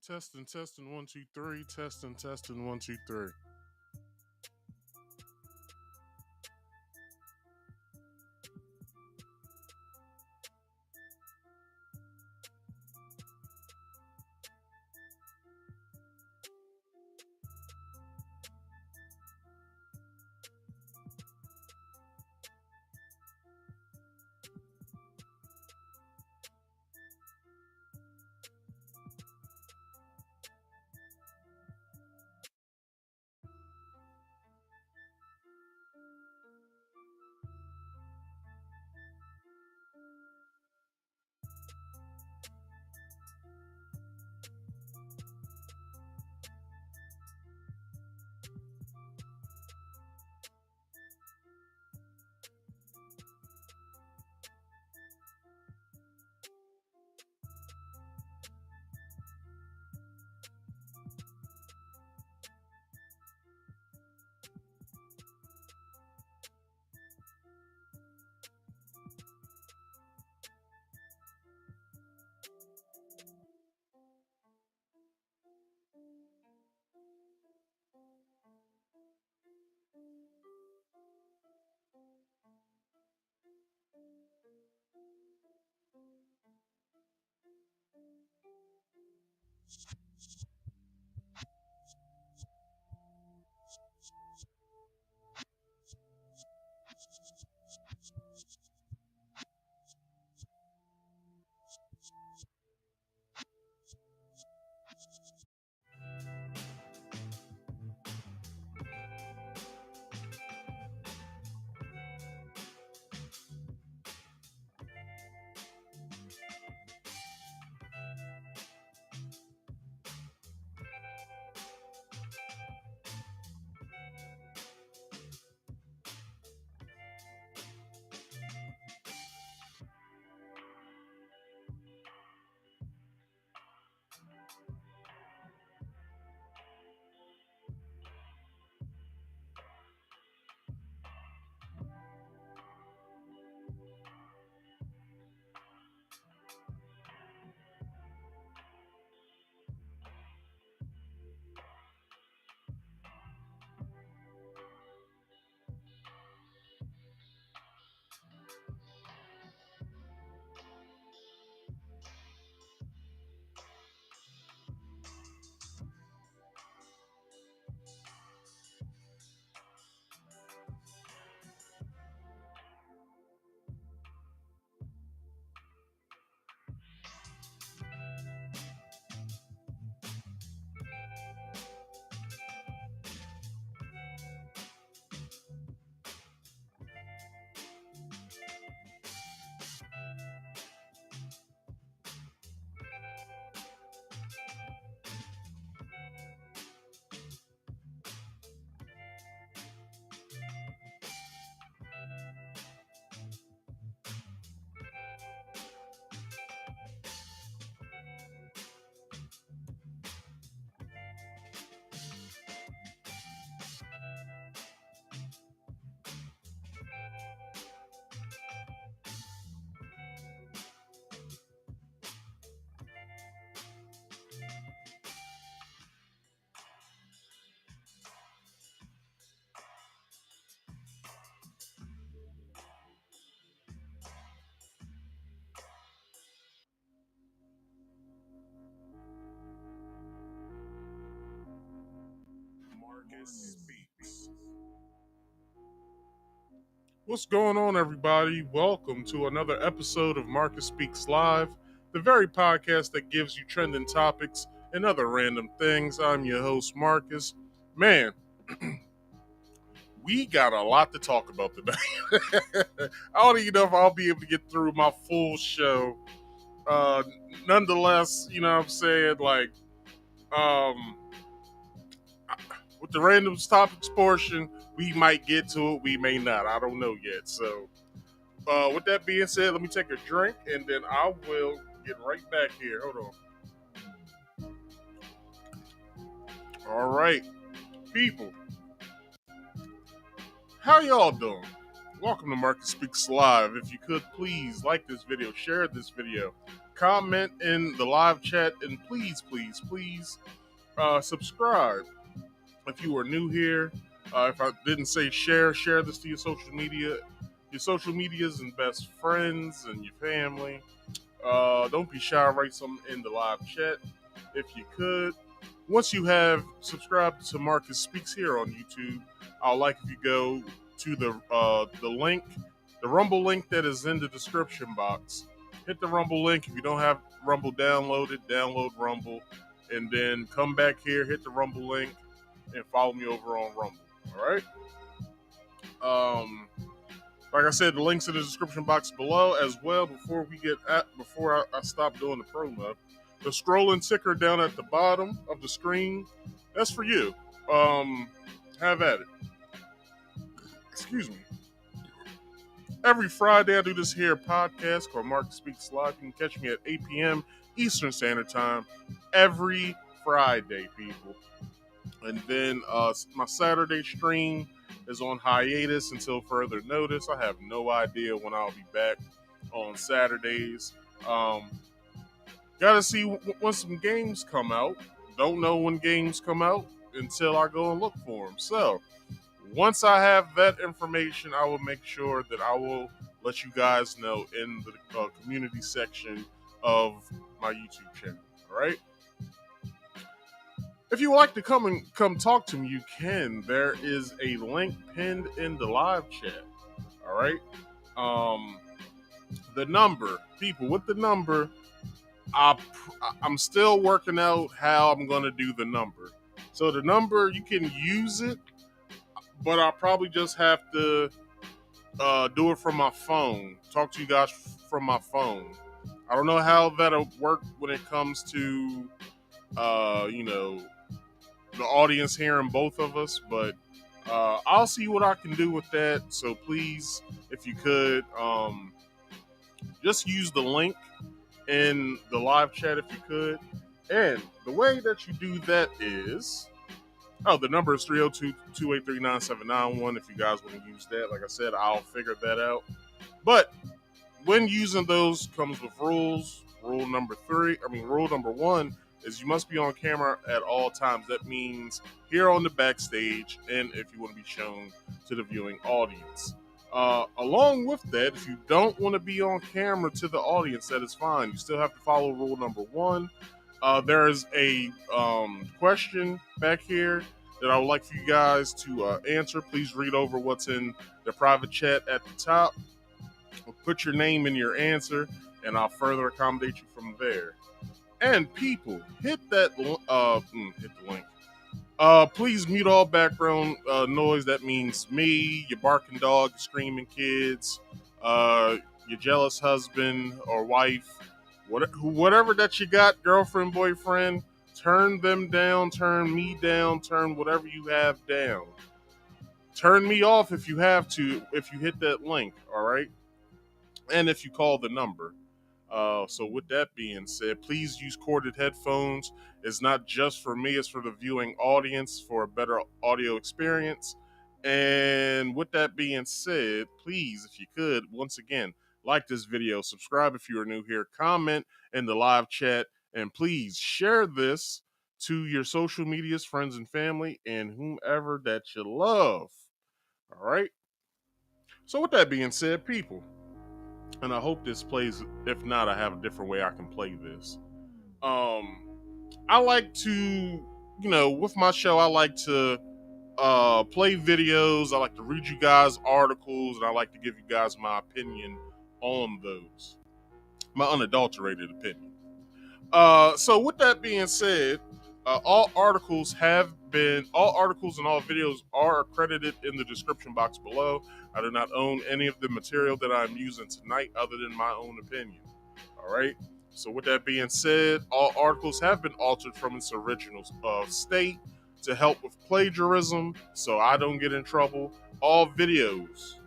Testing, 1, 2, 3. Testing, 1, 2, 3. Marcus Speaks. What's going on, everybody? Welcome to another episode of Marcus Speaks Live, the very podcast that gives you trending topics and other random things. I'm your host, Marcus. Man, we got a lot to talk about today. I don't even know if I'll be able to get through my full show. Nonetheless, you know what I'm saying? Like, with the random topics portion, we might get to it, we may not. I don't know yet. So, with that being said, let me take a drink and then I will get right back here. Hold on. All right, people. How y'all doing? Welcome to Marcus Speaks Live. If you could, please like this video, share this video. comment in the live chat, and please, please, please subscribe. If you are new here, if I didn't say share this to your social medias and best friends and your family. Don't be shy, write something in the live chat if you could. Once you have subscribed to Marcus Speaks here on YouTube, I'd like if you go to the link, the Rumble link that is in the description box. Hit the Rumble link. If you don't have Rumble downloaded, download Rumble, and then come back here, hit the Rumble link, and follow me over on Rumble. All right. Like I said, the links in the description box below as well. Before I stop doing the promo, the scrolling ticker down at the bottom of the screen, that's for you. Have at it. Excuse me. Every Friday I do this here podcast called Marcus Speaks Live. You can catch me at 8 p.m. Eastern Standard Time every Friday, people. And then my Saturday stream is on hiatus until further notice. I have no idea when I'll be back on Saturdays. Gotta see when some games come out. Don't know when games come out until I go and look for them. So once I have that information, I will make sure that I will let you guys know in the community section of my YouTube channel. All right. If you would like to come talk to me, you can. There is a link pinned in the live chat. All right. The number, people, with the number, I'm still working out how I'm gonna do the number. So the number, you can use it, but I'll probably just have to do it from my phone. Talk to you guys from my phone. I don't know how that'll work when it comes to the audience hearing both of us, but I'll see what I can do with that. So please, if you could, just use the link in the live chat if you could. And the way that you do that is, the number is 302-283-9791 if you guys want to use that. Like I said, I'll figure that out. But when using those comes with rules. Rule number one is you must be on camera at all times. That means here on the backstage, and if you want to be shown to the viewing audience. Along with that, if you don't want to be on camera to the audience, that is fine. You still have to follow rule number one. There is a question back here that I would like for you guys to answer. Please read over what's in the private chat at the top. Put your name in your answer, and I'll further accommodate you from there. And people, hit the link. Please mute all background noise. That means me, your barking dog, your screaming kids, your jealous husband or wife, whatever that you got, girlfriend, boyfriend. Turn them down. Turn me down. Turn whatever you have down. Turn me off if you have to. If you hit that link, all right. And if you call the number. So with that being said, please use corded headphones. It's not just for me, it's for the viewing audience for a better audio experience. And with that being said, please, if you could, once again, like this video, subscribe if you are new here, comment in the live chat, and please share this to your social medias, friends and family, and whomever that you love. All right? So with that being said, people, and I hope this plays, if not, I have a different way I can play this. I like to, with my show, I like to play videos. I like to read you guys articles, and I like to give you guys my opinion on those. My unadulterated opinion. So with that being said, all articles and all videos are accredited in the description box below. I do not own any of the material that I'm using tonight other than my own opinion. All right. So with that being said, all articles have been altered from its original state to help with plagiarism, so I don't get in trouble. All videos,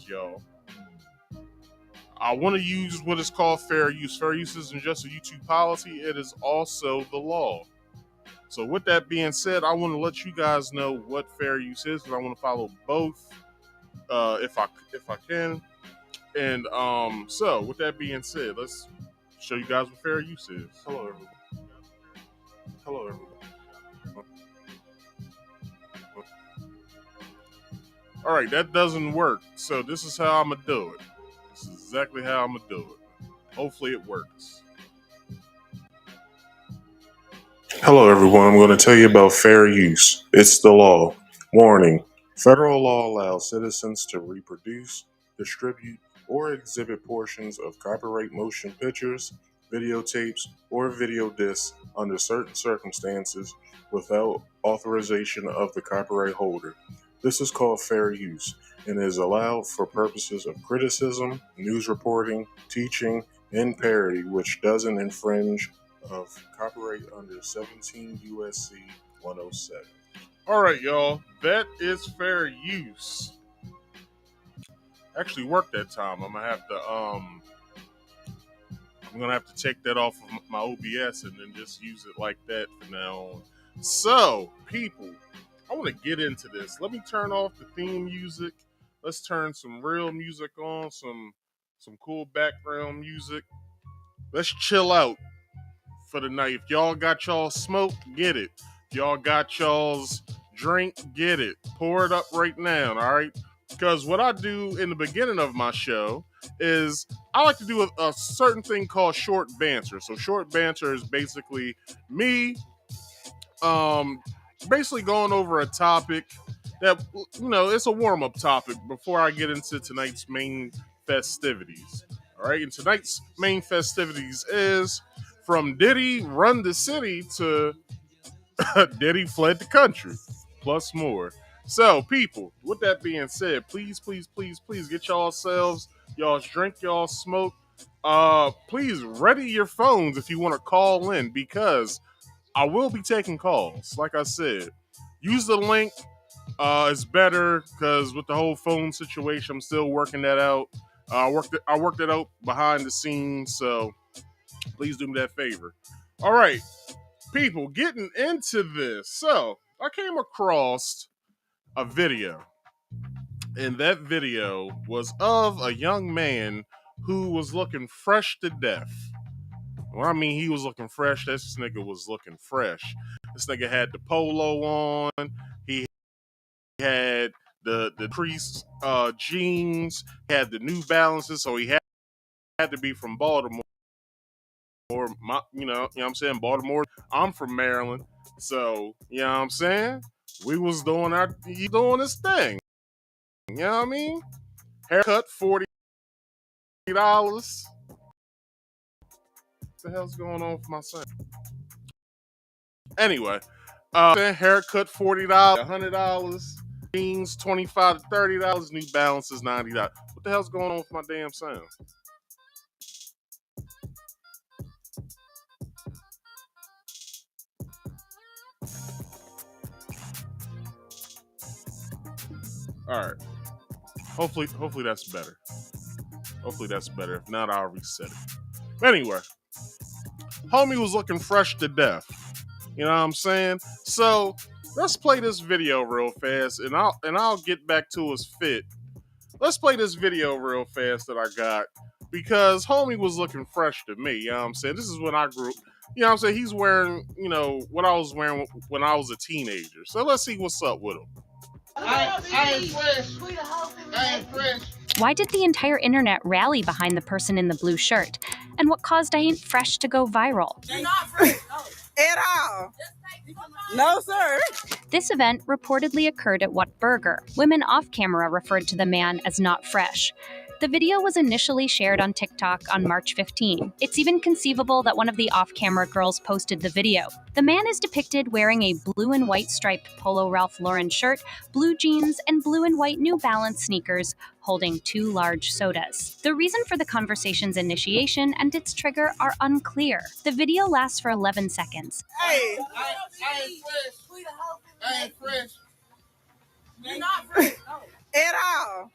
y'all. I want to use what is called fair use. Fair use isn't just a YouTube policy, it is also the law. So with that being said, I want to let you guys know what fair use is, because I want to follow both if I can. And so with that being said, let's show you guys what fair use is. Hello, everyone. Hello, everyone. All right, that doesn't work. So this is how I'm gonna do it. This is exactly how I'm gonna do it. Hopefully, it works. Hello, everyone. I'm going to tell you about fair use. It's the law. Warning. Federal law allows citizens to reproduce, distribute, or exhibit portions of copyright motion pictures, videotapes, or video discs under certain circumstances without authorization of the copyright holder. This is called fair use and is allowed for purposes of criticism, news reporting, teaching, and parody, which doesn't infringe of copyright under 17 USC 107. All right, y'all. That is fair use. Actually worked that time. I'm gonna have to take that off of my OBS and then just use it like that from now on. So, people, I want to get into this. Let me turn off the theme music. Let's turn some real music on, some cool background music. Let's chill out for the night. If y'all got y'all smoke, get it. If y'all got y'all's drink, get it. Pour it up right now, all right? Because what I do in the beginning of my show is I like to do a certain thing called short banter. So short banter is basically me basically going over a topic that, it's a warm-up topic before I get into tonight's main festivities. All right, and tonight's main festivities is from Diddy run the city to Diddy fled the country, plus more. So, people, with that being said, please, please, please, please get yourselves, y'all's drink, y'all smoke. Please ready your phones if you want to call in because I will be taking calls. Like I said, use the link. It's better because with the whole phone situation, I'm still working that out. I worked it out behind the scenes, so please do me that favor. All right, people, getting into this. So I came across a video, and that video was of a young man who was looking fresh to death. When I mean he was looking fresh, this nigga was looking fresh. This nigga had the polo on. He had the creased jeans. He had the New Balances, so he had to be from Baltimore. You know what I'm saying? Baltimore. I'm from Maryland, so you know what I'm saying. We was he doing his thing. You know what I mean? Haircut $40. What the hell's going on with my son? Anyway, haircut $40, $100, jeans $25 to $30, New Balances $90. What the hell's going on with my damn sound? All right. Hopefully that's better. Hopefully that's better. If not, I'll reset it. Anyway, homie was looking fresh to death. You know what I'm saying? So let's play this video real fast, and I'll get back to his fit. Let's play this video real fast that I got because homie was looking fresh to me. You know what I'm saying? This is when I grew. You know what I'm saying? He's wearing, what I was wearing when I was a teenager. So let's see what's up with him. I ain't fresh. I ain't fresh. Why did the entire internet rally behind the person in the blue shirt? And what caused I Ain't Fresh to go viral? You're not fresh. At all. No, sir. This event reportedly occurred at What Burger. Women off camera referred to the man as not fresh. The video was initially shared on TikTok on March 15. It's even conceivable that one of the off-camera girls posted the video. The man is depicted wearing a blue and white striped Polo Ralph Lauren shirt, blue jeans, and blue and white New Balance sneakers, holding 2 large sodas. The reason for the conversation's initiation and its trigger are unclear. The video lasts for 11 seconds. Hey, I ain't fresh. I ain't fresh. You're not fresh. At all.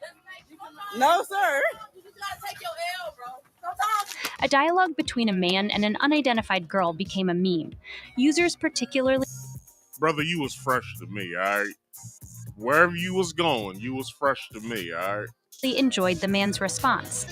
No, sir. You just gotta take your L, bro. Sometimes. A dialogue between a man and an unidentified girl became a meme. Users particularly... Brother, you was fresh to me, all right? Wherever you was going, you was fresh to me, all right? enjoyed the man's response,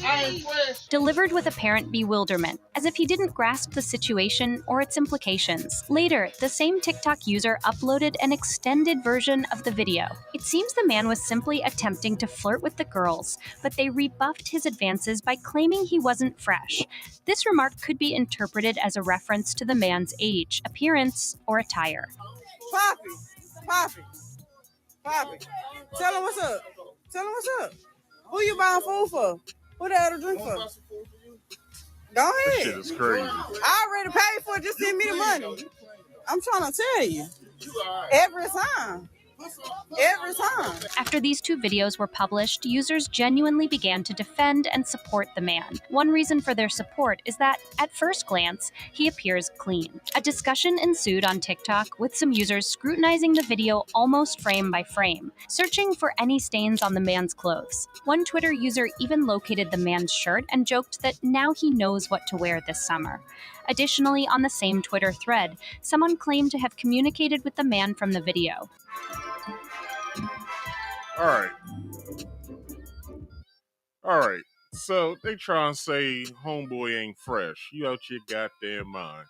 delivered with apparent bewilderment, as if he didn't grasp the situation or its implications. Later, the same TikTok user uploaded an extended version of the video. It seems the man was simply attempting to flirt with the girls, but they rebuffed his advances by claiming he wasn't fresh. This remark could be interpreted as a reference to the man's age, appearance, or attire. Poppy. Tell him what's up. Who you buying food for? Who the hell to drink for? Go ahead. This shit is crazy. I already paid for it. Just send me the money. I'm trying to tell you. Every time. After these two videos were published, users genuinely began to defend and support the man. One reason for their support is that, at first glance, he appears clean. A discussion ensued on TikTok, with some users scrutinizing the video almost frame by frame, searching for any stains on the man's clothes. One Twitter user even located the man's shirt and joked that now he knows what to wear this summer. Additionally, on the same Twitter thread, someone claimed to have communicated with the man from the video. All right. So they try and say homeboy ain't fresh. You out your goddamn mind.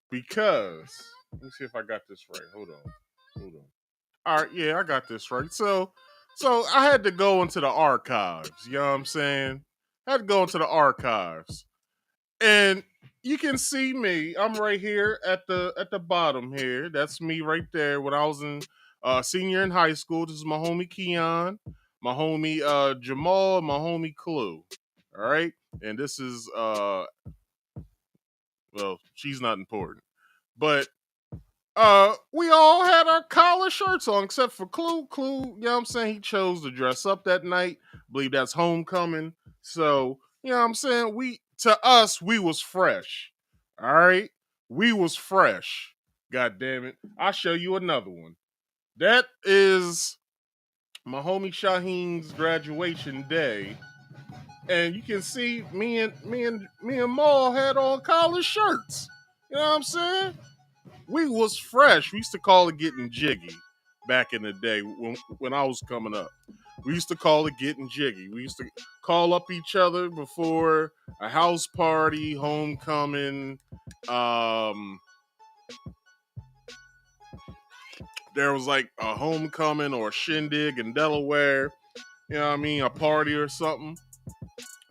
Because, let me see if I got this right. Hold on. All right, yeah, I got this right. So I had to go into the archives. You know what I'm saying? I had to go into the archives. And you can see me. I'm right here at the bottom here. That's me right there when I was in senior in high school. This is my homie Keon, my homie Jamal, and my homie Clue. All right? And this is well, she's not important. But we all had our collar shirts on except for Clue. You know what I'm saying? He chose to dress up that night. I believe that's homecoming. So, you know what I'm saying? To us, we was fresh. All right? We was fresh. God damn it. I'll show you another one. That is my homie Shaheen's graduation day. And you can see me and Maul had on collar shirts. You know what I'm saying? We was fresh. We used to call it getting jiggy back in the day when I was coming up. We used to call it getting jiggy. We used to call up each other before a house party, homecoming. There was like a homecoming or a shindig in Delaware. You know what I mean? A party or something.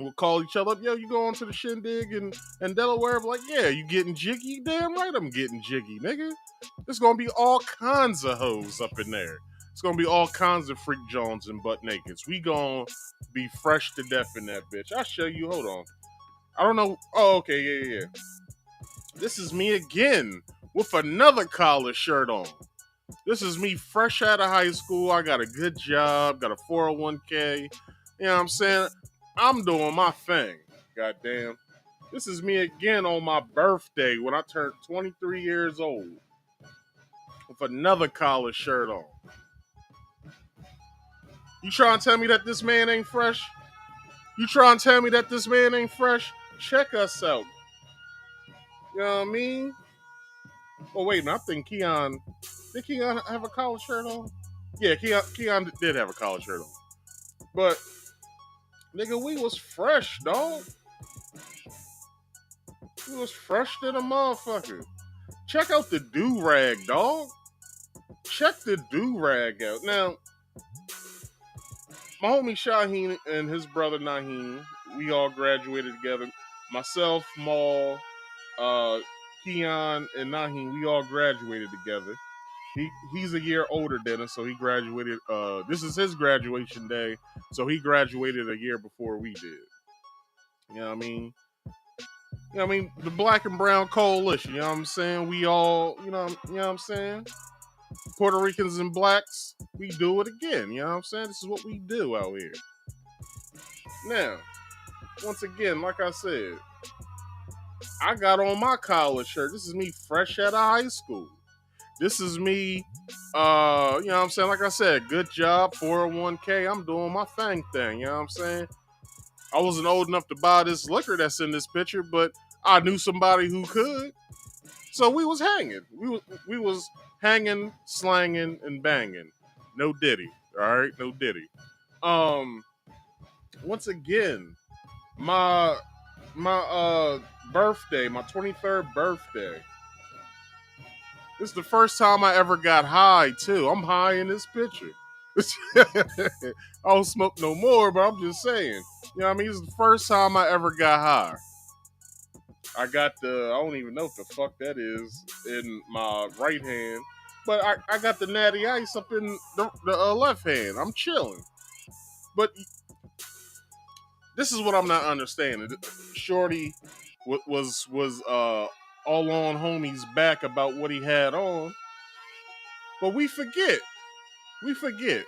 We'll call each other up. Yo, you going to the shindig in Delaware? I'm like, yeah, you getting jiggy? Damn right I'm getting jiggy, nigga. There's going to be all kinds of hoes up in there. It's going to be all kinds of freak Jones and butt nakeds. We going to be fresh to death in that bitch. I'll show you. Hold on. I don't know. Oh, okay. Yeah. This is me again with another collar shirt on. This is me fresh out of high school. I got a good job, got a 401k. You know what I'm saying? I'm doing my thing. Goddamn. This is me again on my birthday when I turned 23 years old. With another collar shirt on. You trying to tell me that this man ain't fresh? Check us out. You know what I mean? Oh, wait, no, I think Keon... Did Keon have a collar shirt on? Yeah, Keon did have a collar shirt on. But, nigga, we was fresh, dog. We was fresh than a motherfucker. Check out the do-rag, dog. Check the do-rag out. Now, my homie Shaheen and his brother Naheem, we all graduated together. Myself, Maul, Keon, and Naheem, we all graduated together. He's a year older than us, so he graduated. This is his graduation day, so he graduated a year before we did. You know what I mean? You know what I mean? The Black and Brown Coalition. You know what I'm saying? We all, you know what I'm saying? Puerto Ricans and blacks, we do it again. You know what I'm saying? This is what we do out here. Now, once again, like I said, I got on my collar shirt. This is me fresh out of high school. This is me, you know what I'm saying? Like I said, good job, 401k. I'm doing my thing. You know what I'm saying? I wasn't old enough to buy this liquor that's in this picture, but I knew somebody who could. So we was hanging. We was hanging, slanging, and banging. No Diddy. All right? No Diddy. once again, my birthday, my 23rd birthday. This is the first time I ever got high too. I'm high in this picture. I don't smoke no more, but I'm just saying. You know what I mean? This is the first time I ever got high. I got I don't even know what the fuck that is in my right hand. But I got the natty ice up in the left hand. I'm chilling. But this is what I'm not understanding. Shorty was all on homie's back about what he had on. But we forget. We forget.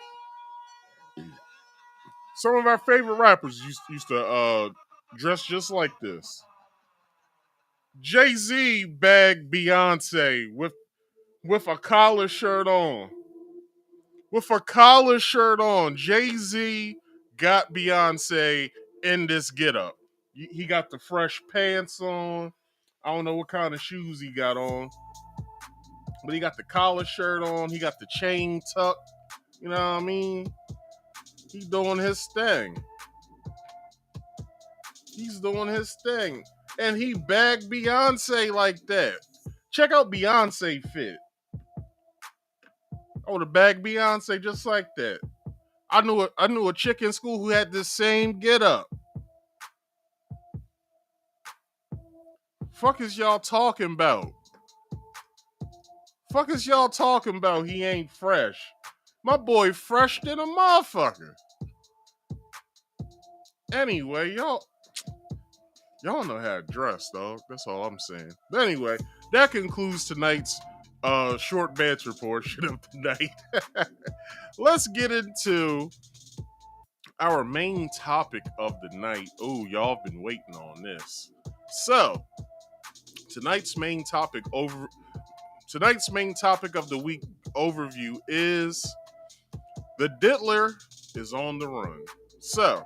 Some of our favorite rappers used to dress just like this. Jay-Z bagged Beyonce with a collar shirt on. With a collar shirt on, Jay-Z got Beyonce in this getup. He got the fresh pants on. I don't know what kind of shoes he got on, but he got the collar shirt on. He got the chain tucked. You know what I mean? He's doing his thing. He's doing his thing. And he bagged Beyonce like that. Check out Beyonce fit. I would have bagged Beyonce just like that. I knew a chick in school who had this same get up. Fuck is y'all talking about? Fuck is y'all talking about? He ain't fresh. My boy fresh than a motherfucker. Anyway, y'all know how to dress, dog. That's all I'm saying. But anyway, that concludes tonight's short banter portion of the night. Let's get into our main topic of the night. Oh, y'all have been waiting on this. So, tonight's main topic of the week overview is the diddler is on the run. So,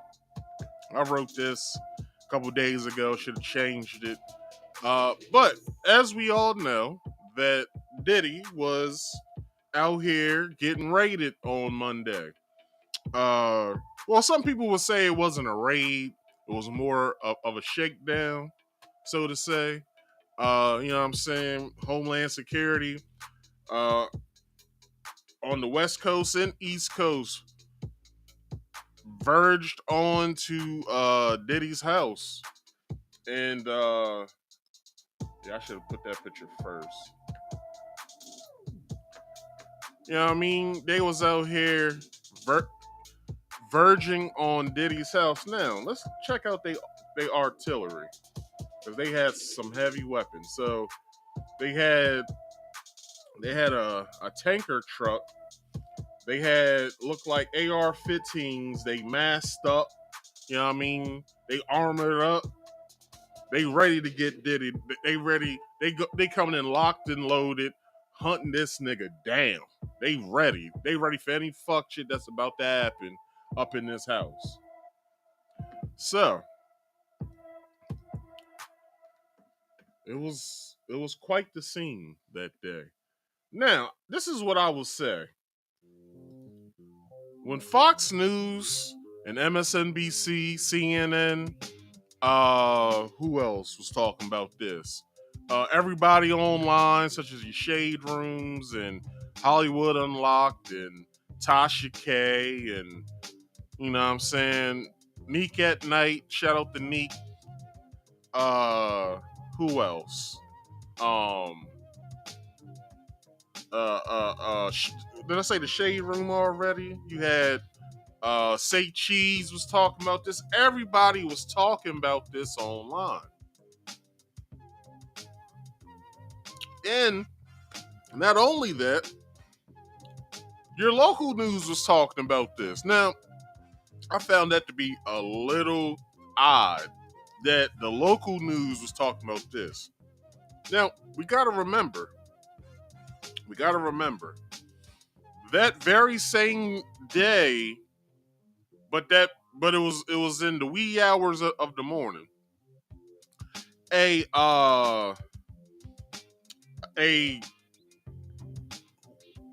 I wrote this a couple days ago, should have changed it. But as we all know, that Diddy was out here getting raided on Monday. Well, some people would say it wasn't a raid. It was more of a shakedown, so to say. You know what I'm saying? Homeland Security on the West Coast and East Coast verged on to Diddy's house. And yeah, I should have put that picture first. You know what I mean? They was out here verging on Diddy's house. Now, let's check out they artillery. Because they had some heavy weapons. So they had a tanker truck. They had looked like AR-15s. They masked up. You know what I mean? They armored up. They ready to get Diddy. They ready. They coming in locked and loaded, hunting this nigga down. They ready. They ready for any fuck shit that's about to happen up in this house. So it was quite the scene that day. Now, this is what I will say. When Fox News and MSNBC, CNN, who else was talking about this? Everybody online, such as your Shade Rooms and Hollywood Unlocked and Tasha K and, you know what I'm saying, Neek at Night, shout out to Neek. Who else? Did I say the Shade Room already? You had Say Cheese was talking about this. Everybody was talking about this online. And not only that, your local news was talking about this. Now, I found that to be a little odd that the local news was talking about this. Now, we got to remember that very same day, but it was in the wee hours of the morning. A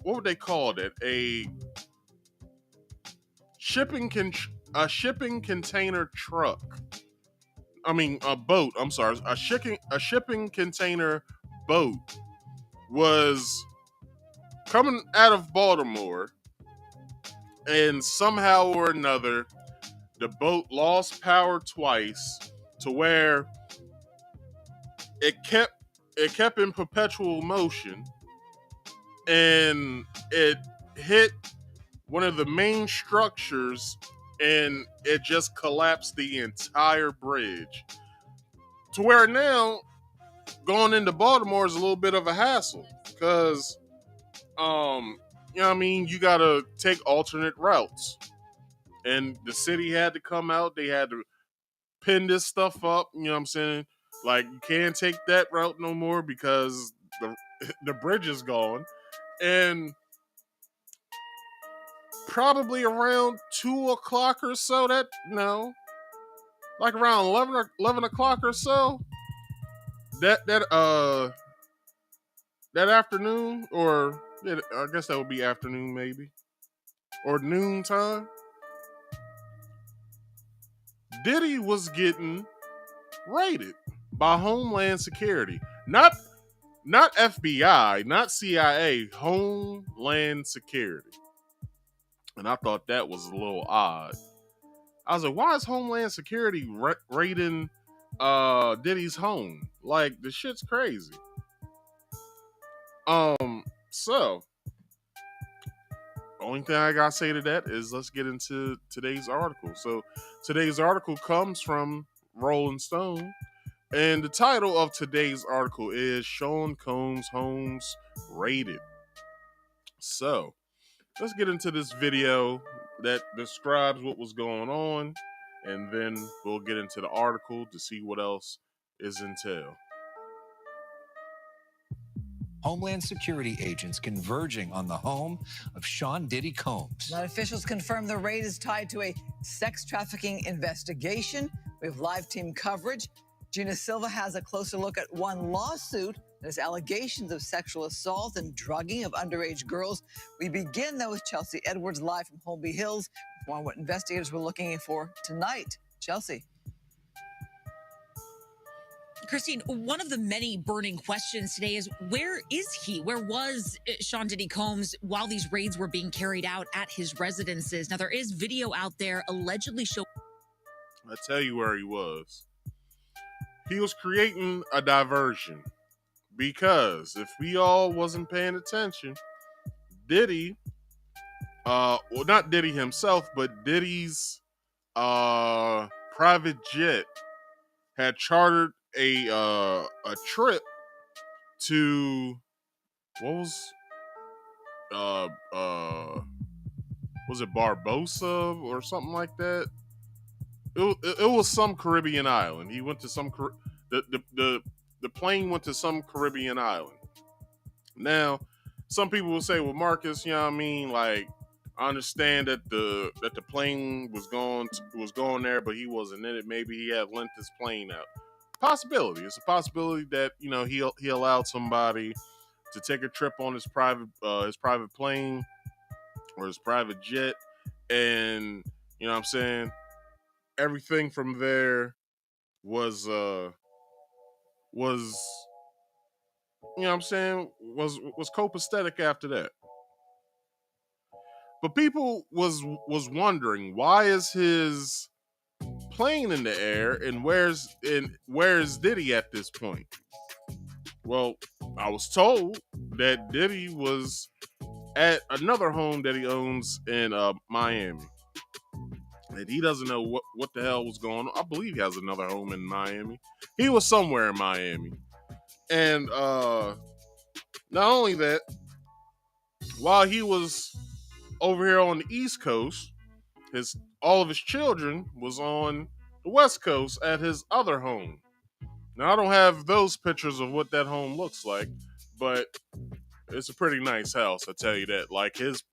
what would they call it? A shipping a shipping container truck. I mean, a boat. I'm sorry, a shipping container boat was coming out of Baltimore, and somehow or another, the boat lost power twice to where it kept in perpetual motion, and it hit one of the main structures, and it just collapsed the entire bridge. To where now going into Baltimore is a little bit of a hassle because, you know what I mean, you gotta take alternate routes, and the city had to come out. They had to pin this stuff up. You know what I'm saying? Like, you can't take that route no more because the bridge is gone. And probably around 2 o'clock or so, like around 11 o'clock or so, that afternoon, or I guess that would be afternoon maybe, or noon time, Diddy was getting raided by Homeland Security. Not FBI, not CIA, Homeland Security. And I thought that was a little odd. I was like, why is Homeland Security raiding Diddy's home? Like, the shit's crazy. So only thing I gotta say to that is let's get into today's article. So today's article comes from Rolling Stone, and the title of today's article is Sean Combs' Homes Raided. So let's get into this video that describes what was going on, and then we'll get into the article to see what else is entailed. Homeland Security agents converging on the home of Sean Diddy Combs. Now, officials confirm the raid is tied to a sex trafficking investigation. We have live team coverage. Gina Silva has a closer look at one lawsuit. There's allegations of sexual assault and drugging of underage girls. We begin, though, with Chelsea Edwards live from Holmby Hills with more on what investigators were looking for tonight. Chelsea. Christine, one of the many burning questions today is, where is he? Where was Sean Diddy Combs while these raids were being carried out at his residences? Now, there is video out there allegedly showing. I'll tell you where he was. He was creating a diversion, because if we all wasn't paying attention, Diddy, well, not Diddy himself, but Diddy's private jet had chartered a trip to, what was it Barbosa or something like that? It was some Caribbean island. He went to some the plane went to some Caribbean island. Now, some people will say, well, Marcus, you know what I mean? Like, I understand that the plane was going there, but he wasn't in it. Maybe he had lent his plane out. Possibility. It's a possibility that, you know, he allowed somebody to take a trip on his private plane or his private jet, and, you know what I'm saying, everything from there was you know what I'm saying, was copacetic after that. But people was wondering, why is his plane in the air, and where's Diddy at this point? Well, I was told that Diddy was at another home that he owns in Miami. And he doesn't know what the hell was going on. I believe he has another home in Miami. He was somewhere in Miami. And not only that, while he was over here on the East Coast, all of his children was on the West Coast at his other home. Now, I don't have those pictures of what that home looks like, but it's a pretty nice house, I tell you that. Like, his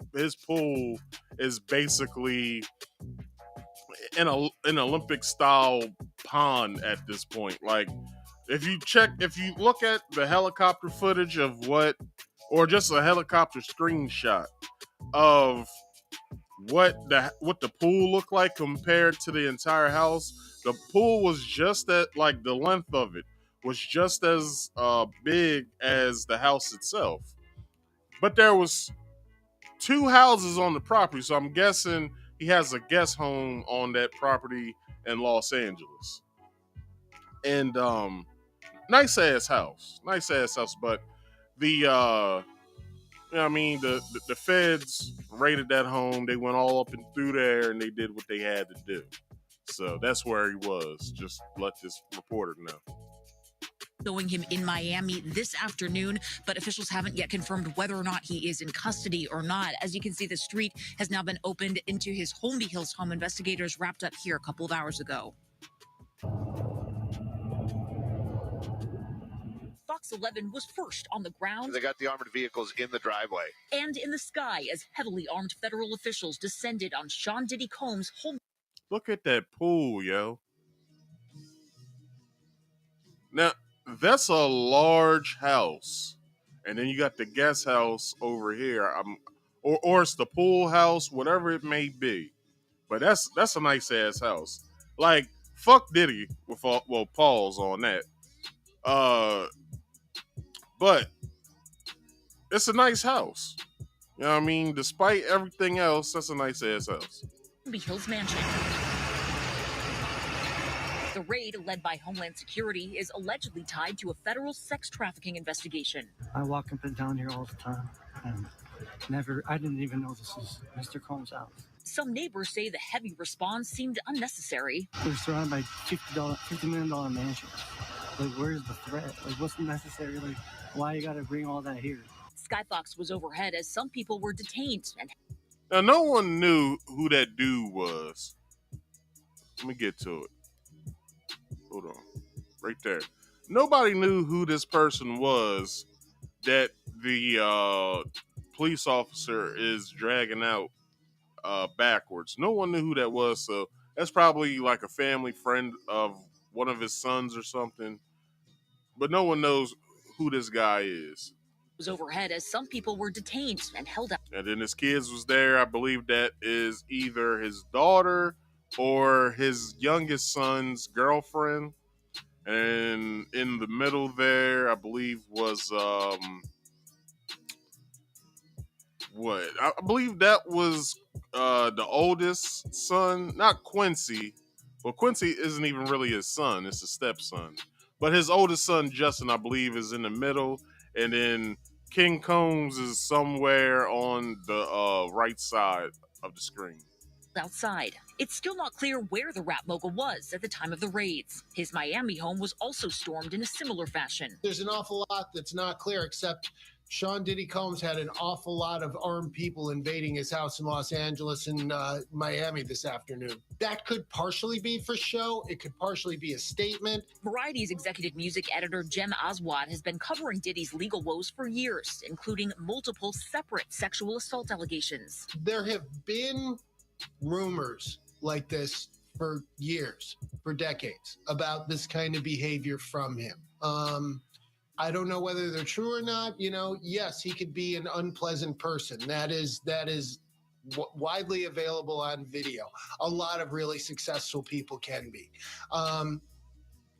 pool is basically an Olympic style pond at this point. Like, if you look at the helicopter footage of or just a helicopter screenshot of what the pool looked like compared to the entire house. The pool was just at like the length of it was just as big as the house itself. But there was two houses on the property, so I'm guessing he has a guest home on that property in Los Angeles. And nice ass house. But the you know what I mean, the feds raided that home. They went all up and through there, and they did what they had to do. So that's where he was. Just let this reporter know. Showing him in Miami this afternoon, but officials haven't yet confirmed whether or not he is in custody or not. As you can see, the street has now been opened into his Holmby Hills home. Investigators wrapped up here a couple of hours ago. Fox 11 was first on the ground. They got the armored vehicles in the driveway. And in the sky as heavily armed federal officials descended on Sean Diddy Combs' home. Look at that pool, yo. Now, that's a large house. And then you got the guest house over here. Or it's the pool house, whatever it may be. But that's a nice ass house. Like, fuck Diddy with all, well, pause on that. But it's a nice house. You know what I mean? Despite everything else, that's a nice ass house. Holmby Hills Mansion. The raid, led by Homeland Security, is allegedly tied to a federal sex trafficking investigation. I walk up and down here all the time, and I didn't even know this was Mr. Combs' house. Some neighbors say the heavy response seemed unnecessary. We're surrounded by $50 million mansion. Like, where's the threat? Like, what's necessary? Like, why you gotta bring all that here? Skyfox was overhead as some people were detained. And now, no one knew who that dude was. Let me get to it. Hold on. Right there. Nobody knew who this person was that the police officer is dragging out backwards. No one knew who that was, so that's probably like a family friend of one of his sons or something. But no one knows who this guy is. Was overhead as some people were detained and held up. And then his kids was there. I believe that is either his daughter or his youngest son's girlfriend. And in the middle there, I believe was what? I believe that was the oldest son, not Quincy. Well, Quincy isn't even really his son; it's a stepson. But his oldest son, Justin, I believe, is in the middle, and then King Combs is somewhere on the right side of the screen. Outside. It's still not clear where the rap mogul was at the time of the raids. His Miami home was also stormed in a similar fashion. There's an awful lot that's not clear, except Sean Diddy Combs had an awful lot of armed people invading his house in Los Angeles and Miami this afternoon. That could partially be for show. It could partially be a statement. Variety's executive music editor Jem Aswad has been covering Diddy's legal woes for years, including multiple separate sexual assault allegations. There have been rumors like this for years, for decades, about this kind of behavior from him. I don't know whether they're true or not. You know, yes, he could be an unpleasant person. That is widely available on video. A lot of really successful people can be.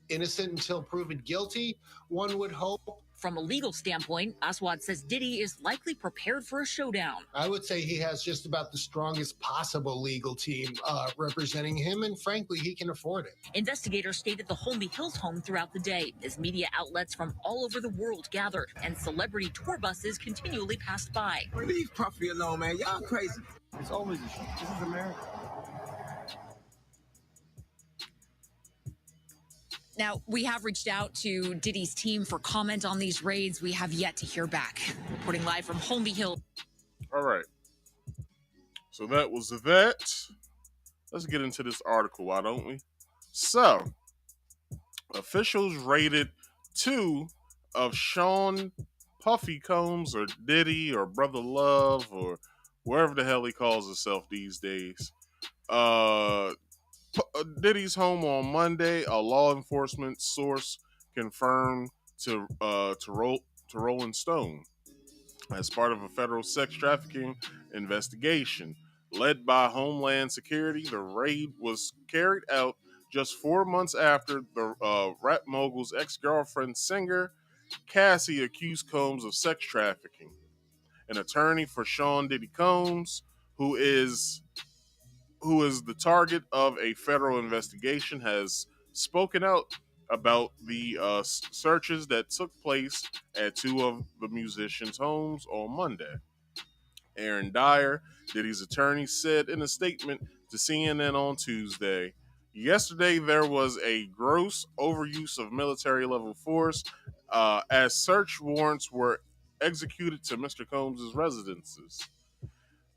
Innocent until proven guilty, one would hope. From a legal standpoint, Aswad says Diddy is likely prepared for a showdown. I would say he has just about the strongest possible legal team representing him, and frankly, he can afford it. Investigators stayed at the Holmby Hills home throughout the day as media outlets from all over the world gathered and celebrity tour buses continually passed by. Leave Puffy alone, man. Y'all crazy. It's always a show. This is America. Now, we have reached out to Diddy's team for comment on these raids. We have yet to hear back. Reporting live from Holmby Hill. All right. So that was that. Let's get into this article, why don't we? So, officials raided 2 of Sean Puffy Combs, or Diddy, or Brother Love, or wherever the hell he calls himself these days. Diddy's home on Monday. A law enforcement source confirmed to Rolling Stone as part of a federal sex trafficking investigation. Led by Homeland Security, the raid was carried out just 4 months after the rap mogul's ex-girlfriend singer Cassie accused Combs of sex trafficking. An attorney for Sean Diddy Combs, who is the target of a federal investigation, has spoken out about the searches that took place at two of the musicians' homes on Monday. Aaron Dyer, Diddy's attorney, said in a statement to CNN on Tuesday, "Yesterday there was a gross overuse of military-level force as search warrants were executed to Mr. Combs' residences.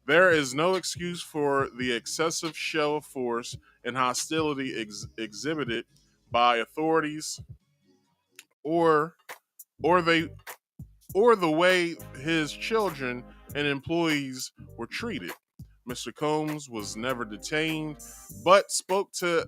There is no excuse for the excessive show of force and hostility exhibited by authorities or they or the way his children and employees were treated. Mr. Combs was never detained, but spoke to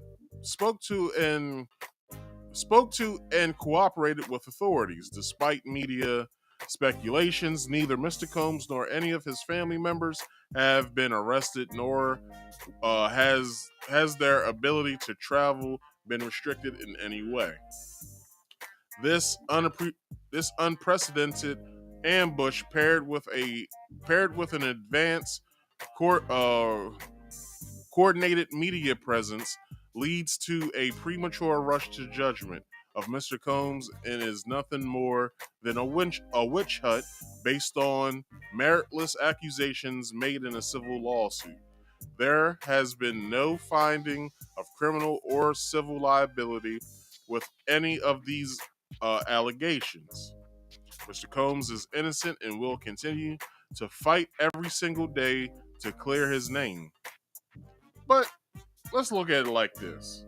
and cooperated with authorities. Despite media speculations, neither Mr. Combs nor any of his family members have been arrested, nor has their ability to travel been restricted in any way. This unprecedented ambush paired with an advanced coordinated media presence leads to a premature rush to judgment of Mr. Combs and is nothing more than a witch hunt based on meritless accusations made in a civil lawsuit. There has been no finding of criminal or civil liability with any of these allegations. Mr. Combs is innocent and will continue to fight every single day to clear his name." But let's look at it like this.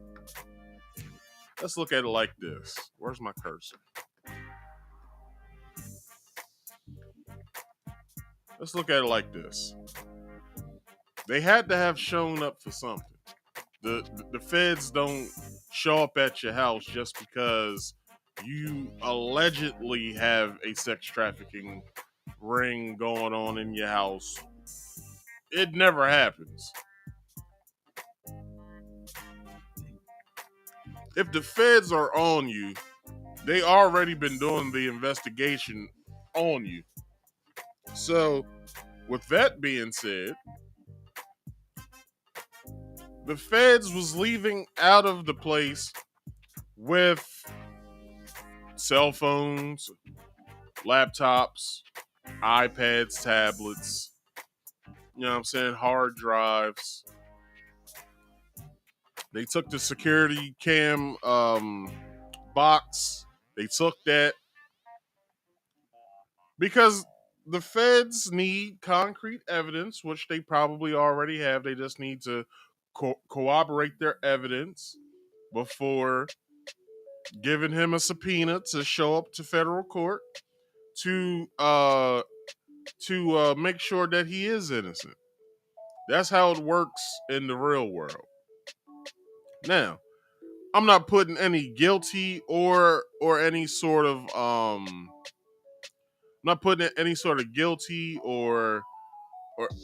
Where's my cursor? Let's look at it like this. They had to have shown up for something. The feds don't show up at your house just because you allegedly have a sex trafficking ring going on in your house. It never happens. If the feds are on you, they already been doing the investigation on you. So, with that being said, the feds was leaving out of the place with cell phones, laptops, iPads, tablets, you know what I'm saying, hard drives. They took the security cam box. They took that because the feds need concrete evidence, which they probably already have. They just need to corroborate their evidence before giving him a subpoena to show up to federal court to make sure that he is innocent. That's how it works in the real world. Now, I'm not putting any guilty or any sort of I'm not putting any sort of guilty or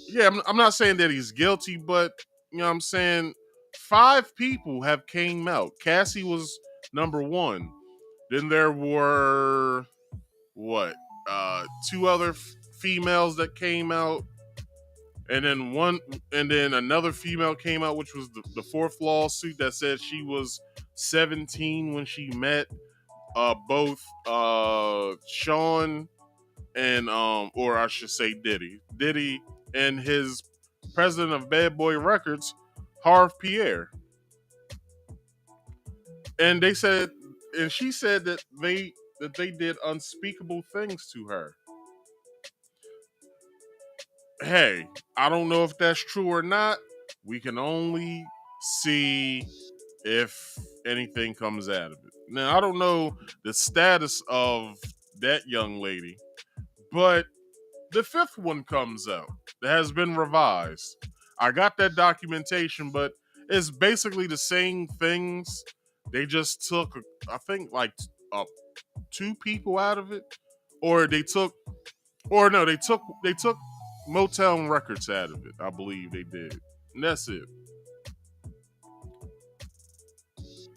yeah, I'm not saying that he's guilty, but you know what I'm saying, 5 people have came out. Cassie was number 1. Then there were 2 other females that came out, and then another female came out, which was the 4th lawsuit that said she was 17 when she met both Sean and or I should say Diddy and his president of Bad Boy Records, Harv Pierre. And she said that they did unspeakable things to her. Hey, I don't know if that's true or not. We can only see if anything comes out of it. Now, I don't know the status of that young lady, but the 5th one comes out that has been revised. I got that documentation, but it's basically the same things. They just took, I think, like 2 people out of it, or they took Motown records out of it. I believe they did. And that's it.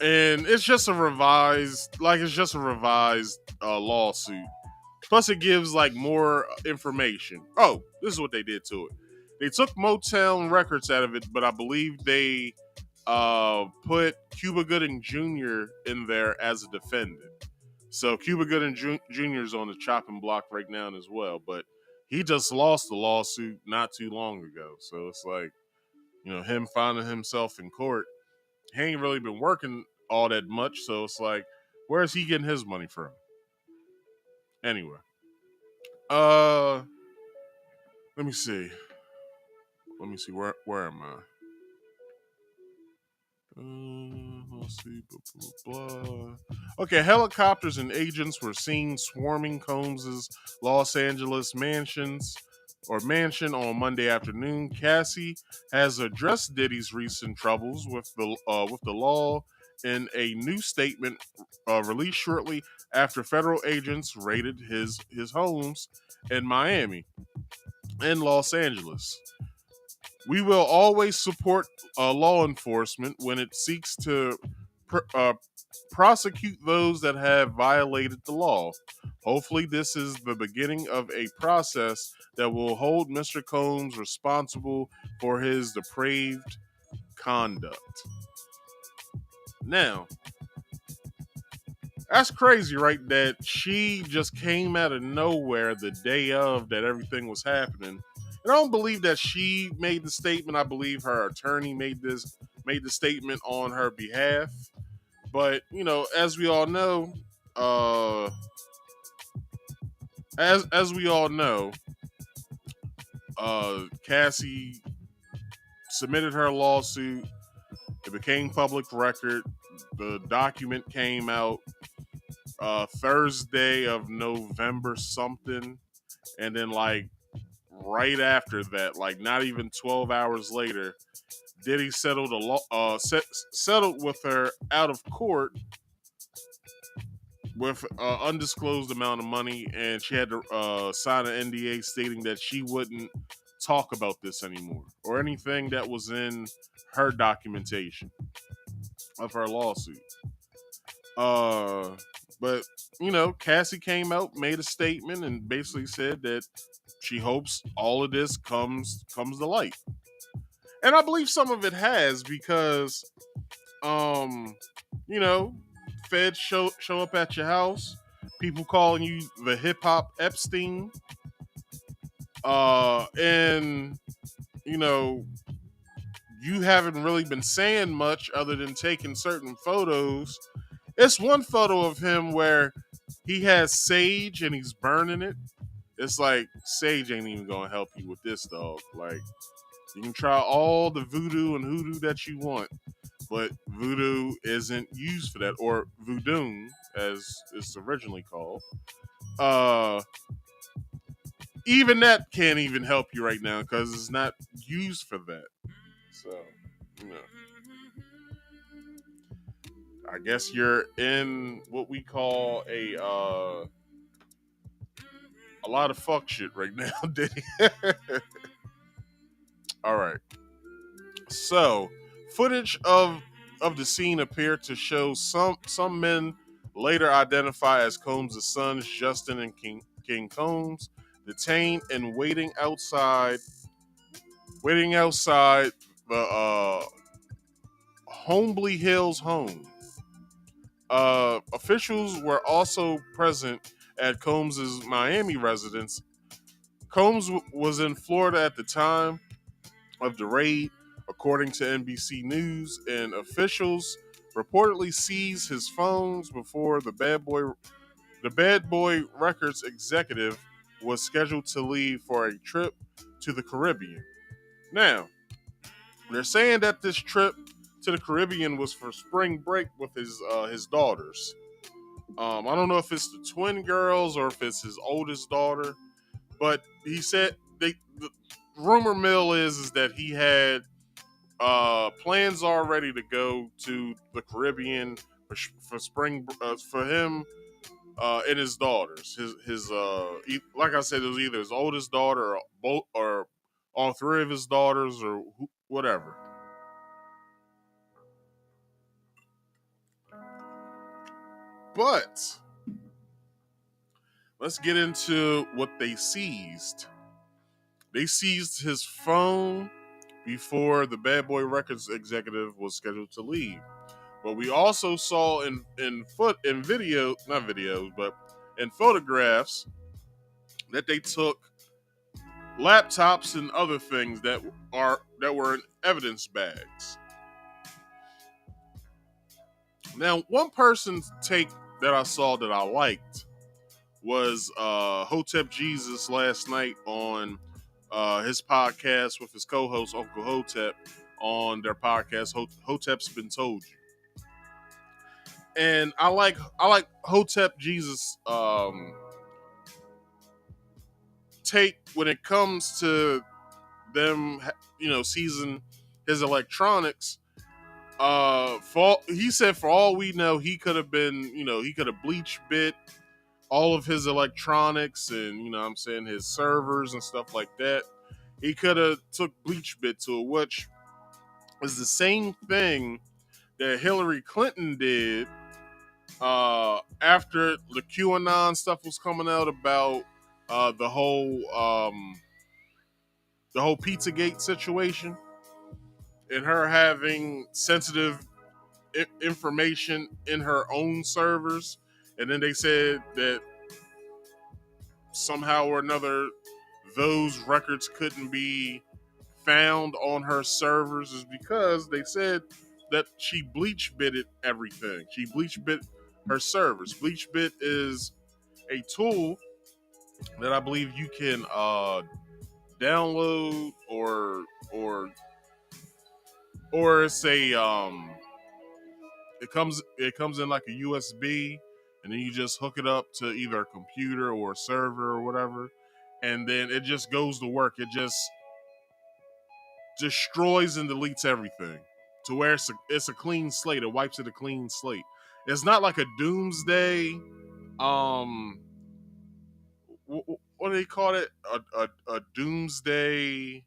And it's just a revised lawsuit. Plus, it gives like more information. Oh, this is what they did to it. They took Motown records out of it, but I believe they put Cuba Gooding Jr. in there as a defendant. So Cuba Gooding Jr. is on the chopping block right now as well, but he just lost the lawsuit not too long ago. So it's like, him finding himself in court. He ain't really been working all that much, so it's like, where's he getting his money from? Anyway. Let me see. Where am I? Let's see. Blah, blah, blah. Okay, helicopters and agents were seen swarming Combs's Los Angeles mansion on Monday afternoon. Cassie has addressed Diddy's recent troubles with the law in a new statement released shortly after federal agents raided his homes in Miami and Los Angeles. We will always support law enforcement when it seeks to prosecute those that have violated the law. Hopefully, this is the beginning of a process that will hold Mr. Combs responsible for his depraved conduct. Now, that's crazy, right? That she just came out of nowhere the day of that everything was happening. And I don't believe that she made the statement. I believe her attorney made the statement on her behalf. But as we all know, Cassie submitted her lawsuit. It became public record. The document came out Thursday of November something, and then right after that, not even 12 hours later, Diddy settled with her out of court with an undisclosed amount of money, and she had to sign an NDA stating that she wouldn't talk about this anymore or anything that was in her documentation of her lawsuit. But Cassie came out, made a statement, and basically said that she hopes all of this comes to light. And I believe some of it has, because feds show up at your house, people calling you the hip hop Epstein, and you haven't really been saying much other than taking certain photos. It's one photo of him where he has sage and he's burning it. It's like, sage ain't even gonna help you with this, dog. Like, you can try all the voodoo and hoodoo that you want, but voodoo isn't used for that, or voodoo, as it's originally called. Even that can't even help you right now because it's not used for that. So, I guess you're in what we call a lot of fuck shit right now, Diddy. All right. So, footage of the scene appeared to show some men later identified as Combs' sons, Justin and King Combs, detained and waiting outside the Homely Hills home. Officials were also present at Combs' Miami residence. Combs was in Florida at the time of the raid, according to NBC News, and officials reportedly seized his phones before the Bad Boy Records executive was scheduled to leave for a trip to the Caribbean. Now, they're saying that this trip to the Caribbean was for spring break with his daughters. I don't know if it's the twin girls or if it's his oldest daughter, but he said the rumor mill is that he had plans already to go to the Caribbean for spring for him and his daughters. Like I said, it was either his oldest daughter or both, or all three of his daughters, or whatever. But let's get into what they seized. They seized his phone before the Bad Boy Records executive was scheduled to leave. But we also saw in video, not videos, but in photographs that they took laptops and other things that were in evidence bags. Now, one person's take that I saw that I liked was Hotep Jesus last night on his podcast with his co-host Uncle Hotep on their podcast. Hotep's Been Told You, and I like Hotep Jesus take when it comes to them, seizing his electronics. He said, for all we know, he could have been, he could have bleach bit all of his electronics and, what I'm saying, his servers and stuff like that. He could have took bleach bit to it, which is the same thing that Hillary Clinton did after the QAnon stuff was coming out about the whole Pizzagate situation and her having sensitive information in her own servers. And then they said that somehow or another those records couldn't be found on her servers, is because they said that she bleach bitted everything. She bleach bit her servers. Bleach bit is a tool that I believe you can download or it's a it comes in like a USB, and then you just hook it up to either a computer or a server or whatever, and then it just goes to work. It just destroys and deletes everything to where it's a clean slate. It wipes it a clean slate. It's not like a doomsday. What do they call it? A doomsday.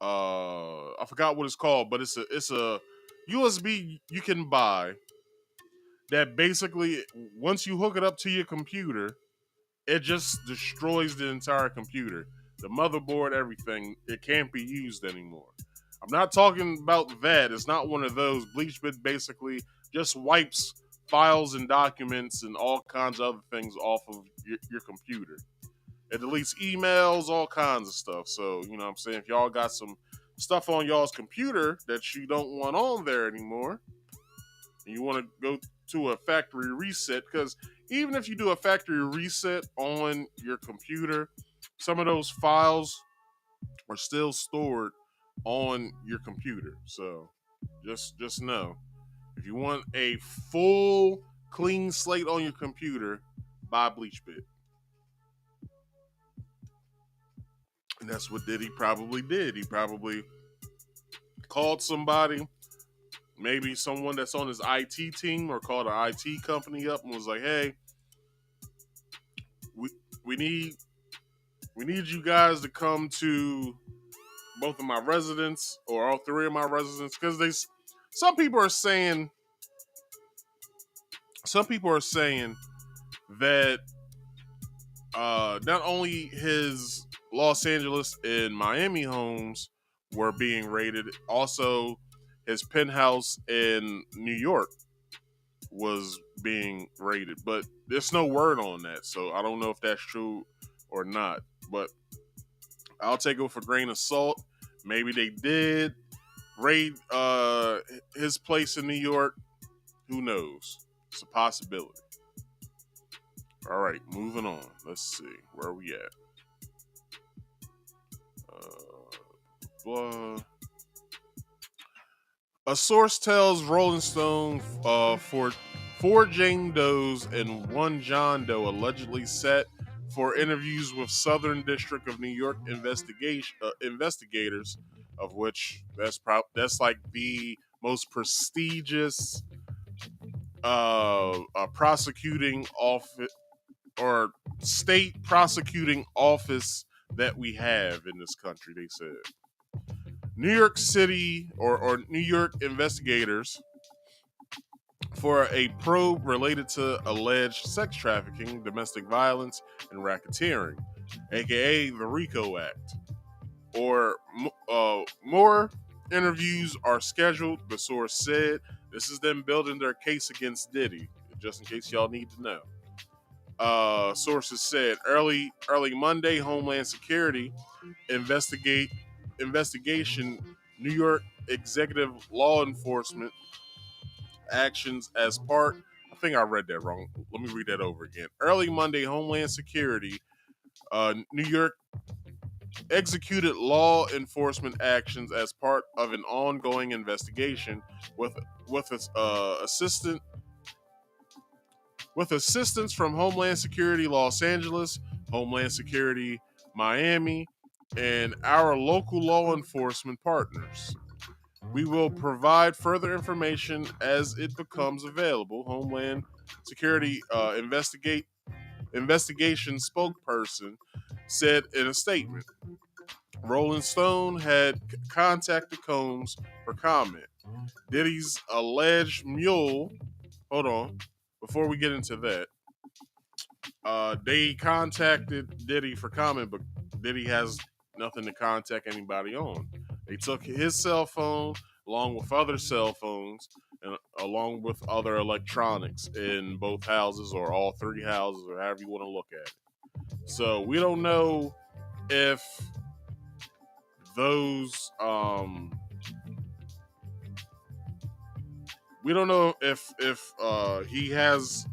I forgot what it's called, but it's a USB you can buy that basically, once you hook it up to your computer, it just destroys the entire computer, the motherboard, everything. It can't be used anymore. I'm not talking about that. It's not one of those. BleachBit basically just wipes files and documents and all kinds of other things off of your computer. It deletes emails, all kinds of stuff. So, what I'm saying, if y'all got some stuff on y'all's computer that you don't want on there anymore, and you want to go to a factory reset, because even if you do a factory reset on your computer, some of those files are still stored on your computer. So just know, if you want a full clean slate on your computer, buy BleachBit. And that's what Diddy probably did. He probably called somebody, maybe someone that's on his IT team, or called an IT company up and was like, hey, we need you guys to come to both of my residents, or all three of my residents, because some people are saying that not only his Los Angeles and Miami homes were being raided, also his penthouse in New York was being raided, but there's no word on that, so I don't know if that's true or not, but I'll take it with a grain of salt. Maybe they did raid his place in New York. Who knows? It's a possibility. All right, moving on. Let's see. Where are we at? Blah. A source tells Rolling Stone for 4 Jane Does and 1 John Doe allegedly set for interviews with Southern District of New York investigators, of which that's like the most prestigious a prosecuting office or state prosecuting office that we have in this country. They said New York City or New York investigators for a probe related to alleged sex trafficking, domestic violence, and racketeering, aka the RICO Act. More interviews are scheduled, the source said. This is them building their case against Diddy, just in case y'all need to know. Sources said early Monday, Homeland Security investigation New York executive law enforcement actions as part. I think I read that wrong. Let me read that over again. Early Monday, Homeland Security, New York executed law enforcement actions as part of an ongoing investigation with assistance from Homeland Security Los Angeles, Homeland Security Miami, and our local law enforcement partners. We will provide further information as it becomes available. Homeland Security investigation spokesperson said in a statement. Rolling Stone had contacted Combs for comment. Diddy's alleged mule. Hold on. Before we get into that, they contacted Diddy for comment, but Diddy has nothing to contact anybody on. They took his cell phone along with other cell phones and along with other electronics in both houses or all three houses or however you want to look at it. So we don't know if those we don't know if he has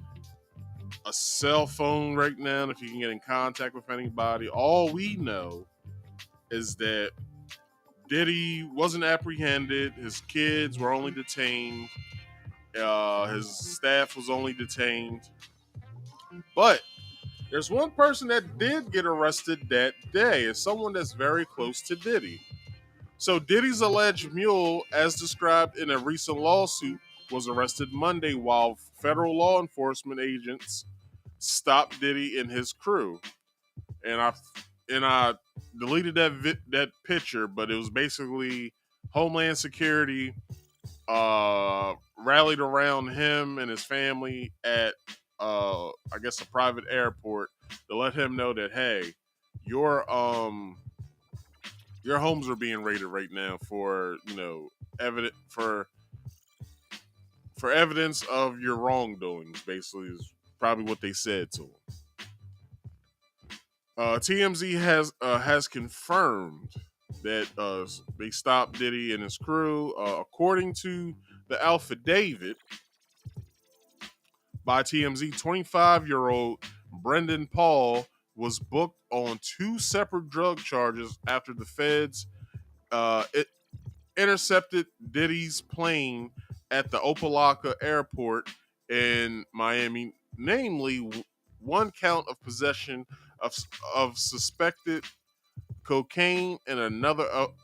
a cell phone right now, if he can get in contact with anybody. All we know is that Diddy wasn't apprehended, his kids were only detained, his staff was only detained. But there's one person that did get arrested that day. It's someone that's very close to Diddy. So Diddy's alleged mule, as described in a recent lawsuit, was arrested Monday while federal law enforcement agents stopped Diddy and his crew. And I deleted that picture, but it was basically Homeland Security rallied around him and his family at I guess a private airport to let him know that, hey, your homes are being raided right now for evidence of your wrongdoings. Basically, is probably what they said to him. TMZ has confirmed that they stopped Diddy and his crew. According to the affidavit by TMZ, 25-year-old Brendan Paul was booked on two separate drug charges after the feds intercepted Diddy's plane at the Opa-locka airport in Miami, namely one count of possession of suspected cocaine and another of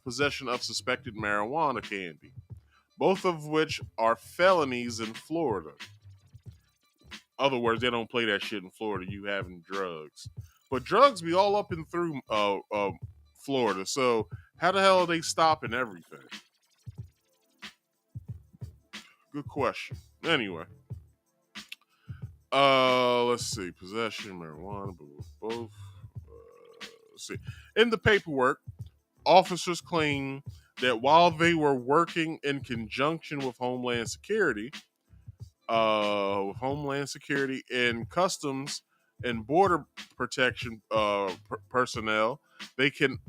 possession of suspected marijuana candy, both of which are felonies in Florida. Other words, they don't play that shit in Florida. You having drugs, but drugs be all up and through Florida. So how the hell are they stopping everything? Good question. Anyway, let's see. Possession, marijuana, both. Let's see. In the paperwork, officers claim that while they were working in conjunction with Homeland Security and Customs and Border Protection personnel, they came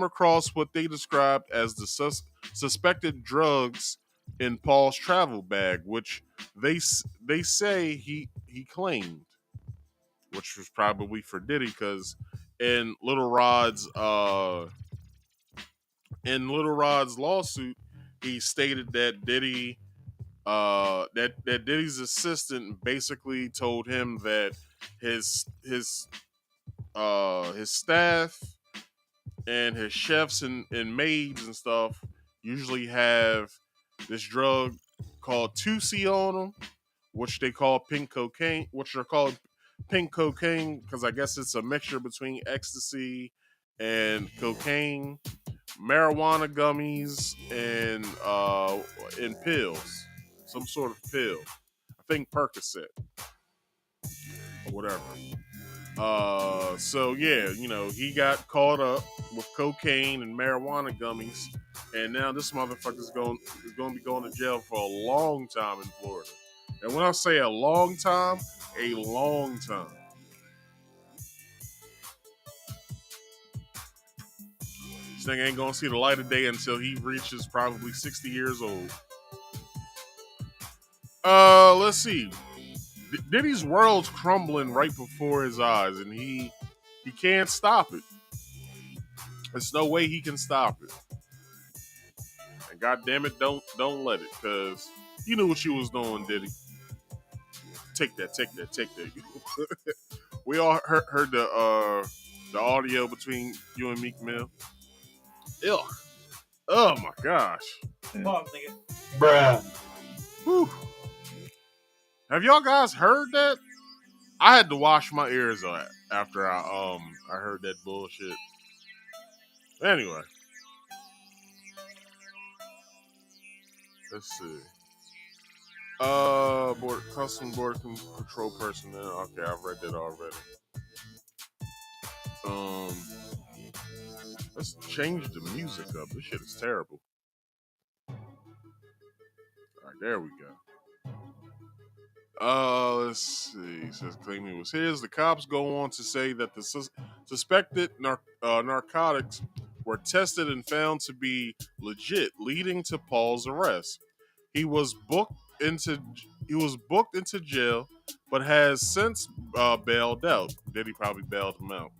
across what they described as the suspected drugs in Paul's travel bag, which they say he claimed, which was probably for Diddy, because in Little Rod's lawsuit, he stated that Diddy that Diddy's assistant basically told him that his staff and his chefs and maids and stuff usually have this drug called 2C on them, which they call pink cocaine, which are called pink cocaine because I guess it's a mixture between ecstasy and cocaine, marijuana gummies, and pills, some sort of pill. I think Percocet or whatever. So yeah, he got caught up with cocaine and marijuana gummies, and now this motherfucker's going to be going to jail for a long time in Florida. And when I say a long time, a long time. This thing ain't gonna see the light of day until he reaches probably 60 years old. Let's see. Diddy's world's crumbling right before his eyes, and he can't stop it. There's no way he can stop it. And God damn it, don't let it, cause you knew what you was doing, Diddy. Take that. We all heard the audio between you and Meek Mill. Ugh. Oh my gosh. Bruh. Whew. Have y'all guys heard that? I had to wash my ears out after I heard that bullshit. Anyway. Let's see. Border control personnel. Okay, I've read that already. Let's change the music up. This shit is terrible. Alright, there we go. Let's see. It says claiming was his. The cops go on to say that the suspected narcotics were tested and found to be legit, leading to Paul's arrest. He was booked into jail, but has since bailed out. Diddy probably bailed him out.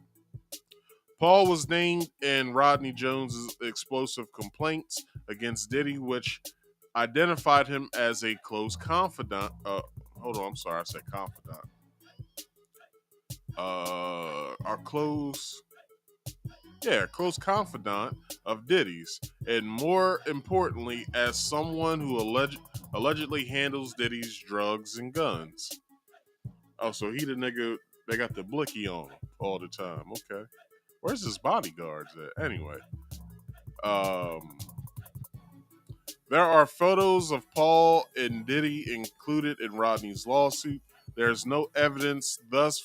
Paul was named in Rodney Jones's explosive complaints against Diddy, which identified him as a close confidant. Hold on, I'm sorry, I said confidant. Close confidant of Diddy's, and more importantly, as someone who allegedly handles Diddy's drugs and guns. Oh, so he the nigga they got the blicky on all the time. Okay. Where's his bodyguards at? Anyway. There are photos of Paul and Diddy included in Rodney's lawsuit. There's no evidence thus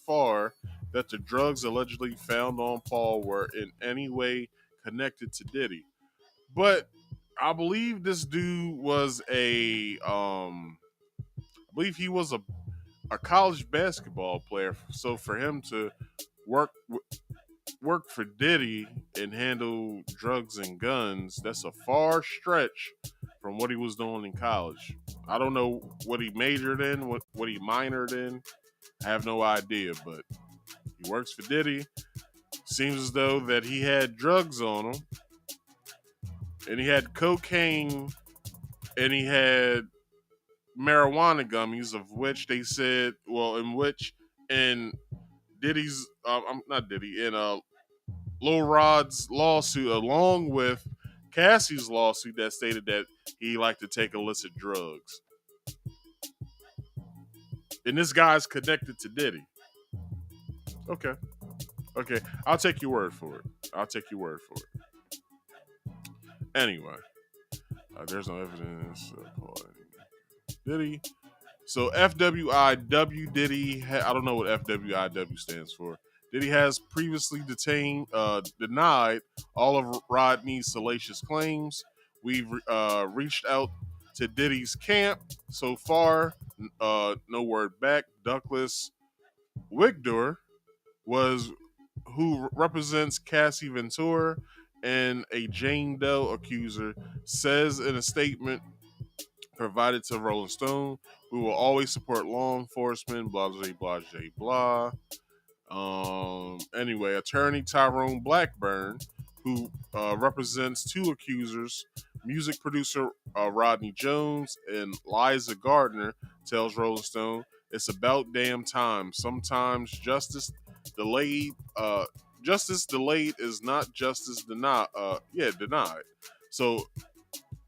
far that the drugs allegedly found on Paul were in any way connected to Diddy. But I believe this dude was I believe he was a college basketball player. So for him to work for Diddy and handle drugs and guns, that's a far stretch from what he was doing in college. I don't know what he majored in, what he minored in. I have no idea, but he works for Diddy. Seems as though that he had drugs on him, and he had cocaine, and he had marijuana gummies, of which they said, in Diddy's, not Diddy, in Lil Rod's lawsuit, along with Cassie's lawsuit that stated that he liked to take illicit drugs. And this guy's connected to Diddy. Okay. I'll take your word for it. Anyway. There's no evidence. Diddy. So FWIW Diddy. I don't know what FWIW stands for. Diddy has previously denied all of Rodney's salacious claims. We've reached out to Diddy's camp. So far, no word back. Douglas Wigdor who represents Cassie Ventura and a Jane Doe accuser, says in a statement provided to Rolling Stone, "We will always support law enforcement, blah, blah, blah, blah, blah." Anyway, attorney Tyrone Blackburn, who represents two accusers, music producer Rodney Jones and Liza Gardner, tells Rolling Stone, "It's about damn time. Sometimes justice delayed is not justice denied." So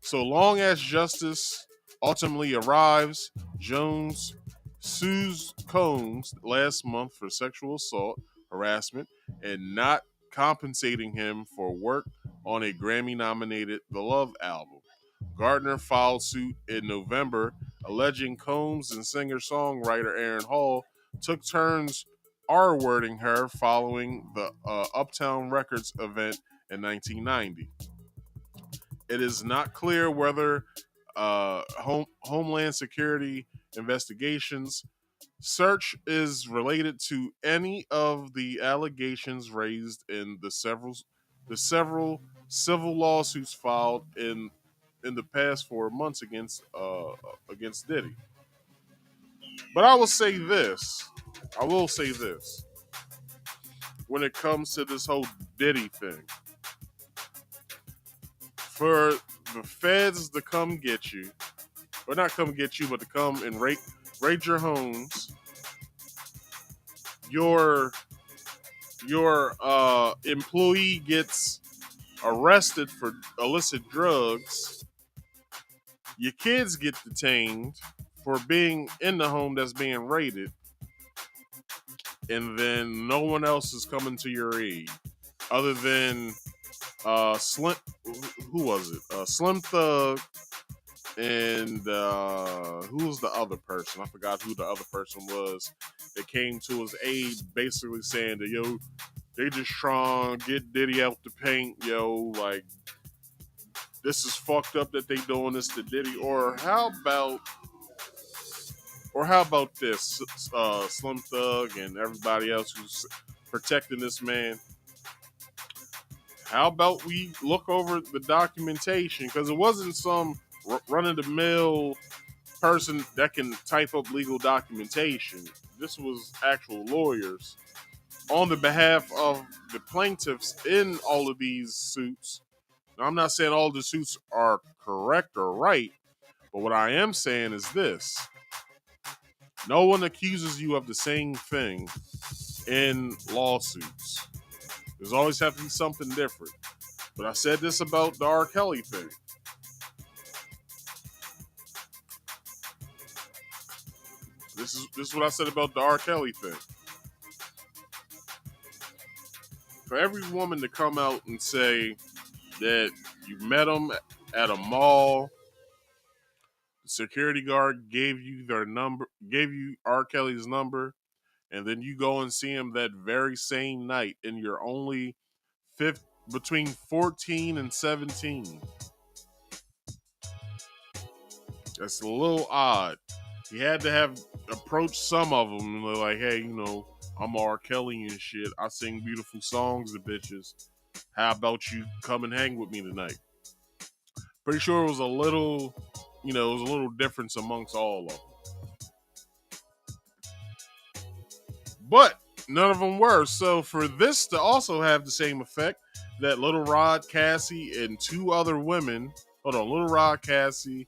So long as justice ultimately arrives, Jones sues Combs last month for sexual assault, harassment, and not compensating him for work on a Grammy-nominated The Love album. Gardner filed suit in November, alleging Combs and singer-songwriter Aaron Hall took turns R-wording her following the Uptown Records event in 1990. It is not clear whether Homeland Security Investigations search is related to any of the allegations raised in the several civil lawsuits filed in the past 4 months against Diddy. But I will say this. When it comes to this whole Diddy thing, for the feds to come get you, or not come get you, but to come and raid your homes, your employee gets arrested for illicit drugs, your kids get detained for being in the home that's being raided, and then no one else is coming to your aid other than Slim. Who was it? Slim Thug and who was the other person? I forgot who the other person was that came to his aid, basically saying that, yo, they just trying to get Diddy out the paint, yo, like, this is fucked up that they doing this to Diddy. Or how about this, Slim Thug and everybody else who's protecting this man? How about we look over the documentation? Because it wasn't some run-of-the-mill person that can type up legal documentation. This was actual lawyers on the behalf of the plaintiffs in all of these suits. Now, I'm not saying all the suits are correct or right, but what I am saying is this. No one accuses you of the same thing in lawsuits. There's always have to be something different. But I said this about the R. Kelly thing. This is what I said about the R. Kelly thing. For every woman to come out and say that you met him at a mall, the security guard gave you their number, gave you R. Kelly's number, and then you go and see him that very same night, and you're only between 14 and 17. That's a little odd. He had to have approached some of them and they're like, hey, you know, I'm R. Kelly and shit. I sing beautiful songs to bitches. How about you come and hang with me tonight? Pretty sure it was a little difference amongst all of them. But none of them were. So for this to also have the same effect, that Little Rod, Cassie, and two other women, Little Rod, Cassie,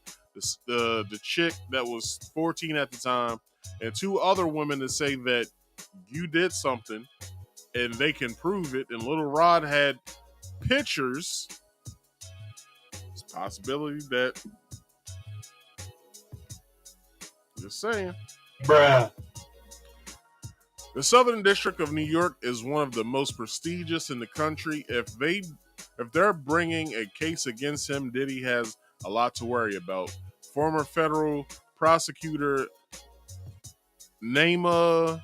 the chick that was 14 at the time, and two other women to say that you did something and they can prove it, and Little Rod had pictures, it's a possibility that, just saying. Bruh. The Southern District of New York is one of the most prestigious in the country. If they're bringing a case against him, Diddy has a lot to worry about. Former federal prosecutor Naima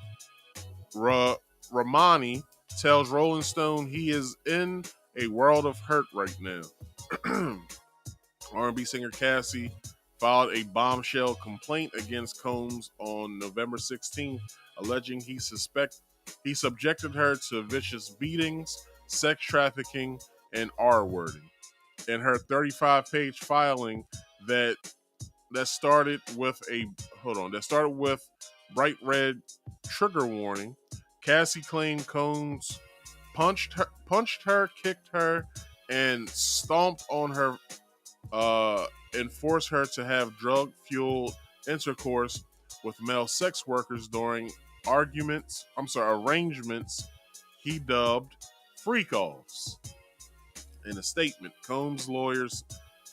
Ramani tells Rolling Stone he is in a world of hurt right now. R&B singer Cassie filed a bombshell complaint against Combs on November 16th, alleging he subjected her to vicious beatings, sex trafficking, and R-wording. In her 35-page filing that started with bright red trigger warning, Cassie claimed Combs punched her, kicked her, and stomped on her, and forced her to have drug-fueled intercourse with male sex workers during arrangements he dubbed freak-offs. In a statement, Combs' lawyers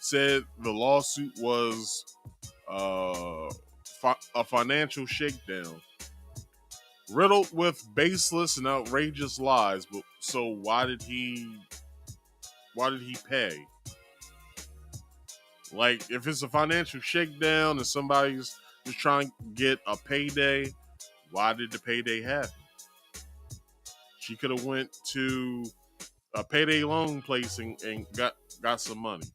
said the lawsuit was a financial shakedown, riddled with baseless and outrageous lies. But so why did he pay? Like, if it's a financial shakedown and somebody's just trying to get a payday, why did the payday happen? She could have went to a payday loan place and got some money.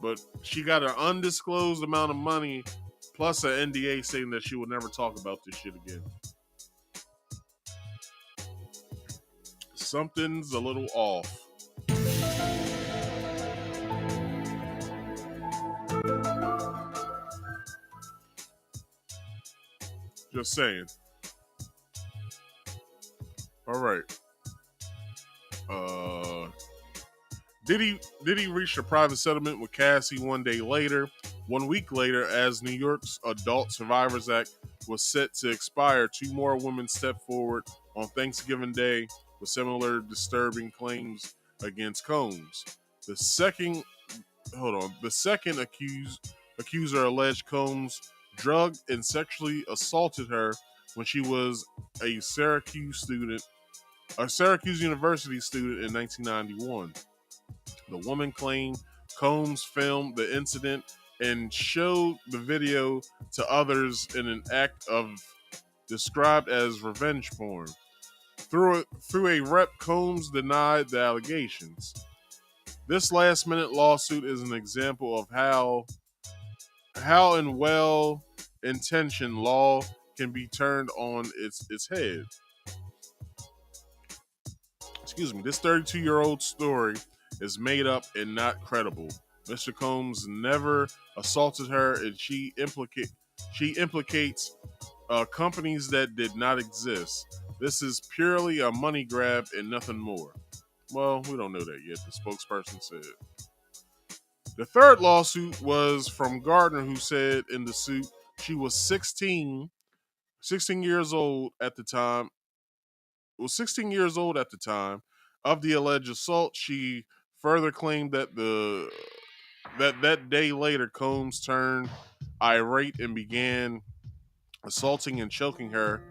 But she got an undisclosed amount of money plus an NDA saying that she would never talk about this shit again. Something's a little off. Just saying. All right. Diddy reached a private settlement with Cassie 1 week later, as New York's Adult Survivors Act was set to expire. Two more women stepped forward on Thanksgiving Day with similar disturbing claims against Combs. The second accuser alleged Combs drugged and sexually assaulted her when she was a Syracuse University student in 1991. The woman claimed Combs filmed the incident and showed the video to others in an act of described as revenge porn. Through a rep, Combs denied the allegations. This last-minute lawsuit is an example of how in well-intentioned law can be turned on its head. Excuse me. This 32-year-old story is made up and not credible. Mr. Combs never assaulted her, and she implicates companies that did not exist. This is purely a money grab and nothing more. Well, we don't know that yet, the spokesperson said. The third lawsuit was from Gardner, who said in the suit she was 16 years old at the time. Was 16 years old at the time of the alleged assault. She further claimed that that day later, Combs turned irate and began assaulting and choking her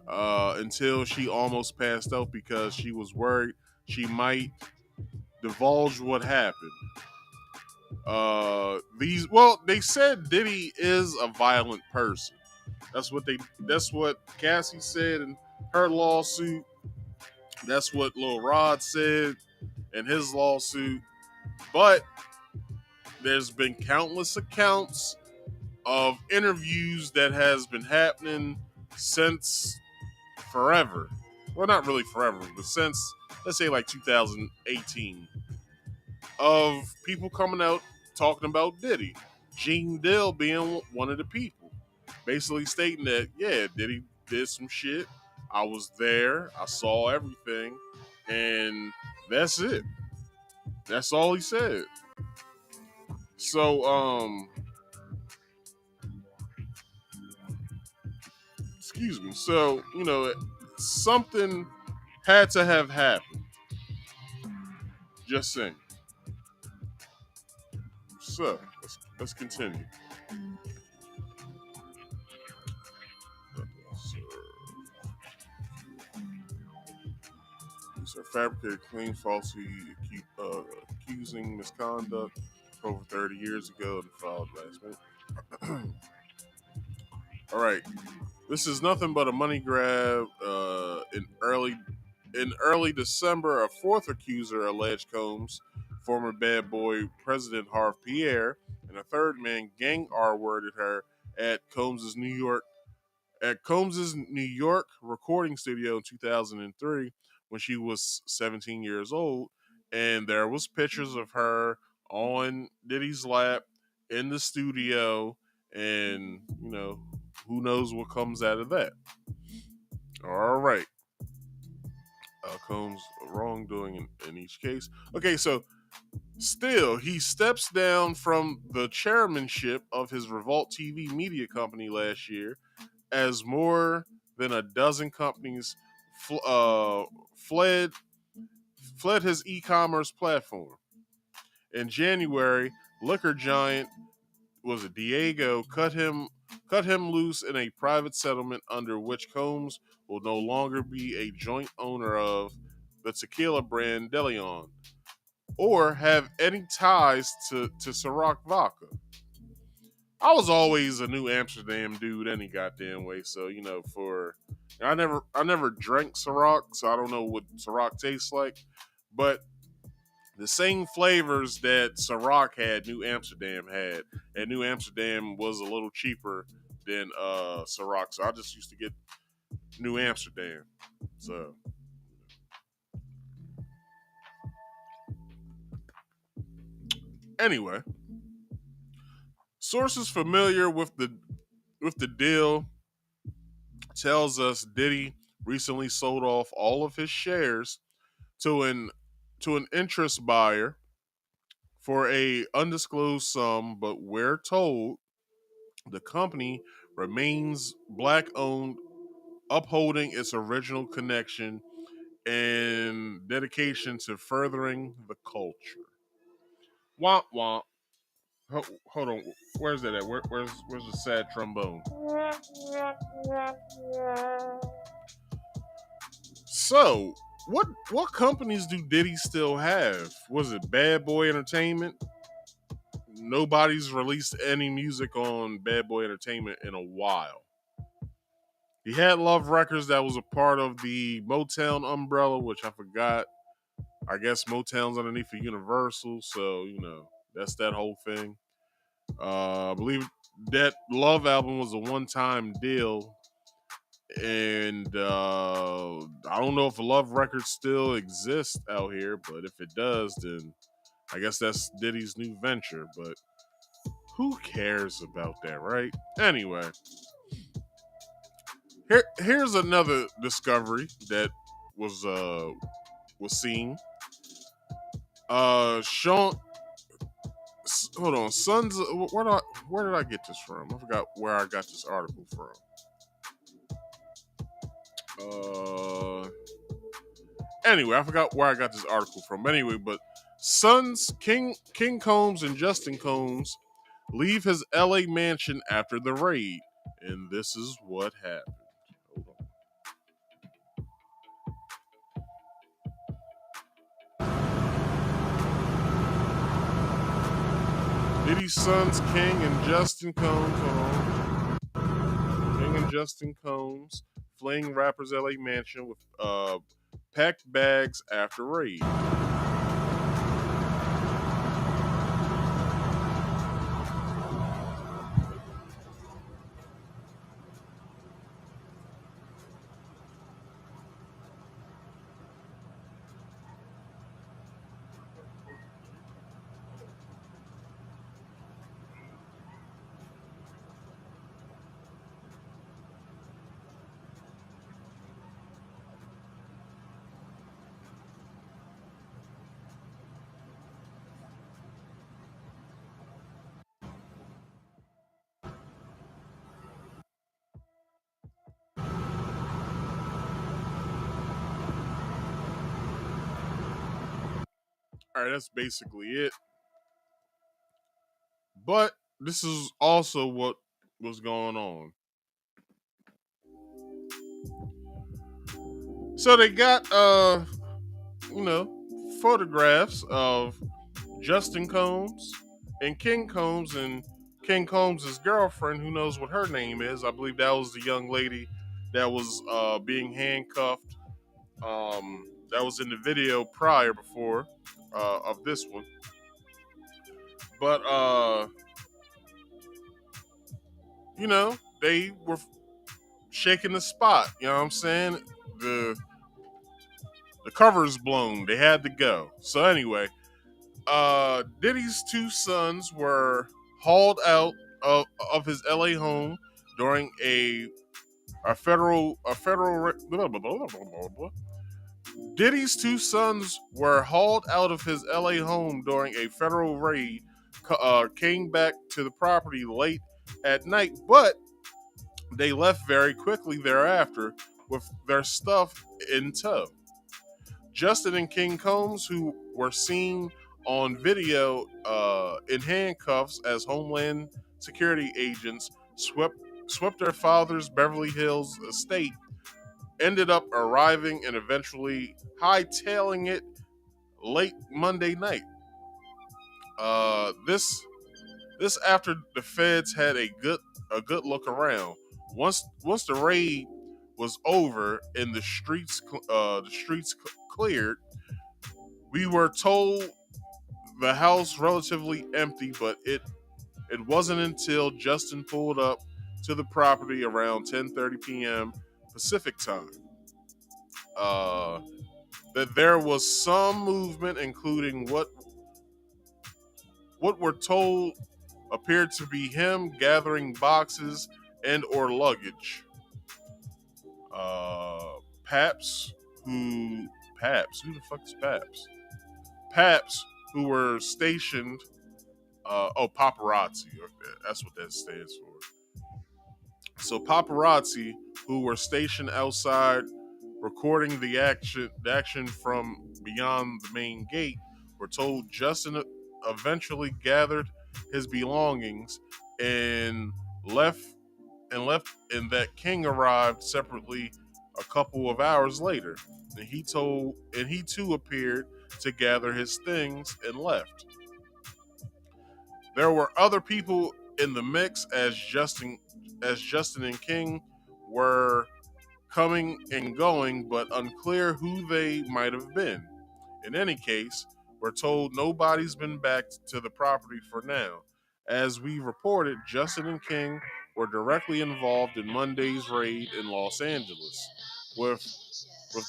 until she almost passed out because she was worried she might divulge what happened. They said Diddy is a violent person. That's what Cassie said in her lawsuit. That's what Lil Rod said in his lawsuit. But there's been countless accounts of interviews that has been happening since forever. Well, not really forever, but since, let's say, like 2018, of people coming out talking about Diddy. Gene Dill being one of the people, basically stating that, yeah, Diddy did some shit. I was there. I saw everything. And that's it. That's all he said. So, excuse me. So, something had to have happened. Just saying. So, let's continue. These are fabricated claims falsely accusing misconduct over 30 years ago and filed last month. All right. This is nothing but a money grab. In early December, a fourth accuser alleged Combs, former Bad Boy President Harve Pierre, and a third man gang R-worded her at Combs' New York recording studio in 2003 when she was 17 years old, and there was pictures of her on Diddy's lap in the studio, and who knows what comes out of that. All right. Combs' wrongdoing in each case. Okay, so still, he steps down from the chairmanship of his Revolt TV media company last year as more than a dozen companies fled his e-commerce platform. In January, liquor giant, was it Diego, cut him loose in a private settlement under which Combs will no longer be a joint owner of the tequila brand De Leon or have any ties to Ciroc vodka. I was always a New Amsterdam dude any goddamn way, so I never drank Ciroc, so I don't know what Ciroc tastes like, but the same flavors that Ciroc had, New Amsterdam had, and New Amsterdam was a little cheaper than Ciroc, so I just used to get New Amsterdam. So anyway, sources familiar with the deal tells us Diddy recently sold off all of his shares to an interest buyer for a undisclosed sum, but we're told the company remains black owned, upholding its original connection and dedication to furthering the culture. Womp womp. Hold on, where's that at? Where's the sad trombone? So, what companies do Diddy still have? Was it Bad Boy Entertainment? Nobody's released any music on Bad Boy Entertainment in a while. He had Love Records that was a part of the Motown umbrella, which I forgot. I guess Motown's underneath of Universal, so that's that whole thing. I believe that Love album was a one-time deal, and I don't know if Love Records still exists out here, but if it does, then I guess that's Diddy's new venture. But who cares about that, right? Anyway, here's another discovery that was seen. Sean, hold on, sons. Where did I get this from? I forgot where I got this article from. Anyway, I forgot where I got this article from. Anyway, but sons King Combs and Justin Combs leave his LA mansion after the raid, and this is what happened. Hold on. Diddy's sons King and Justin Combs, King and Justin Combs fleeing rapper's LA mansion with packed bags after raid. All right, that's basically it. But this is also what was going on. So they got photographs of Justin Combs and King Combs Combs' girlfriend, who knows what her name is. I believe that was the young lady that was being handcuffed. That was in the video before of this one. But they were shaking the spot. You know what I'm saying? The cover's blown. They had to go. So anyway, Diddy's two sons were hauled out of his LA home during a federal blah, blah, blah, blah, blah. Diddy's two sons were hauled out of his LA home during a federal raid. Came back to the property late at night, but they left very quickly thereafter with their stuff in tow. Justin and King Combs, who were seen on video in handcuffs as Homeland Security agents swept their father's Beverly Hills estate, ended up arriving and eventually hightailing it late Monday night. This after the feds had a good look around. Once the raid was over and the streets cleared, we were told the house relatively empty, but it wasn't until Justin pulled up to the property around 10:30 p.m. Pacific time that there was some movement, including what we're told appeared to be him gathering boxes and or luggage. Paps, who the fuck is Paps? Paps, who were stationed. Paparazzi. That's what that stands for. So paparazzi, who were stationed outside, recording the action from beyond the main gate, were told Justin eventually gathered his belongings and left, and that King arrived separately a couple of hours later. And he too appeared to gather his things and left. There were other people in the mix as Justin and King were coming and going, but unclear who they might have been. In any case, we're told nobody's been back to the property for now. As we reported, Justin and King were directly involved in Monday's raid in Los Angeles, with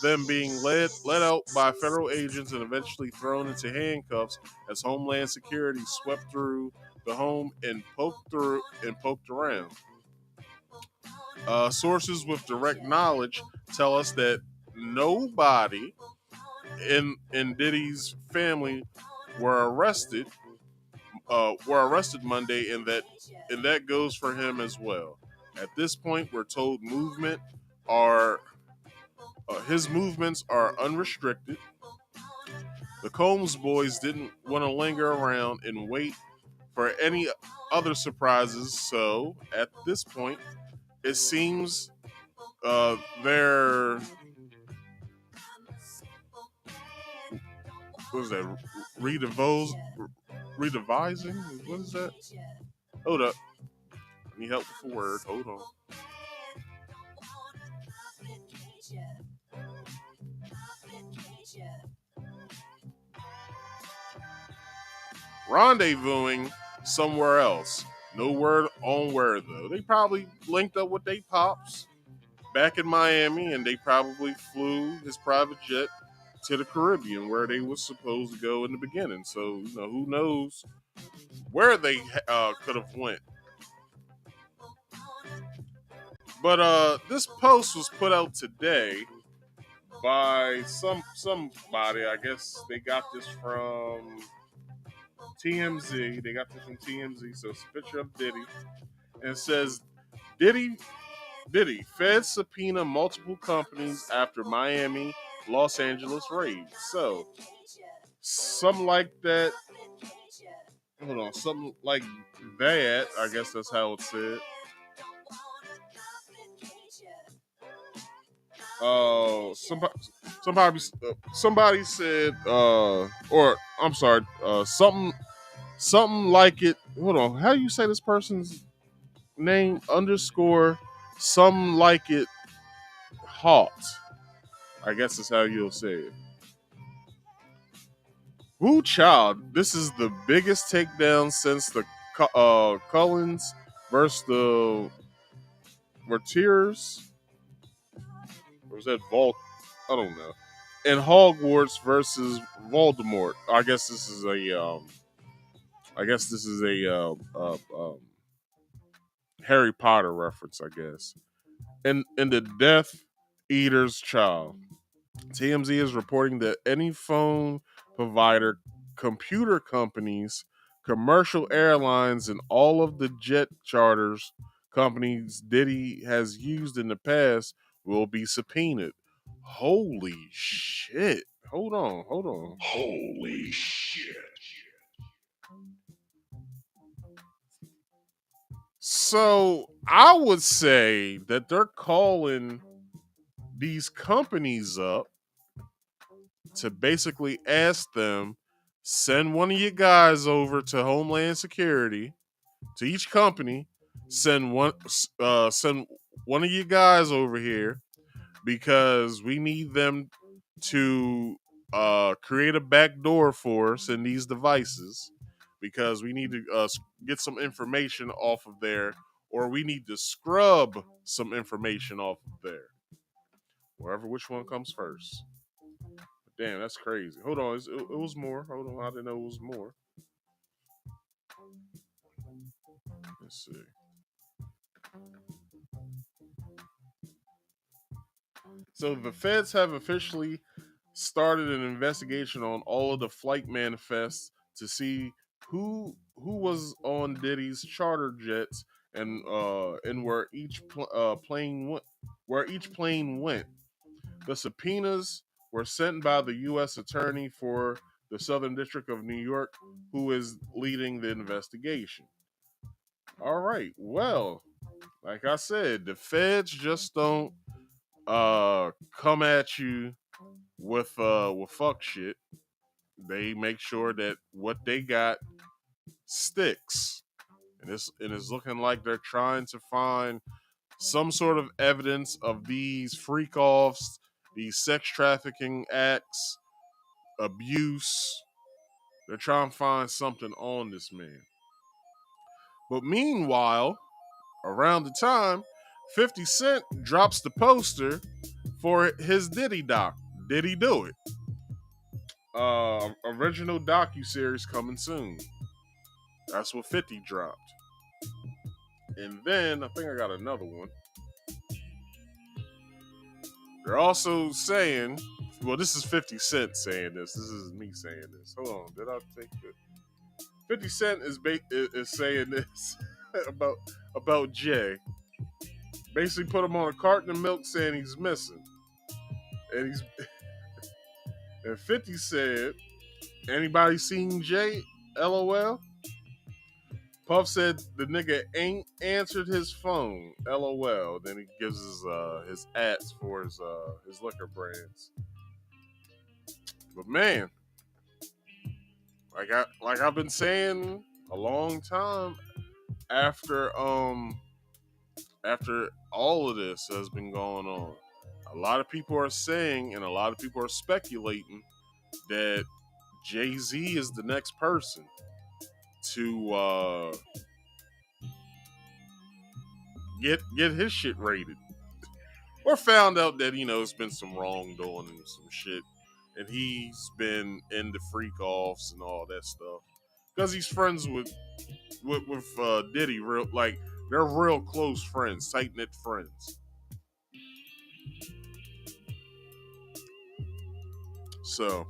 them being led out by federal agents and eventually thrown into handcuffs as Homeland Security swept through the home and poked around. Sources with direct knowledge tell us that nobody in Diddy's family were arrested Monday, and that goes for him as well. At this point, we're told his movements are unrestricted. The Combs boys didn't want to linger around and wait for any other surprises, so at this point, it seems they're what is that? Redevising? What is that? Hold up. I need help with the word. Hold on. Rendezvousing somewhere else. No word on where though. They probably linked up with they pops back in Miami, and they probably flew his private jet to the Caribbean where they was supposed to go in the beginning. So who knows where they could have went. But this post was put out today by somebody. I guess they got this from TMZ. So it's a picture of Diddy. And it says, Diddy, feds subpoena multiple companies after Miami, Los Angeles raid. So, something like that. Hold on. Something like that. I guess that's how it's said. Somebody said, or I'm sorry, something like it. Hold on, how do you say this person's name? _ something like it hot. I guess that's how you'll say it. Woo child, this is the biggest takedown since the Cullens versus the Martyrs. Or was that Vault? I don't know. And Hogwarts versus Voldemort. I guess this is a Harry Potter reference, I guess. And the Death Eater's child. TMZ is reporting that any phone provider, computer companies, commercial airlines, and all of the jet charters companies Diddy has used in the past will be subpoenaed. Holy shit. Hold on. Holy shit. So I would say that they're calling these companies up to basically ask them, send one of your guys over to Homeland Security, to each company, send one of you guys over here because we need them to create a back door for us in these devices because we need to get some information off of there, or we need to scrub some information off of there. Which one comes first. Damn, that's crazy. Hold on, it was more. Hold on, I didn't know it was more. Let's see. So the feds have officially started an investigation on all of the flight manifests to see who was on Diddy's charter jets and where each plane went. The subpoenas were sent by the U.S. Attorney for the Southern District of New York, who is leading the investigation. All right. Well, like I said, the feds just don't come at you with fuck shit. They make sure that what they got sticks. And it's looking like they're trying to find some sort of evidence of these freak offs, these sex trafficking acts, abuse. They're trying to find something on this man. But meanwhile, around the time, 50 Cent drops the poster for his Diddy doc. Did he do it? Original docu-series coming soon. That's what 50 dropped. And then I think I got another one. They're also saying, well, this is 50 Cent saying this. This is me saying this. Hold on, did I take it? 50 Cent is saying this about Jay. Basically put him on a carton of milk saying he's missing. And and 50 said, anybody seen Jay? LOL. Puff said the nigga ain't answered his phone. LOL. Then he gives his ads for his liquor brands. But man, like I've been saying a long time, after all of this has been going on, a lot of people are saying and a lot of people are speculating that Jay-Z is the next person to get his shit rated. Or found out that, it's been some wrongdoing and some shit. And he's been into freak offs and all that stuff. Because he's friends with Diddy, they're real close friends, tight-knit friends. So,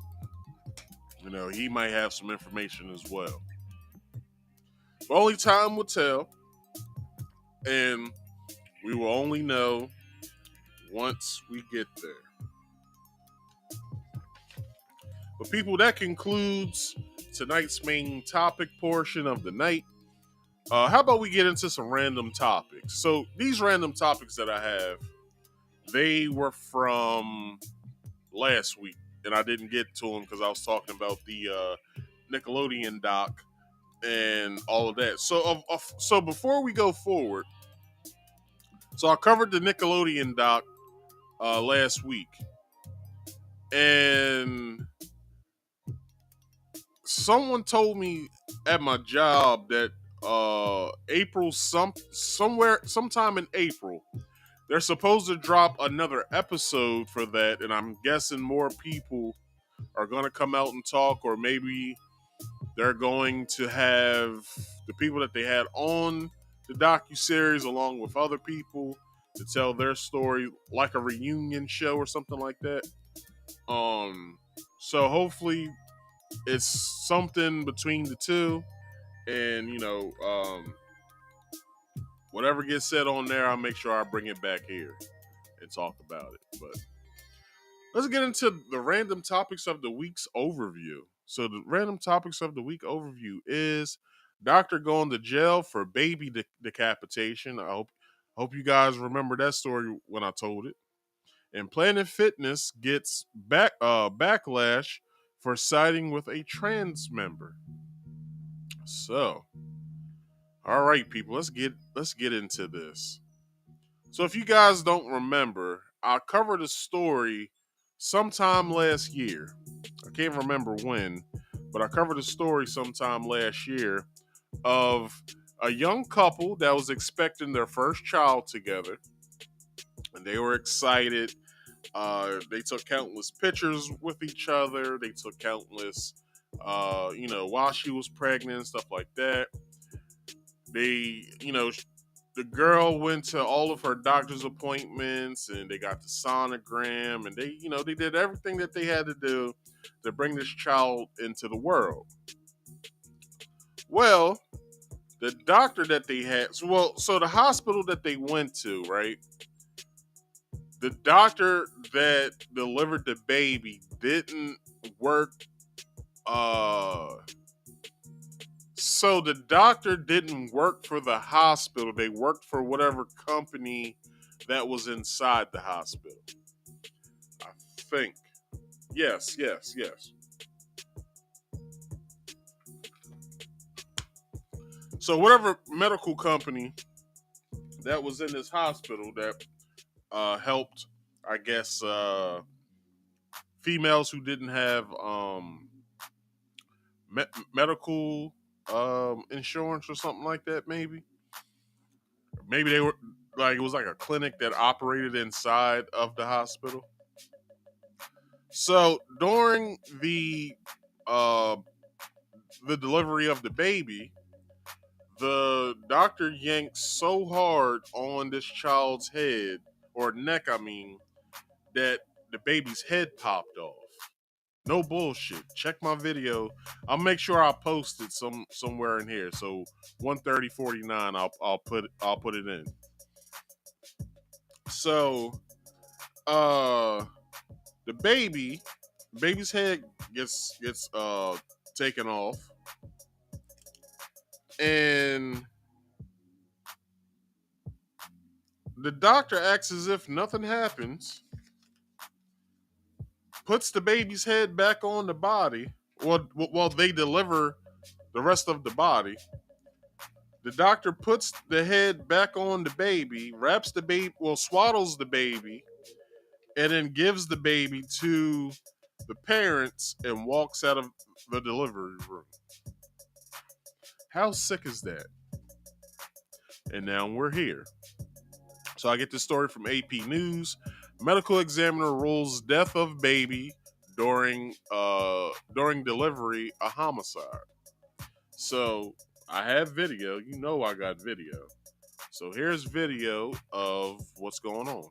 he might have some information as well. But only time will tell. And we will only know once we get there. But people, that concludes tonight's main topic portion of the night. How about we get into some random topics? So these random topics that I have, they were from last week, and I didn't get to them because I was talking about the Nickelodeon doc and all of that. So before we go forward, so I covered the Nickelodeon doc last week, and someone told me at my job that sometime in April, they're supposed to drop another episode for that, and I'm guessing more people are going to come out and talk, or maybe they're going to have the people that they had on the docuseries along with other people to tell their story, like a reunion show or something like that. So hopefully it's something between the two, and whatever gets said on there, I'll make sure I bring it back here and talk about it. But let's get into the random topics of the week's overview. So the random topics of the week overview is doctor going to jail for baby decapitation. I hope you guys remember that story when I told it. And Planet Fitness gets backlash for siding with a trans member. So, all right, people, let's get into this. So, if you guys don't remember, I covered a story sometime last year. I can't remember when, but I covered a story sometime last year of a young couple that was expecting their first child together, and they were excited. They took countless pictures with each other. They took countless, while she was pregnant and stuff like that. They, the girl went to all of her doctor's appointments and they got the sonogram and they did everything that they had to do to bring this child into the world. Well, the doctor that they had, so the hospital that they went to, right? The doctor that delivered the baby didn't work. So the doctor didn't work for the hospital. They worked for whatever company that was inside the hospital. I think. Yes. So whatever medical company that was in this hospital that helped, I guess, females who didn't have medical insurance or something like that, maybe they were like, it was like a clinic that operated inside of the hospital. So during the delivery of the baby, the doctor yanked so hard on this child's head, or neck, I mean, that the baby's head popped off. No bullshit. Check my video. I'll make sure I post it somewhere in here. So 1:30:49, I'll put it in. So the baby's head gets taken off, and the doctor acts as if nothing happens, puts the baby's head back on the body while they deliver the rest of the body. The doctor puts the head back on the baby, wraps the baby, swaddles the baby, and then gives the baby to the parents and walks out of the delivery room. How sick is that? And now we're here. So I get this story from AP News. Medical examiner rules death of baby during delivery a homicide. So I have video. You know I got video. So here's video of what's going on.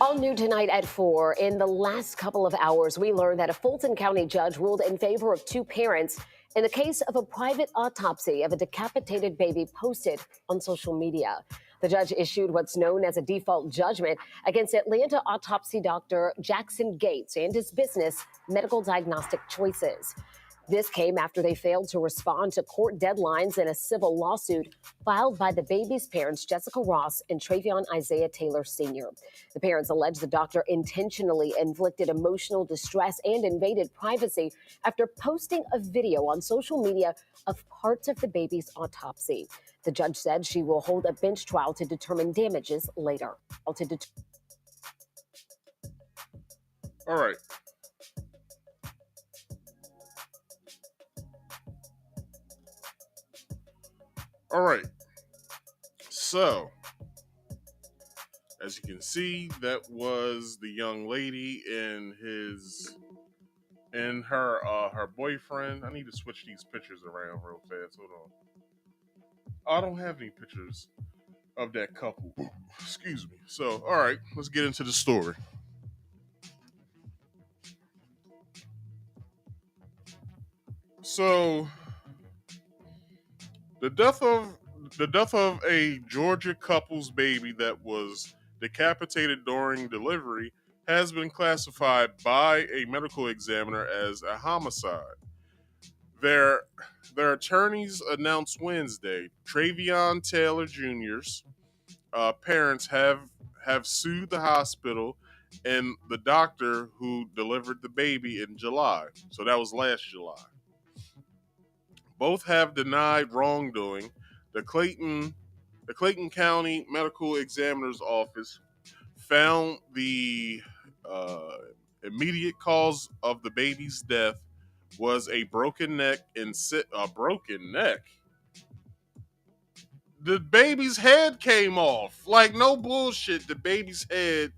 All new tonight at 4. In the last couple of hours, we learned that a Fulton County judge ruled in favor of two parents in the case of a private autopsy of a decapitated baby posted on social media. The judge issued what's known as a default judgment against Atlanta autopsy doctor Jackson Gates and his business, Medical Diagnostic Choices. This came after they failed to respond to court deadlines in a civil lawsuit filed by the baby's parents, Jessica Ross and Travion Isaiah Taylor Sr. The parents allege the doctor intentionally inflicted emotional distress and invaded privacy after posting a video on social media of parts of the baby's autopsy. The judge said she will hold a bench trial to determine damages later. All right. All right. So, as you can see, that was the young lady and her boyfriend. I need to switch these pictures around real fast. Hold on. I don't have any pictures of that couple. Excuse me. So, all right, let's get into the story. So, the death of a Georgia couple's baby that was decapitated during delivery has been classified by a medical examiner as a homicide. Their attorneys announced Wednesday Travion Taylor Jr.'s parents have sued the hospital and the doctor who delivered the baby in July. So that was last July. Both have denied wrongdoing. The Clayton County Medical Examiner's Office found the immediate cause of the baby's death was a broken neck a broken neck. The baby's head came off. Like, no bullshit. The baby's head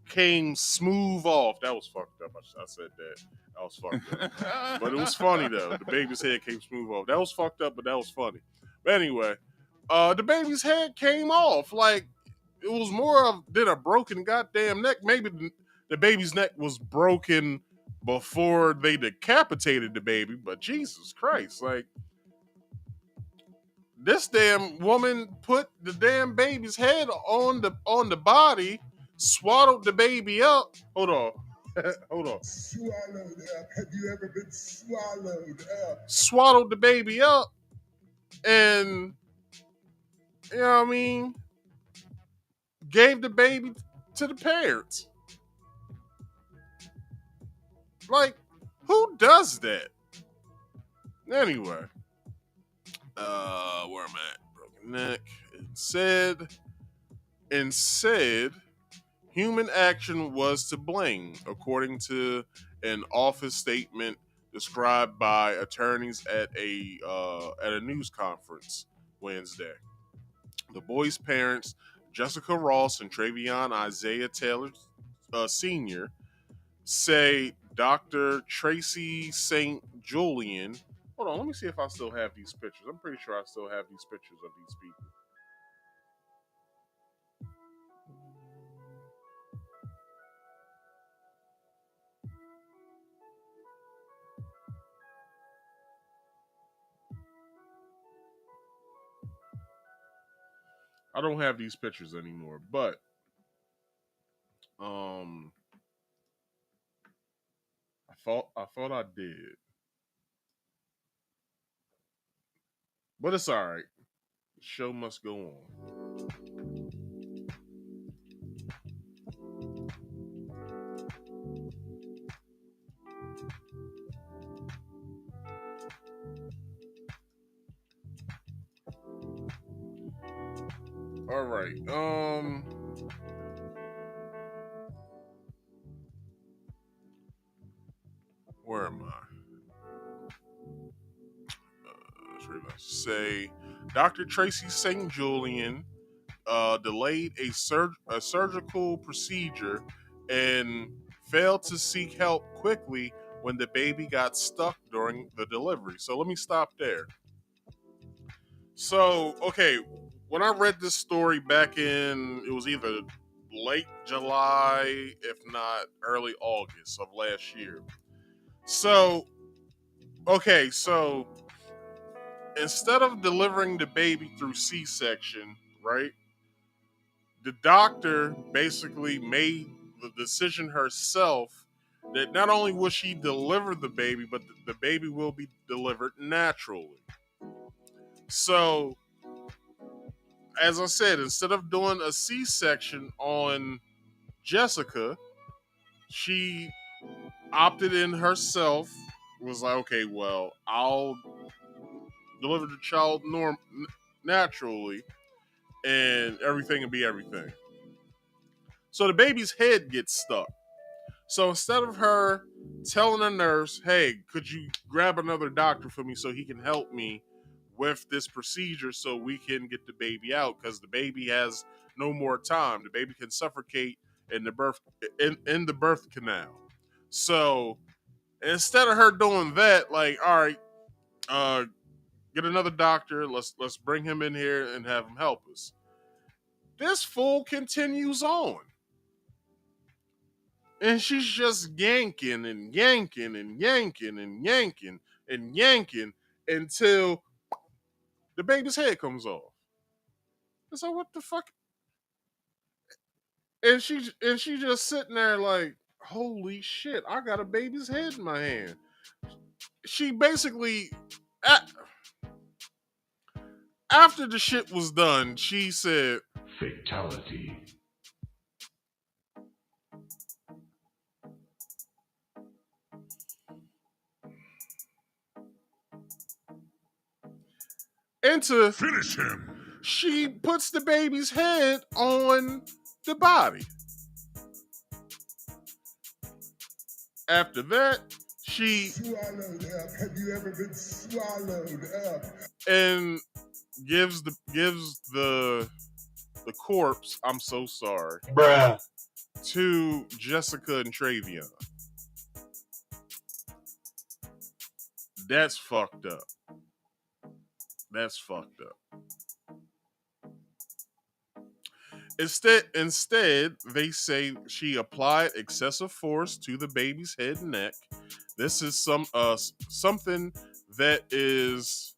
came smooth off. That was fucked up. I said that. That was fucked up. But it was funny, though. The baby's head came smooth off. That was fucked up, but that was funny. But anyway, the baby's head came off. Like, it was more than a broken goddamn neck. Maybe the baby's neck was broken before they decapitated the baby, but Jesus Christ, like, this damn woman put the damn baby's head on the body, swaddled the baby up. Hold on. Hold on. Swallowed up. Have you ever been swallowed up? Swaddled the baby up and, you know what I mean, gave the baby to the parents. Like, who does that? Anyway. Where am I at? Broken neck. Instead, human action was to blame, according to an office statement described by attorneys at a news conference Wednesday. The boys' parents, Jessica Ross and Travion Isaiah Taylor Sr., say Dr. Tracy St. Julian. Hold on, let me see if I still have these pictures. I'm pretty sure I still have these pictures of these people. I don't have these pictures anymore, but I thought I did. But it's all right. The show must go on. All right. Where am I? Say Dr. Tracy St. Julian delayed a surgical procedure and failed to seek help quickly when the baby got stuck during the delivery. So let me stop there. So, okay, when I read this story back in, it was either late July, if not early August of last year. So, okay, so instead of delivering the baby through C-section, right? The doctor basically made the decision herself that not only will she deliver the baby, but the baby will be delivered naturally. So, as I said, instead of doing a C-section on Jessica, she opted in herself, was like, okay, well, I'll deliver the child naturally, and everything will be everything. So the baby's head gets stuck. So instead of her telling a nurse, hey, could you grab another doctor for me so he can help me with this procedure so we can get the baby out, because the baby has no more time. The baby can suffocate in the birth canal. So instead of her doing that, like, all right, get another doctor. Let's bring him in here and have him help us. This fool continues on. And she's just yanking and yanking and yanking and yanking and yanking until the baby's head comes off. So what the fuck? And she just sitting there like, holy shit, I got a baby's head in my hand. She basically, after the shit was done, she said, Fatality. and to Finish him. she puts the baby's head on the body. After that, she Swallowed up. Have you ever been swallowed up? and gives the corpse, I'm so sorry, Bruh. to Jessica and Travion. That's fucked up. That's fucked up. Instead, they say she applied excessive force to the baby's head and neck. This is something that is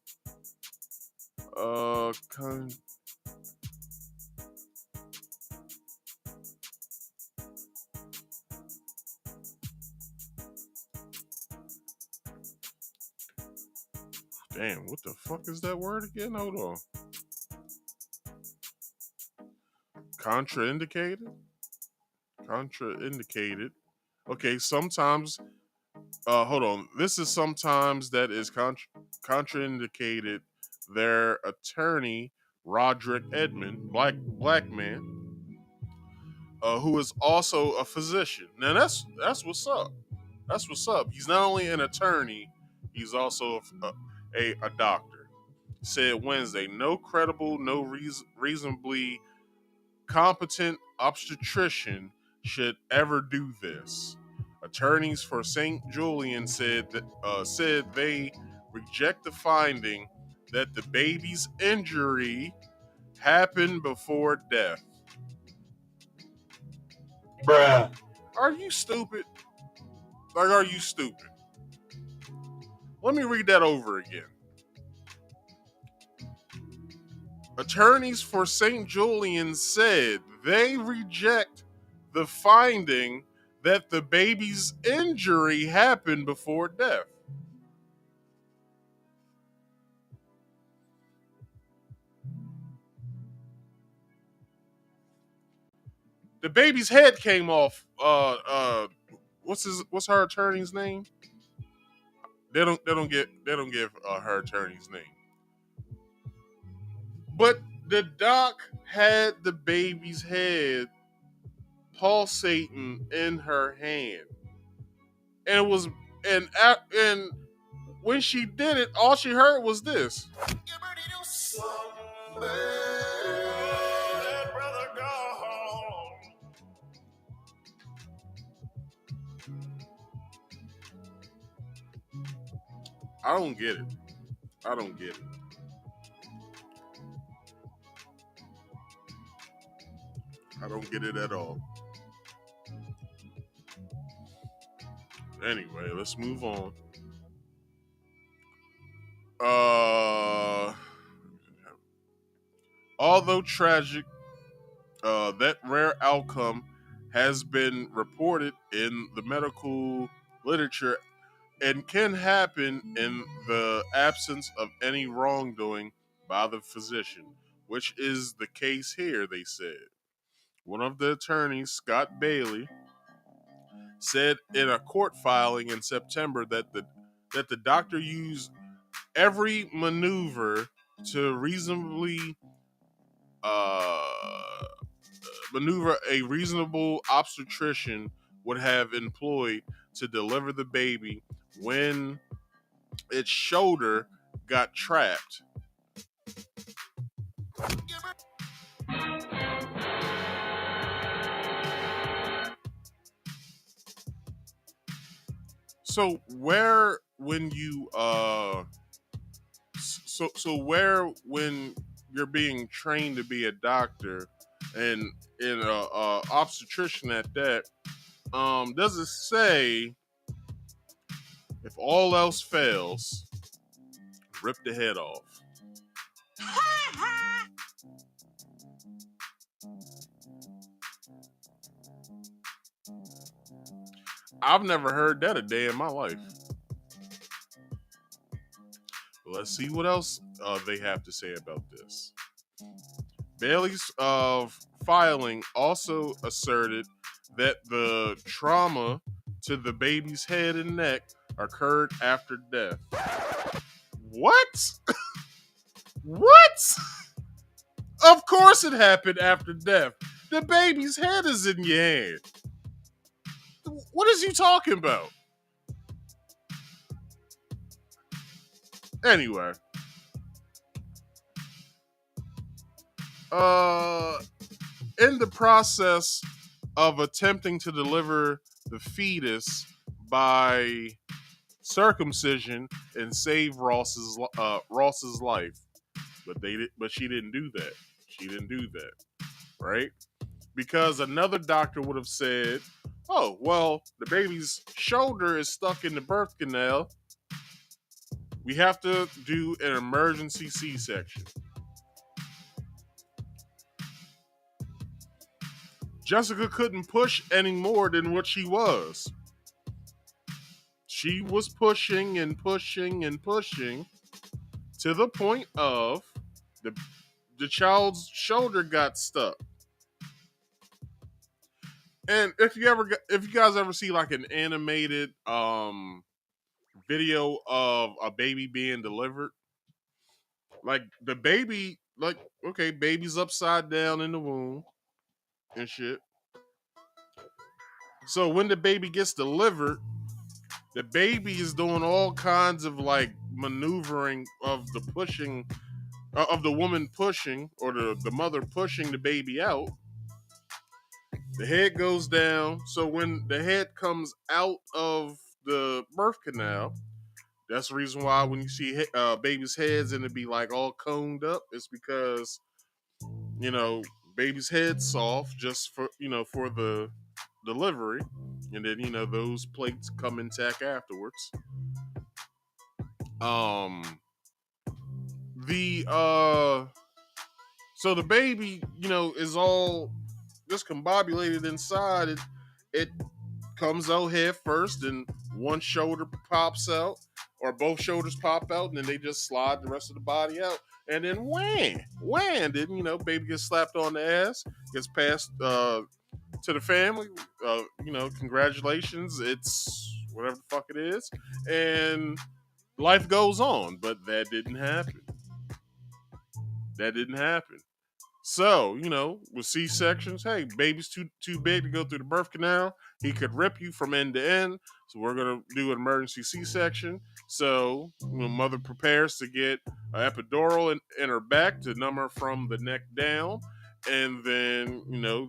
damn, what the fuck is that word again? Hold on. Contraindicated? Contraindicated. Okay, sometimes hold on. This is sometimes that is contraindicated. Their attorney, Roderick Edmond, black man, who is also a physician. Now that's what's up. That's what's up. He's not only an attorney, he's also a doctor. Said Wednesday, no credible, no reasonably competent obstetrician should ever do this. Attorneys for St. Julian said they reject the finding that the baby's injury happened before death. Bruh. Are you stupid? Like, are you stupid? Let me read that over again. Attorneys for St. Julian said they reject the finding that the baby's injury happened before death. The baby's head came off. What's her attorney's name? They don't give her attorney's name. But the doc had the baby's head pulsating in her hand, and and when she did it, all she heard was this. I don't get it. I don't get it. I don't get it at all. Anyway, let's move on. Although tragic, that rare outcome has been reported in the medical literature and can happen in the absence of any wrongdoing by the physician, which is the case here, they said. One of the attorneys, Scott Bailey, said in a court filing in September that the doctor used every maneuver to reasonably maneuver a reasonable obstetrician would have employed to deliver the baby when its shoulder got trapped. So where when you're being trained to be a doctor and in a obstetrician at that, does it say if all else fails, rip the head off? I've never heard that a day in my life. Let's see what else they have to say about this. Bailey's filing also asserted that the trauma to the baby's head and neck occurred after death. What? What? Of course it happened after death. The baby's head is in your hand. What is you talking about? Anyway. In the process of attempting to deliver the fetus by circumcision and save Ross's life, but she didn't do that. She didn't do that, right? Because another doctor would have said, "Oh, well, the baby's shoulder is stuck in the birth canal. We have to do an emergency C-section." Jessica couldn't push any more than what she was. She was pushing and pushing and pushing to the point of the child's shoulder got stuck. And if you guys ever see like an animated video of a baby being delivered, like the baby, like, okay, baby's upside down in the womb and shit. So when the baby gets delivered, the baby is doing all kinds of like maneuvering of the pushing of the woman pushing, or the mother pushing the baby out. The head goes down. So when the head comes out of the birth canal, that's the reason why when you see babies' heads and it be like all coned up, it's because, baby's head's soft just for the delivery, and then those plates come intact afterwards. So the baby, is all discombobulated inside. It comes out head first, and one shoulder pops out, or both shoulders pop out, and then they just slide the rest of the body out. And then wham, then baby gets slapped on the ass, gets passed to the family. Congratulations, it's whatever the fuck it is, and life goes on. But that didn't happen. So, with C-sections, hey, baby's too big to go through the birth canal. He could rip you from end to end. So we're going to do an emergency C-section. So when mother prepares to get an epidural in her back to numb her from the neck down. And then,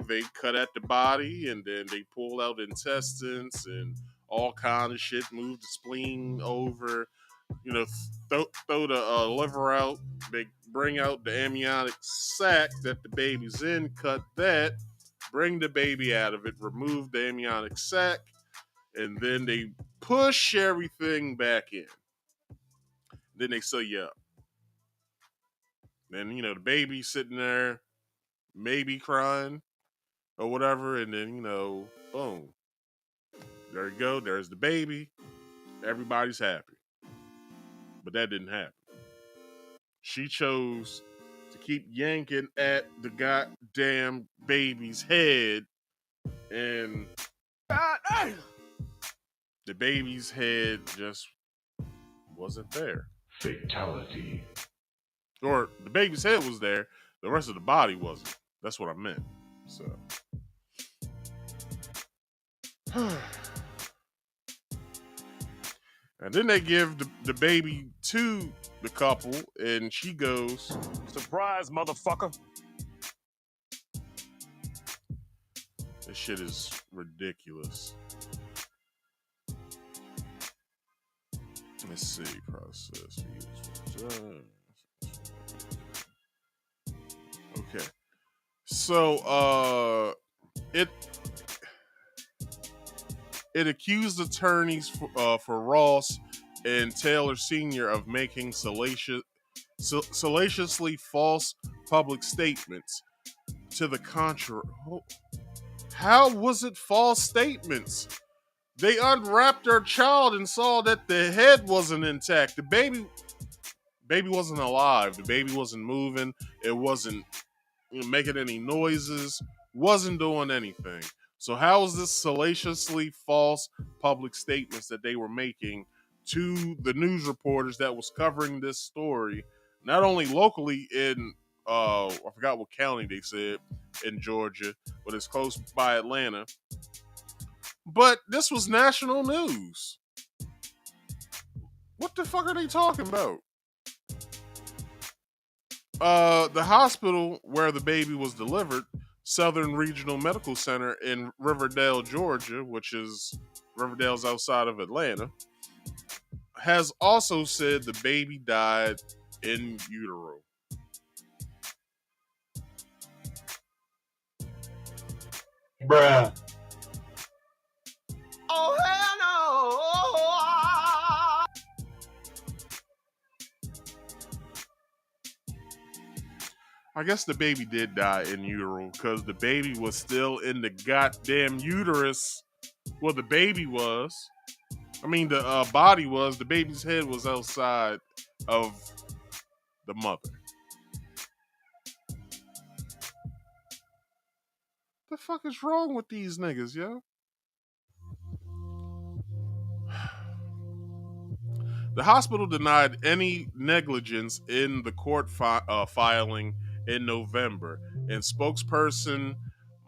they cut at the body, and then they pull out intestines and all kind of shit, move the spleen over, throw the liver out. They bring out the amniotic sac that the baby's in, cut that, bring the baby out of it, remove the amniotic sac, and then they push everything back in. Then they sew you up. Then, the baby's sitting there, maybe crying or whatever, and then, boom. There you go. There's the baby. Everybody's happy. But that didn't happen. She chose to keep yanking at the goddamn baby's head, and the baby's head just wasn't there. Fatality. Or the baby's head was there, the rest of the body wasn't. That's what I meant. So. And then they give the baby to the couple, and she goes, "Surprise, motherfucker." This shit is ridiculous. Let's see. Process. Okay. So, it accused attorneys for Ross and Taylor Sr. of making salaciously false public statements to the contrary. How was it false statements? They unwrapped her child and saw that the head wasn't intact. The baby wasn't alive. The baby wasn't moving. It wasn't making any noises. Wasn't doing anything. So how is this salaciously false public statements that they were making to the news reporters that was covering this story, not only locally in I forgot what county they said in Georgia, but it's close by Atlanta. But this was national news. What the fuck are they talking about? The hospital where the baby was delivered, Southern Regional Medical Center in Riverdale, Georgia, which is Riverdale's outside of Atlanta, has also said the baby died in utero. Bruh. Oh, hell no. I guess the baby did die in utero because the baby was still in the goddamn uterus. Well, the baby was. I mean, the body was. The baby's head was outside of the mother. The fuck is wrong with these niggas, yo? The hospital denied any negligence in the court filing in November, and spokesperson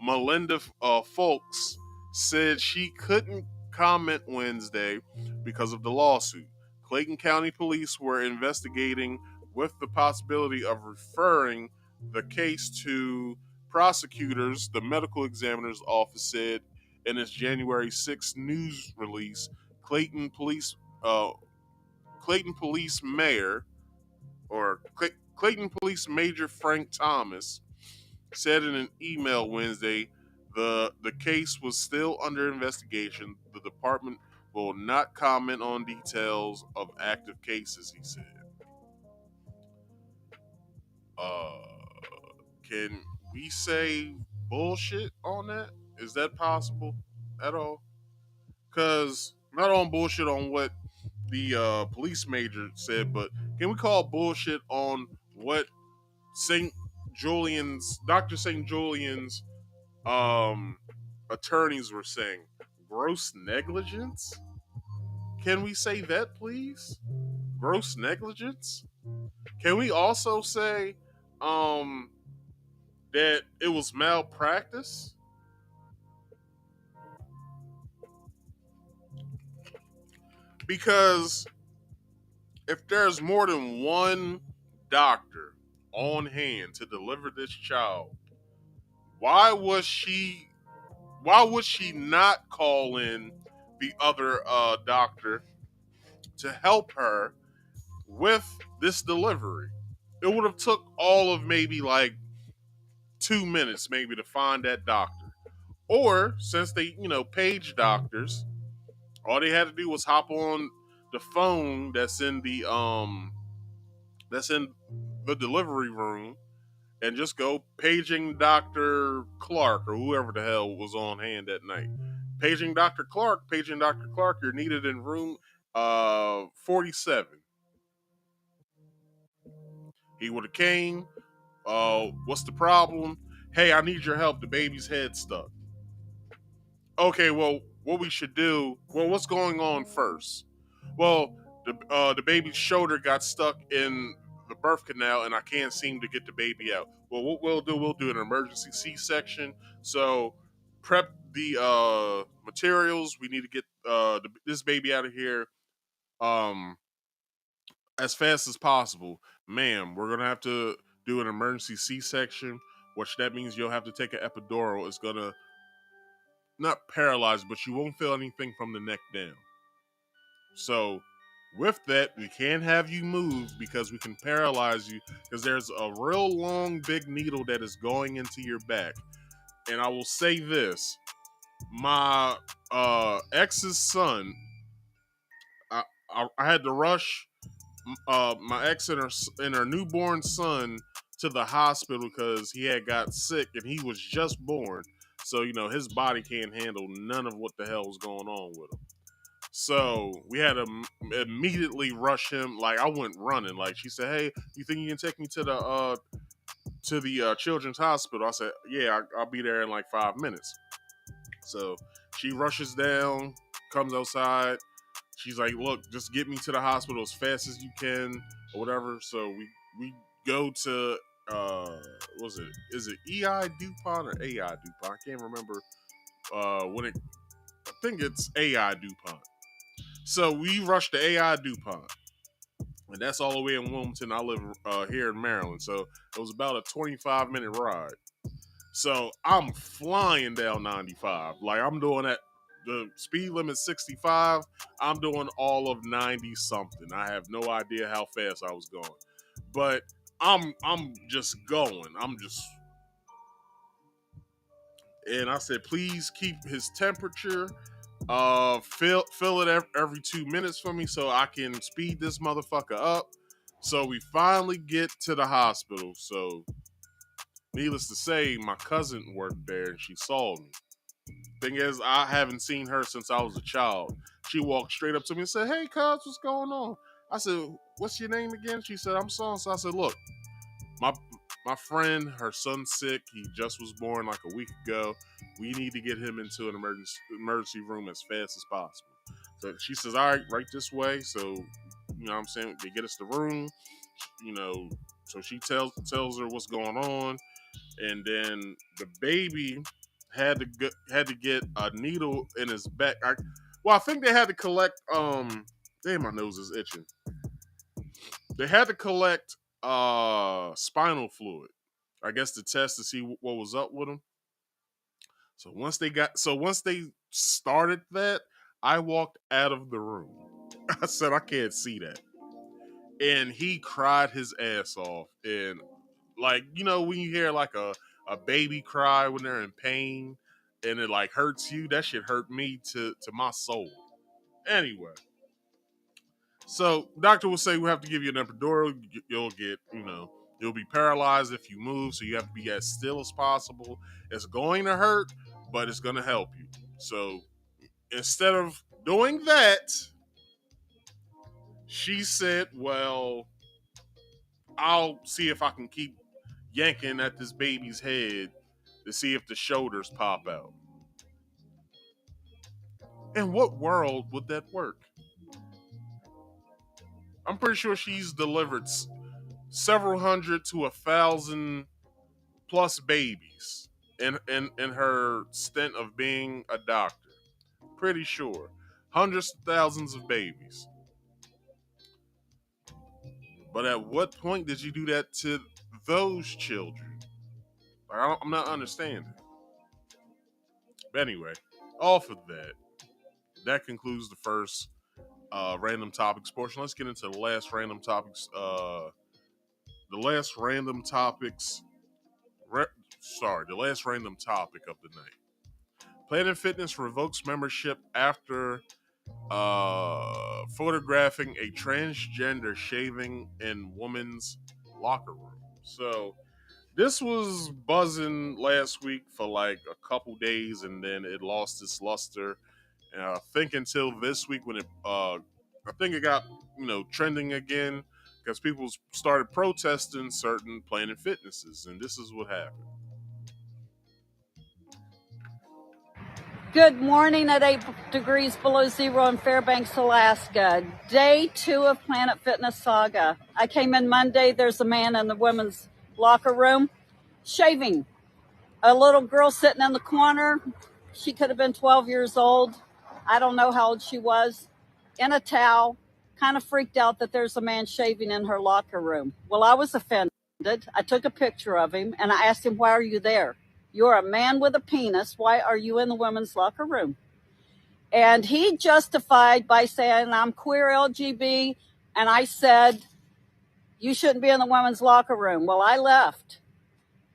Melinda Folks said she couldn't comment Wednesday because of the lawsuit. Clayton County Police were investigating with the possibility of referring the case to prosecutors, the medical examiner's office said in its January 6th news release. Clayton Police Mayor Clayton Police Major Frank Thomas said in an email Wednesday the case was still under investigation. The department will not comment on details of active cases, he said. Can we say bullshit on that? Is that possible at all? Because not on bullshit on what the police major said, but can we call bullshit on what Dr. St. Julian's attorneys were saying? Gross negligence? Can we say that, please? Gross negligence? Can we also say that it was malpractice? Because if there's more than one doctor on hand to deliver this child, why would she not call in the other doctor to help her with this delivery? It would have took all of maybe like 2 minutes maybe to find that doctor. Or since they, page doctors, all they had to do was hop on the phone that's in the delivery room and just go paging Dr. Clark or whoever the hell was on hand that night. Paging Dr. Clark, you're needed in room 47. He would have came. What's the problem? Hey, I need your help. The baby's head stuck. Okay, well, what we should do, what's going on first? Well, the baby's shoulder got stuck in the birth canal and I can't seem to get the baby out. Well, what we'll do an emergency C-section. So prep the materials. We need to get this baby out of here as fast as possible. Ma'am, we're going to have to do an emergency C-section, which that means you'll have to take an epidural. It's going to not paralyzed, but you won't feel anything from the neck down. So with that, we can't have you move because we can paralyze you because there's a real long, big needle that is going into your back. And I will say this, my ex's son, I had to rush my ex and her newborn son to the hospital because he had got sick and he was just born. So, his body can't handle none of what the hell was going on with him. So we had to immediately rush him. Like, I went running. Like, she said, "Hey, you think you can take me to the children's hospital?" I said, "Yeah, I'll be there in like 5 minutes." So she rushes down, comes outside. She's like, "Look, just get me to the hospital as fast as you can, or whatever." So we go to is it EI DuPont or AI DuPont? I can't remember I think it's AI DuPont. So we rushed to AI DuPont, and that's all the way in Wilmington. I live here in Maryland, so it was about a 25-minute ride. So I'm flying down 95. Like, I'm doing at the speed limit 65. I'm doing all of 90 something. I have no idea how fast I was going, but I'm just going. And I said, "Please keep his temperature. Fill it every 2 minutes for me so I can speed this motherfucker up." So we finally get to the hospital. So needless to say, my cousin worked there and she saw me. Thing is, I haven't seen her since I was a child. She walked straight up to me and said, "Hey, cuz, what's going on?" I said, "What's your name again?" She said, "I'm so and so." I said, "Look, my friend, her son's sick. He just was born like a week ago. We need to get him into an emergency room as fast as possible." So she says, "All right, right this way." So, you know what I'm saying? They get us the room, so she tells her what's going on. And then the baby had to get a needle in his back. I think they had to collect, damn, my nose is itching. They had to collect spinal fluid, I guess, to test to see what was up with him. So once they started that, I walked out of the room. I said, "I can't see that." And he cried his ass off. And, like, when you hear like a baby cry when they're in pain and it like hurts you, that shit hurt me to my soul. Anyway, so doctor will say, "We have to give you an epidural. You'll get, you'll be paralyzed if you move, so you have to be as still as possible. It's going to hurt, but it's going to help you." So instead of doing that, she said, "Well, I'll see if I can keep yanking at this baby's head to see if the shoulders pop out." In what world would that work? I'm pretty sure she's delivered several hundred to 1,000 plus babies in her stint of being a doctor. Pretty sure. Hundreds of thousands of babies. But at what point did you do that to those children? I'm not understanding. But anyway, off of that concludes the first random topics portion. Let's get into the last random topics. The last random topic of the night. Planet Fitness revokes membership after photographing a transgender shaving in woman's locker room. So this was buzzing last week for like a couple days, and then it lost its luster. And I think until this week, when I think it got trending again because people started protesting certain Planet Fitnesses, and this is what happened. Good morning at 8 degrees below zero in Fairbanks, Alaska. Day 2 of Planet Fitness saga. I came in Monday. There's a man in the women's locker room shaving. A little girl sitting in the corner. She could have been 12 years old. I don't know how old she was. In a towel. Kind of freaked out that there's a man shaving in her locker room. Well, I was offended. I took a picture of him and I asked him, "Why are you there? You're a man with a penis. Why are you in the women's locker room?" And he justified by saying, "I'm queer LGB." And I said, "You shouldn't be in the women's locker room." Well, I left.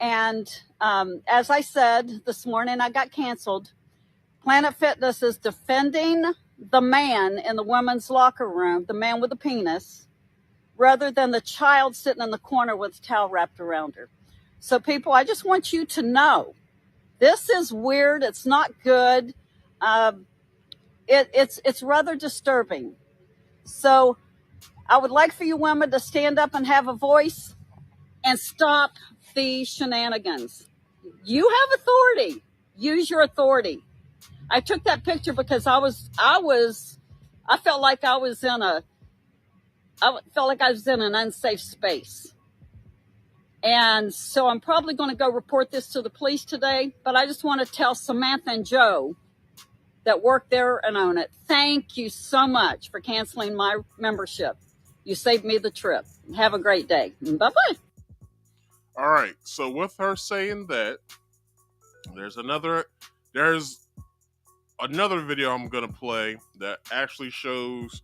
And as I said this morning, I got canceled. Planet Fitness is defending the man in the women's locker room, the man with the penis, rather than the child sitting in the corner with a towel wrapped around her. So people, I just want you to know This is weird. It's not good. It's rather disturbing. So I would like for you women to stand up and have a voice and stop the shenanigans. You have authority. Use your authority. I took that picture because I felt like I was in an unsafe space. And so I'm probably going to go report this to the police today, but I just want to tell Samantha and Joe that work there and own it, thank you so much for canceling my membership. You saved me the trip. Have a great day. Bye-bye. All right. So with her saying that, there's another video I'm going to play that actually shows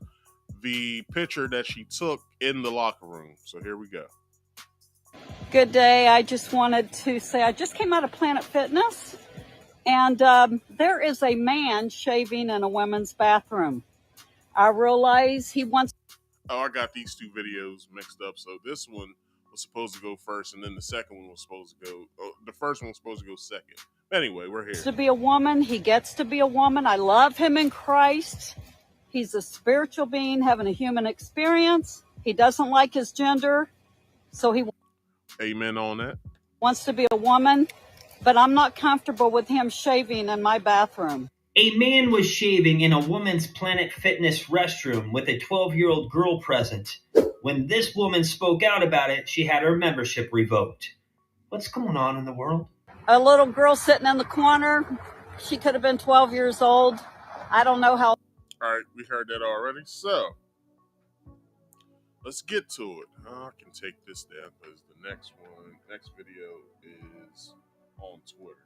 the picture that she took in the locker room. So here we go. Good day. I just wanted to say I just came out of Planet Fitness, and there is a man shaving in a women's bathroom. I realize he wants... Oh, I got these two videos mixed up. So this one was supposed to go first, and then the second one was supposed to go... the first one was supposed to go second. Anyway, we're here. To be a woman, he gets to be a woman. I love him in Christ. He's a spiritual being having a human experience. He doesn't like his gender, so he... Amen on that. Wants to be a woman, but I'm not comfortable with him shaving in my bathroom. A man was shaving in a woman's Planet Fitness restroom with a 12-year-old girl present. When this woman spoke out about it, she had her membership revoked. What's going on in the world? A little girl sitting in the corner. She could have been 12 years old. I don't know how. All right, we heard that already. So let's get to it. I can take this down because the next video is on Twitter.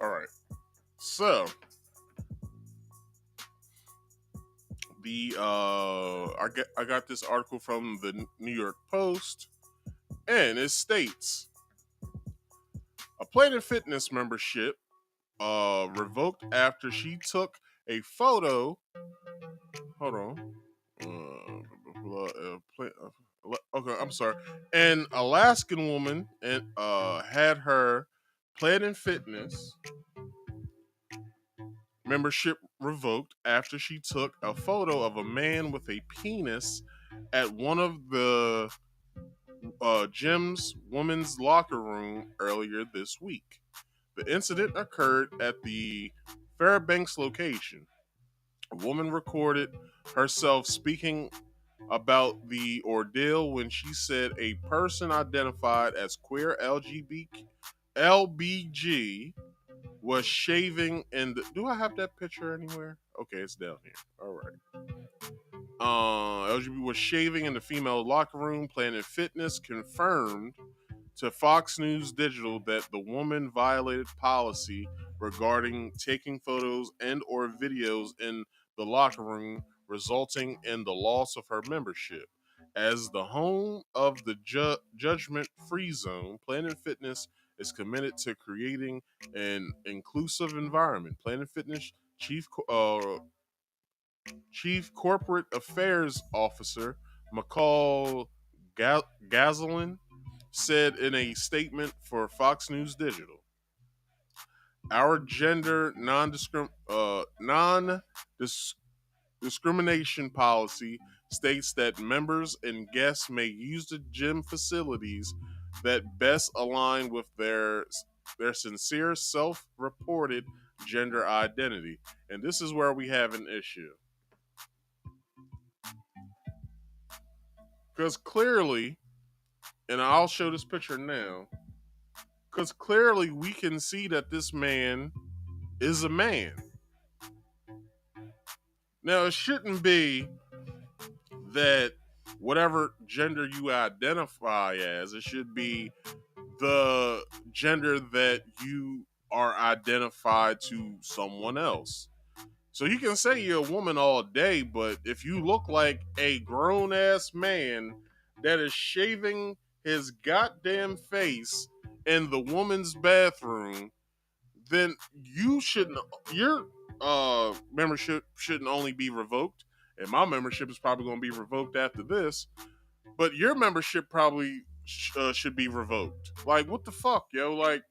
All right. So I got this article from the New York Post, and it states a Planet Fitness membership revoked after she took a photo. Hold on. Okay, I'm sorry. An Alaskan woman had her Planet Fitness membership revoked after she took a photo of a man with a penis at one of the gym's women's locker room earlier this week. The incident occurred at the Fairbanks location. A woman recorded herself speaking about the ordeal when she said a person identified as queer LBG was shaving in the... Do I have that picture anywhere? Okay, it's down here. All right. LGBT was shaving in the female locker room. Planet Fitness confirmed to Fox News Digital that the woman violated policy regarding taking photos and or videos in the locker room, resulting in the loss of her membership. As the home of the judgment-free zone, Planet Fitness is committed to creating an inclusive environment. Planet Fitness Chief Corporate Affairs Officer McCall Gazalin said in a statement for Fox News Digital, "Our gender non-discrimination policy states that members and guests may use the gym facilities that best align with their sincere self-reported gender identity." And this is where we have an issue. Because clearly, and I'll show this picture now, because clearly we can see that this man is a man. Now, it shouldn't be that whatever gender you identify as, it should be the gender that you are identified to someone else. So you can say you're a woman all day, but if you look like a grown-ass man that is shaving his goddamn face in the woman's bathroom, then you shouldn't, your membership shouldn't only be revoked, and my membership is probably going to be revoked after this, but your membership probably should be revoked. Like, what the fuck, yo? Like,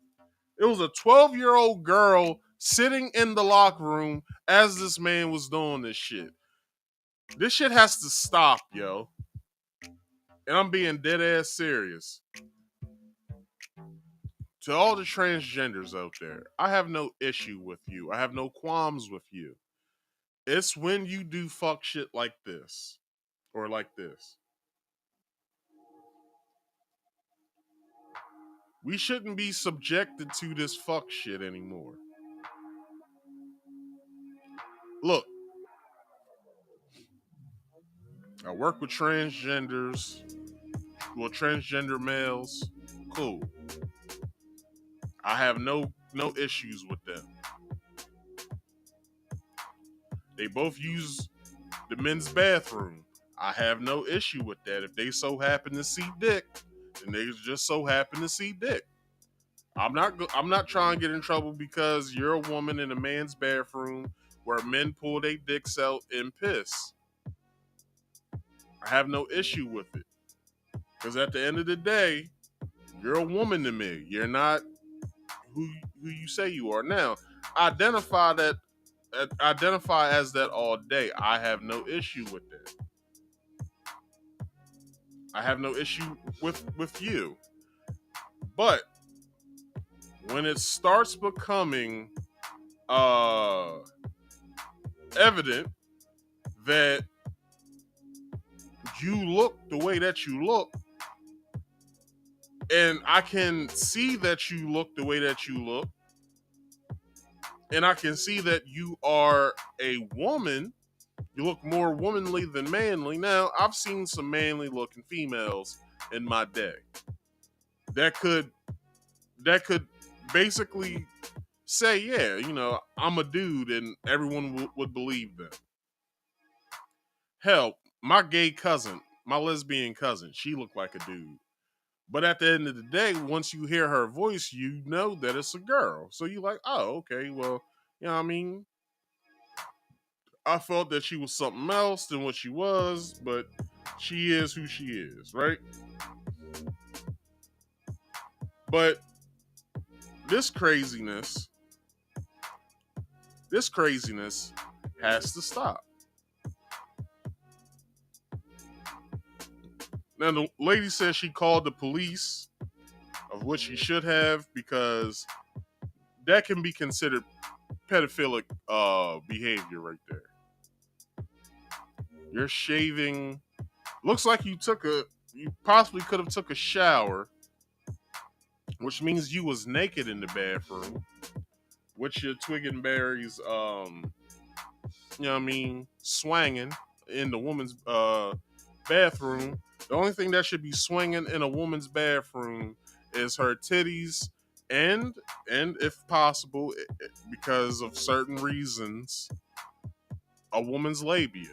it was a 12-year-old girl sitting in the locker room as this man was doing this shit. This shit has to stop, yo. And I'm being dead ass serious. To all the transgenders out there, I have no issue with you. I have no qualms with you. It's when you do fuck shit like this. Or like this. We shouldn't be subjected to this fuck shit anymore. Look, I work with transgenders, well, transgender males. Cool. I have no issues with them. They both use the men's bathroom. I have no issue with that. If they so happen to see dick, then they just so happen to see dick. I'm not trying to get in trouble because you're a woman in a man's bathroom where men pull their dicks out and piss. I have no issue with it. Because at the end of the day, you're a woman to me. You're not who you say you are. Now, identify as that all day. I have no issue with that. I have no issue with you. But when it starts becoming evident that you look the way that you look, and I can see that you look the way that you look, and I can see that you are a woman, you look more womanly than manly. Now, I've seen some manly looking females in my day that could basically say, yeah, you know, I'm a dude, and everyone would believe them. Hell, my gay cousin, my lesbian cousin, she looked like a dude. But at the end of the day, once you hear her voice, you know that it's a girl. So you're like, oh, okay, well, you know what I mean? I felt that she was something else than what she was, but she is who she is, right? But this craziness has to stop. Now, the lady says she called the police, of which she should have, because that can be considered pedophilic behavior right there. You're shaving. Looks like you possibly could have took a shower, which means you was naked in the bathroom with your twig and berries, you know what I mean, swanging in the woman's bathroom. The only thing that should be swinging in a woman's bathroom is her titties and if possible, because of certain reasons, a woman's labia.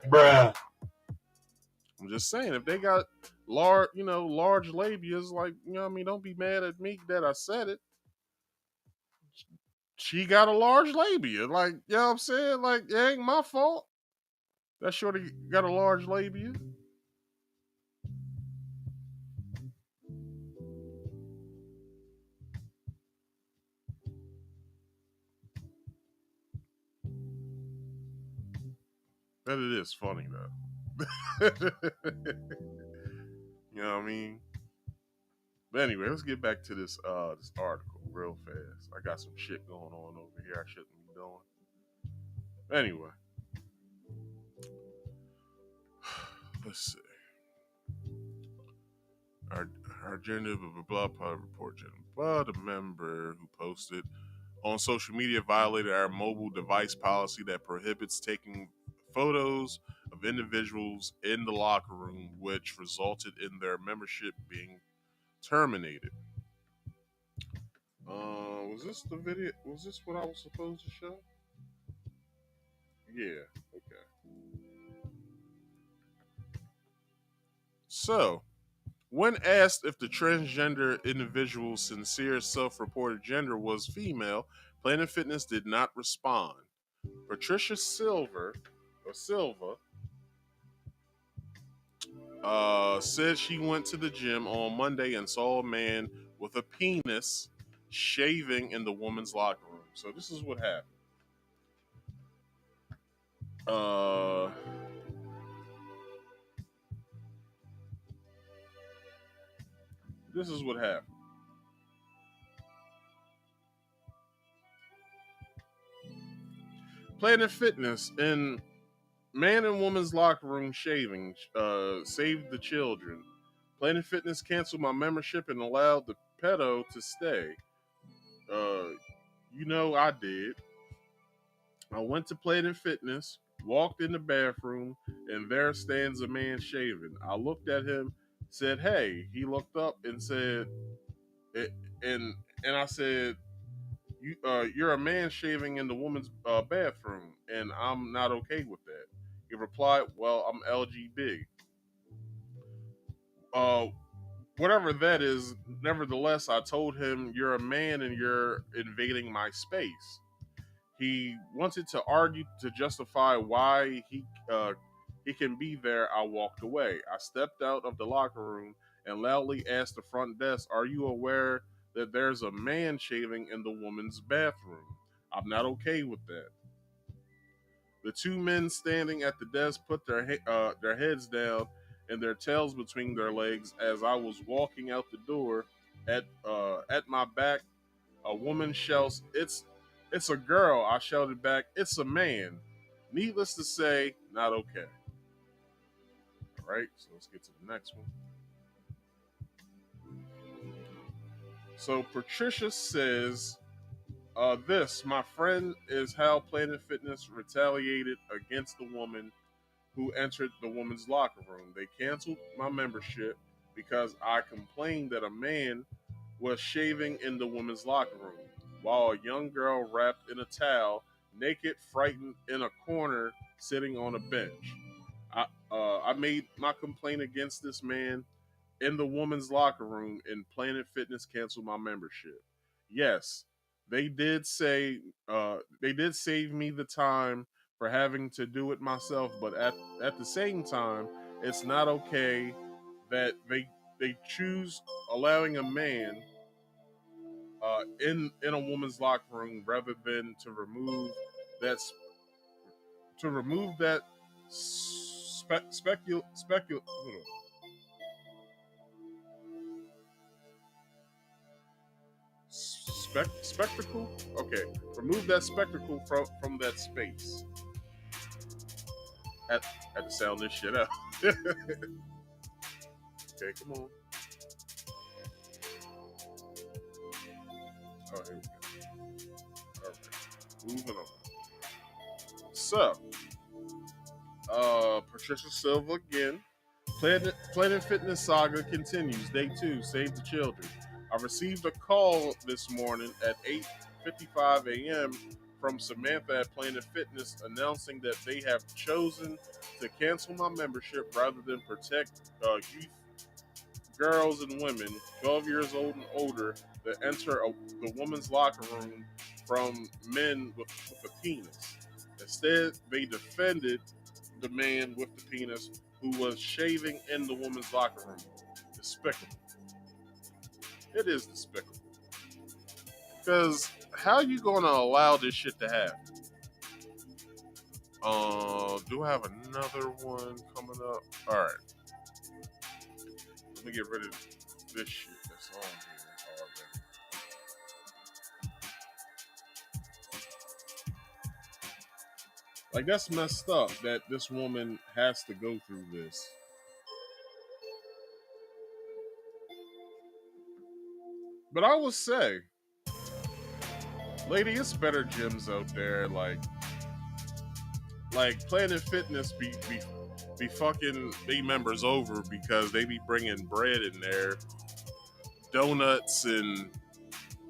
Bruh. I'm just saying, if they got large labias, like, you know what I mean, don't be mad at me that I said it. She got a large labia. Like, you know what I'm saying? Like, it ain't my fault. That shorty got a large labia. But it is funny, though. You know what I mean? But anyway, let's get back to this article real fast. I got some shit going on over here I shouldn't be doing. Anyway. Let's see. Our gender blah blah report the member who posted on social media violated our mobile device policy that prohibits taking photos of individuals in the locker room, which resulted in their membership being terminated. Was this the video? Was this what I was supposed to show? Yeah. Okay. So, when asked if the transgender individual's sincere self-reported gender was female, Planet Fitness did not respond. Patricia Silva said she went to the gym on Monday and saw a man with a penis shaving in the woman's locker room. So this is what happened. This is what happened. Planet Fitness in man and woman's locker room shaving saved the children. Planet Fitness canceled my membership and allowed the pedo to stay. I did. I went to Planet Fitness, walked in the bathroom, and there stands a man shaving. I looked at him, said, "Hey." He looked up and said, and I said, "You're a man shaving in the woman's bathroom, and I'm not okay with that." He replied, "Well, I'm LGBT." Whatever that is, nevertheless, I told him, "You're a man and you're invading my space." He wanted to argue to justify why he can be there. I walked away. I stepped out of the locker room and loudly asked the front desk, "Are you aware that there's a man shaving in the woman's bathroom? I'm not okay with that." The two men standing at the desk put their heads down and their tails between their legs as I was walking out the door. At my back, a woman shouts, It's a girl." I shouted back, "It's a man." Needless to say, not okay. All right, so let's get to the next one. So Patricia says, "This, my friend, is how Planet Fitness retaliated against the woman who entered the woman's locker room. They canceled my membership because I complained that a man was shaving in the woman's locker room, while a young girl wrapped in a towel, naked, frightened, in a corner, sitting on a bench. I made my complaint against this man in the woman's locker room, and Planet Fitness canceled my membership. Yes, they did say they did save me the time for having to do it myself, but at the same time, it's not okay that they choose allowing a man in a woman's locker room rather than to remove that spectacle. Okay, remove that spectacle from that space. Had to sound this shit out. Okay, come on. Oh, here we go. All right, moving on. So, Patricia Silva again. Planet Fitness saga continues. Day 2, save the children. I received a call this morning at 8:55 a.m. from Samantha at Planet Fitness announcing that they have chosen to cancel my membership rather than protect youth, girls, and women 12 years old and older that enter the woman's locker room from men with a penis. Instead, they defended the man with the penis who was shaving in the woman's locker room. Despicable. It is despicable. Because how are you going to allow this shit to happen? Do I have another one coming up? All right. Let me get rid of this shit that's on here already. Like, that's messed up that this woman has to go through this. But I will say, lady, it's better gyms out there. Like Planet Fitness be fucking they members over because they be bringing bread in there, donuts and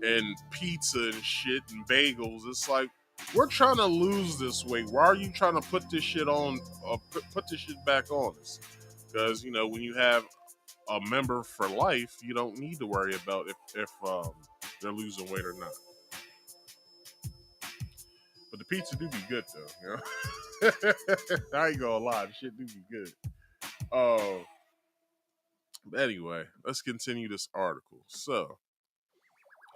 and pizza and shit and bagels. It's like, we're trying to lose this weight. Why are you trying to put this shit on, put this shit back on us? Because, when you have a member for life, you don't need to worry about if they're losing weight or not. But the pizza do be good though, I ain't gonna lie, the shit do be good. But anyway, let's continue this article. So,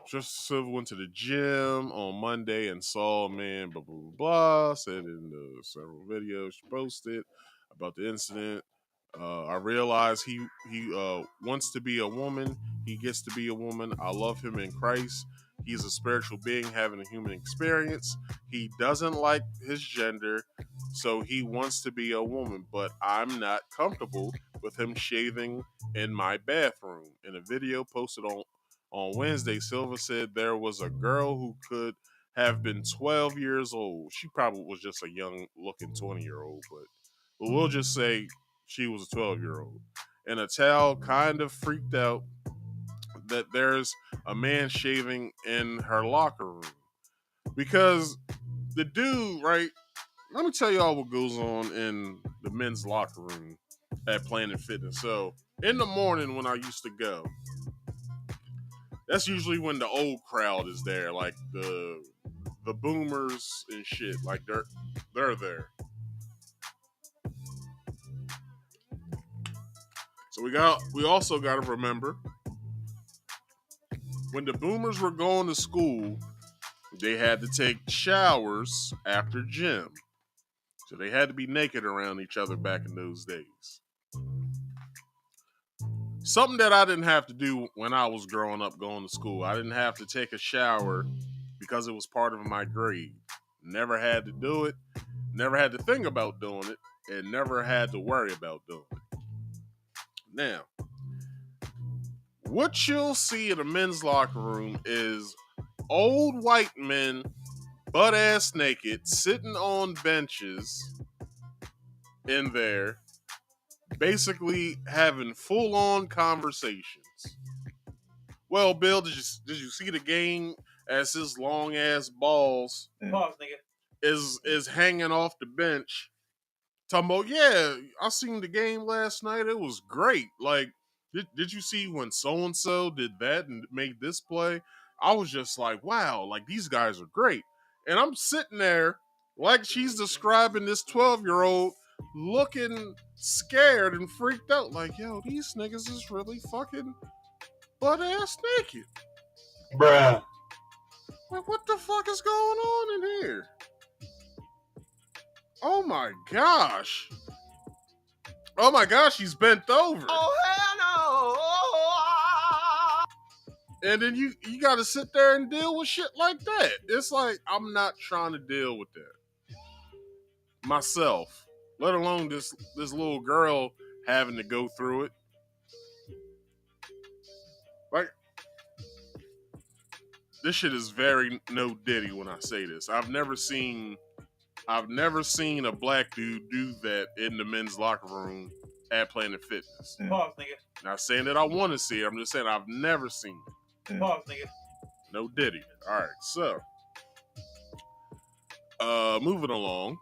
Justice Silver went to the gym on Monday and saw a man, blah, blah, blah, blah, said in the several videos she posted about the incident. I realize he wants to be a woman. He gets to be a woman. I love him in Christ. He's a spiritual being having a human experience. He doesn't like his gender, so he wants to be a woman, but I'm not comfortable with him shaving in my bathroom. In a video posted on Wednesday, Silva said there was a girl who could have been 12 years old. She probably was just a young looking 20-year-old, but we'll just say she was a 12-year-old. And a child kind of freaked out that there's a man shaving in her locker room. Because the dude, right? Let me tell y'all what goes on in the men's locker room at Planet Fitness. So, in the morning when I used to go, that's usually when the old crowd is there, like the boomers and shit. Like they're there. So we also got to remember when the boomers were going to school, they had to take showers after gym. So they had to be naked around each other back in those days. Something that I didn't have to do when I was growing up going to school. I didn't have to take a shower because it was part of my grade. Never had to do it. Never had to think about doing it. And never had to worry about doing it. Now, what you'll see in a men's locker room is old white men, butt-ass naked, sitting on benches in there, basically having full-on conversations. Well, Bill, did you see the game as his long-ass balls is hanging off the bench? Talking about, yeah, I seen the game last night. It was great. Like, did you see when so-and-so did that and made this play? I was just like, wow, like, these guys are great. And I'm sitting there like she's describing this 12-year-old looking scared and freaked out. Like, yo, these niggas is really fucking butt-ass naked. Bruh. Like, what the fuck is going on in here? Oh my gosh. Oh my gosh, he's bent over. Oh, hell no. And then you gotta sit there and deal with shit like that. It's like, I'm not trying to deal with that myself, let alone this little girl having to go through it. Like, this shit is very no Diddy when I say this. I've never seen a black dude do that in the men's locker room at Planet Fitness. Pause, nigga. Not saying that I want to see it. I'm just saying I've never seen it. Pause, nigga. No Diddy. All right, so moving along.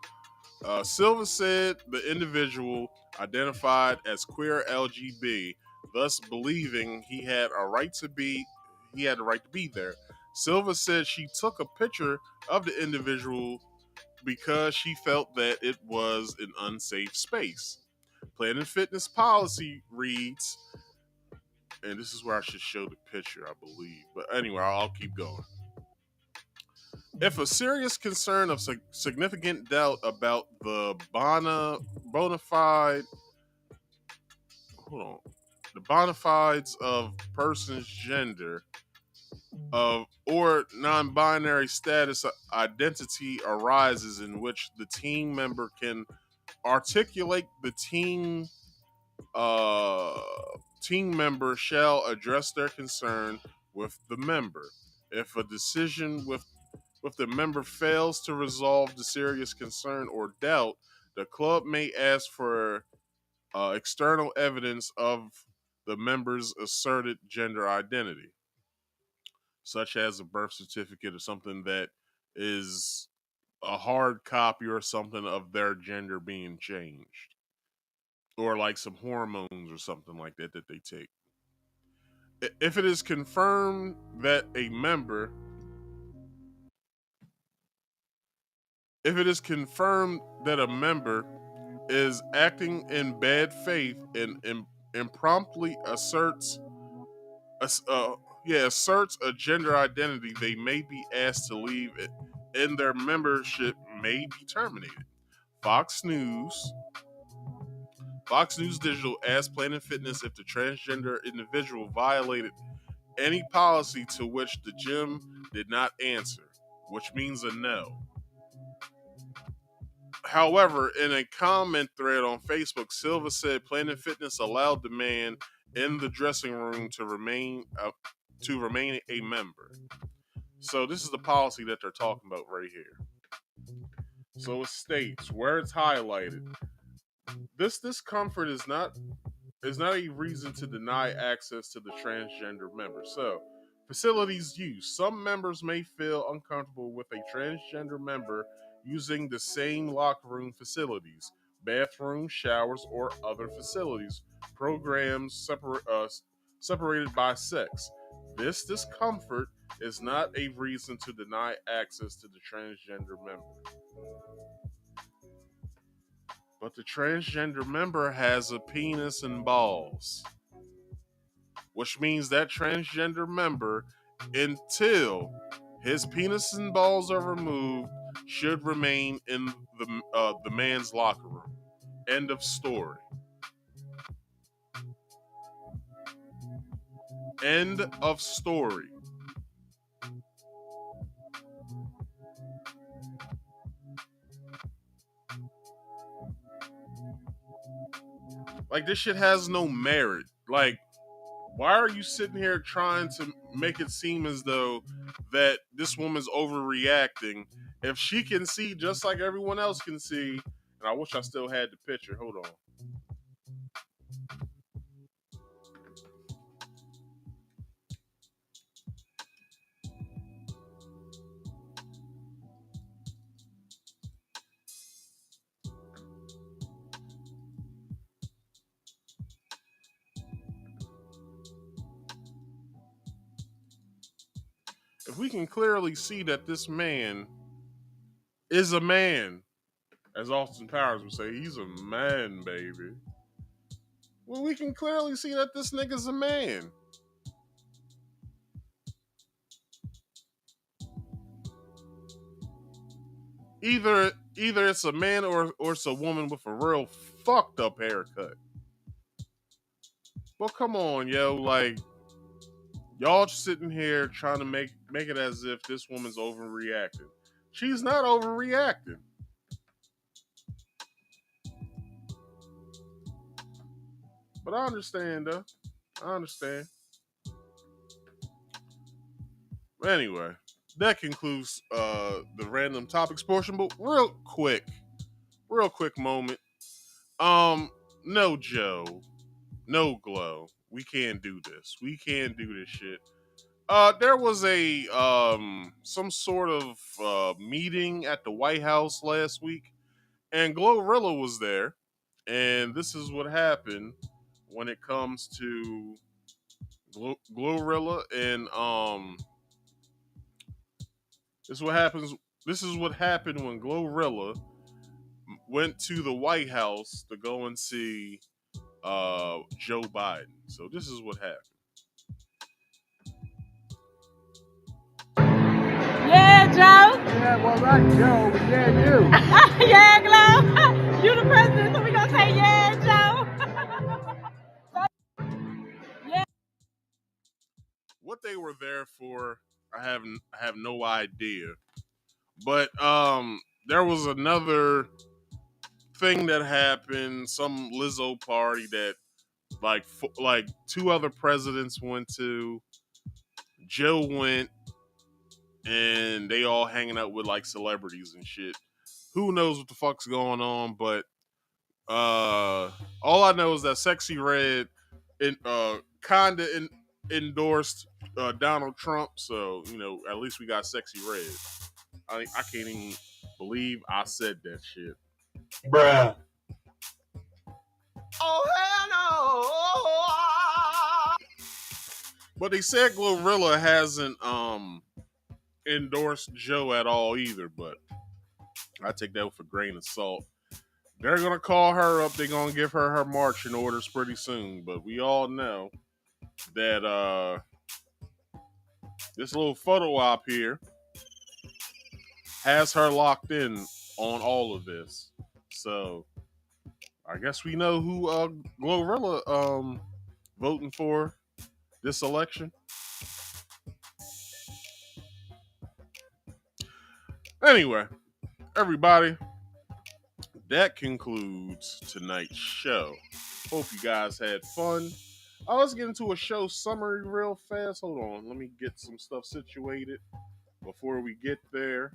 Silva said the individual identified as queer LGB, thus believing he had the right to be there. Silva said she took a picture of the individual because she felt that it was an unsafe space. Planet Fitness policy reads, and this is where I should show the picture, I believe. But anyway, I'll keep going. If a serious concern of significant doubt about the bona fides of person's gender or non-binary status identity arises in which the team member can articulate, the team member shall address their concern with the member. If a decision with the member fails to resolve the serious concern or doubt, the club may ask for external evidence of the member's asserted gender identity. such as a birth certificate or something that is a hard copy or something of their gender being changed, or like some hormones or something like that that they take. If it is confirmed that a member, if it is confirmed that a member is acting in bad faith and impromptly asserts a gender identity, they may be asked to leave it, and their membership may be terminated. Fox News Digital asked Planet Fitness if the transgender individual violated any policy, to which the gym did not answer, which means a no. However, in a comment thread on Facebook, Silva said Planet Fitness allowed the man in the dressing room to remain a member. So this is the policy that they're talking about right here. So it states where it's highlighted: this discomfort is not a reason to deny access to the transgender member. So, facilities use. Some members may feel uncomfortable with a transgender member using the same locker room facilities, bathrooms, showers, or other facilities, programs separated by sex. This discomfort is not a reason to deny access to the transgender member. But the transgender member has a penis and balls, which means that transgender member, until his penis and balls are removed, should remain in the man's locker room. End of story. End of story. Like, this shit has no merit. Like, why are you sitting here trying to make it seem as though that this woman's overreacting if she can see just like everyone else can see? And I wish I still had the picture. Hold on. If we can clearly see that this man is a man, as Austin Powers would say, he's a man, baby. Well, we can clearly see that this nigga's a man. Either it's a man or it's a woman with a real fucked up haircut. Well, come on, yo, like, y'all sitting here trying to make it as if this woman's overreacting. She's not overreacting. But I understand, though. I understand. Anyway, that concludes the random topics portion. But real quick moment. No Joe, no Glow. We can't do this. We can't do this shit. There was a some sort of meeting at the White House last week, and Glorilla was there, and this is what happened when it comes to Glorilla and this is what happens. This is what happened when Glorilla went to the White House to go and see Joe Biden. So this is what happened. Yeah, Joe. Yeah, well, not Joe, but yeah, you. Yeah, Glow. You the president, so we gonna say yeah, Joe. Yeah. What they were there for, I have no idea. But there was another thing that happened, some Lizzo party that like two other presidents went to. Joe went, and they all hanging out with like celebrities and shit. Who knows what the fuck's going on? But all I know is that Sexy Red, kinda endorsed Donald Trump, so at least we got sexy red. I can't even believe I said that shit, bruh. Oh hell no! But they said Glorilla hasn't endorsed Joe at all either. But I take that with a grain of salt. They're gonna call her up. They're gonna give her marching orders pretty soon. But we all know that this little photo op here has her locked in on all of this. So I guess we know who Glorilla voting for this election. Anyway, everybody, that concludes tonight's show. Hope you guys had fun. Let's get into a show summary real fast. Hold on. Let me get some stuff situated before we get there.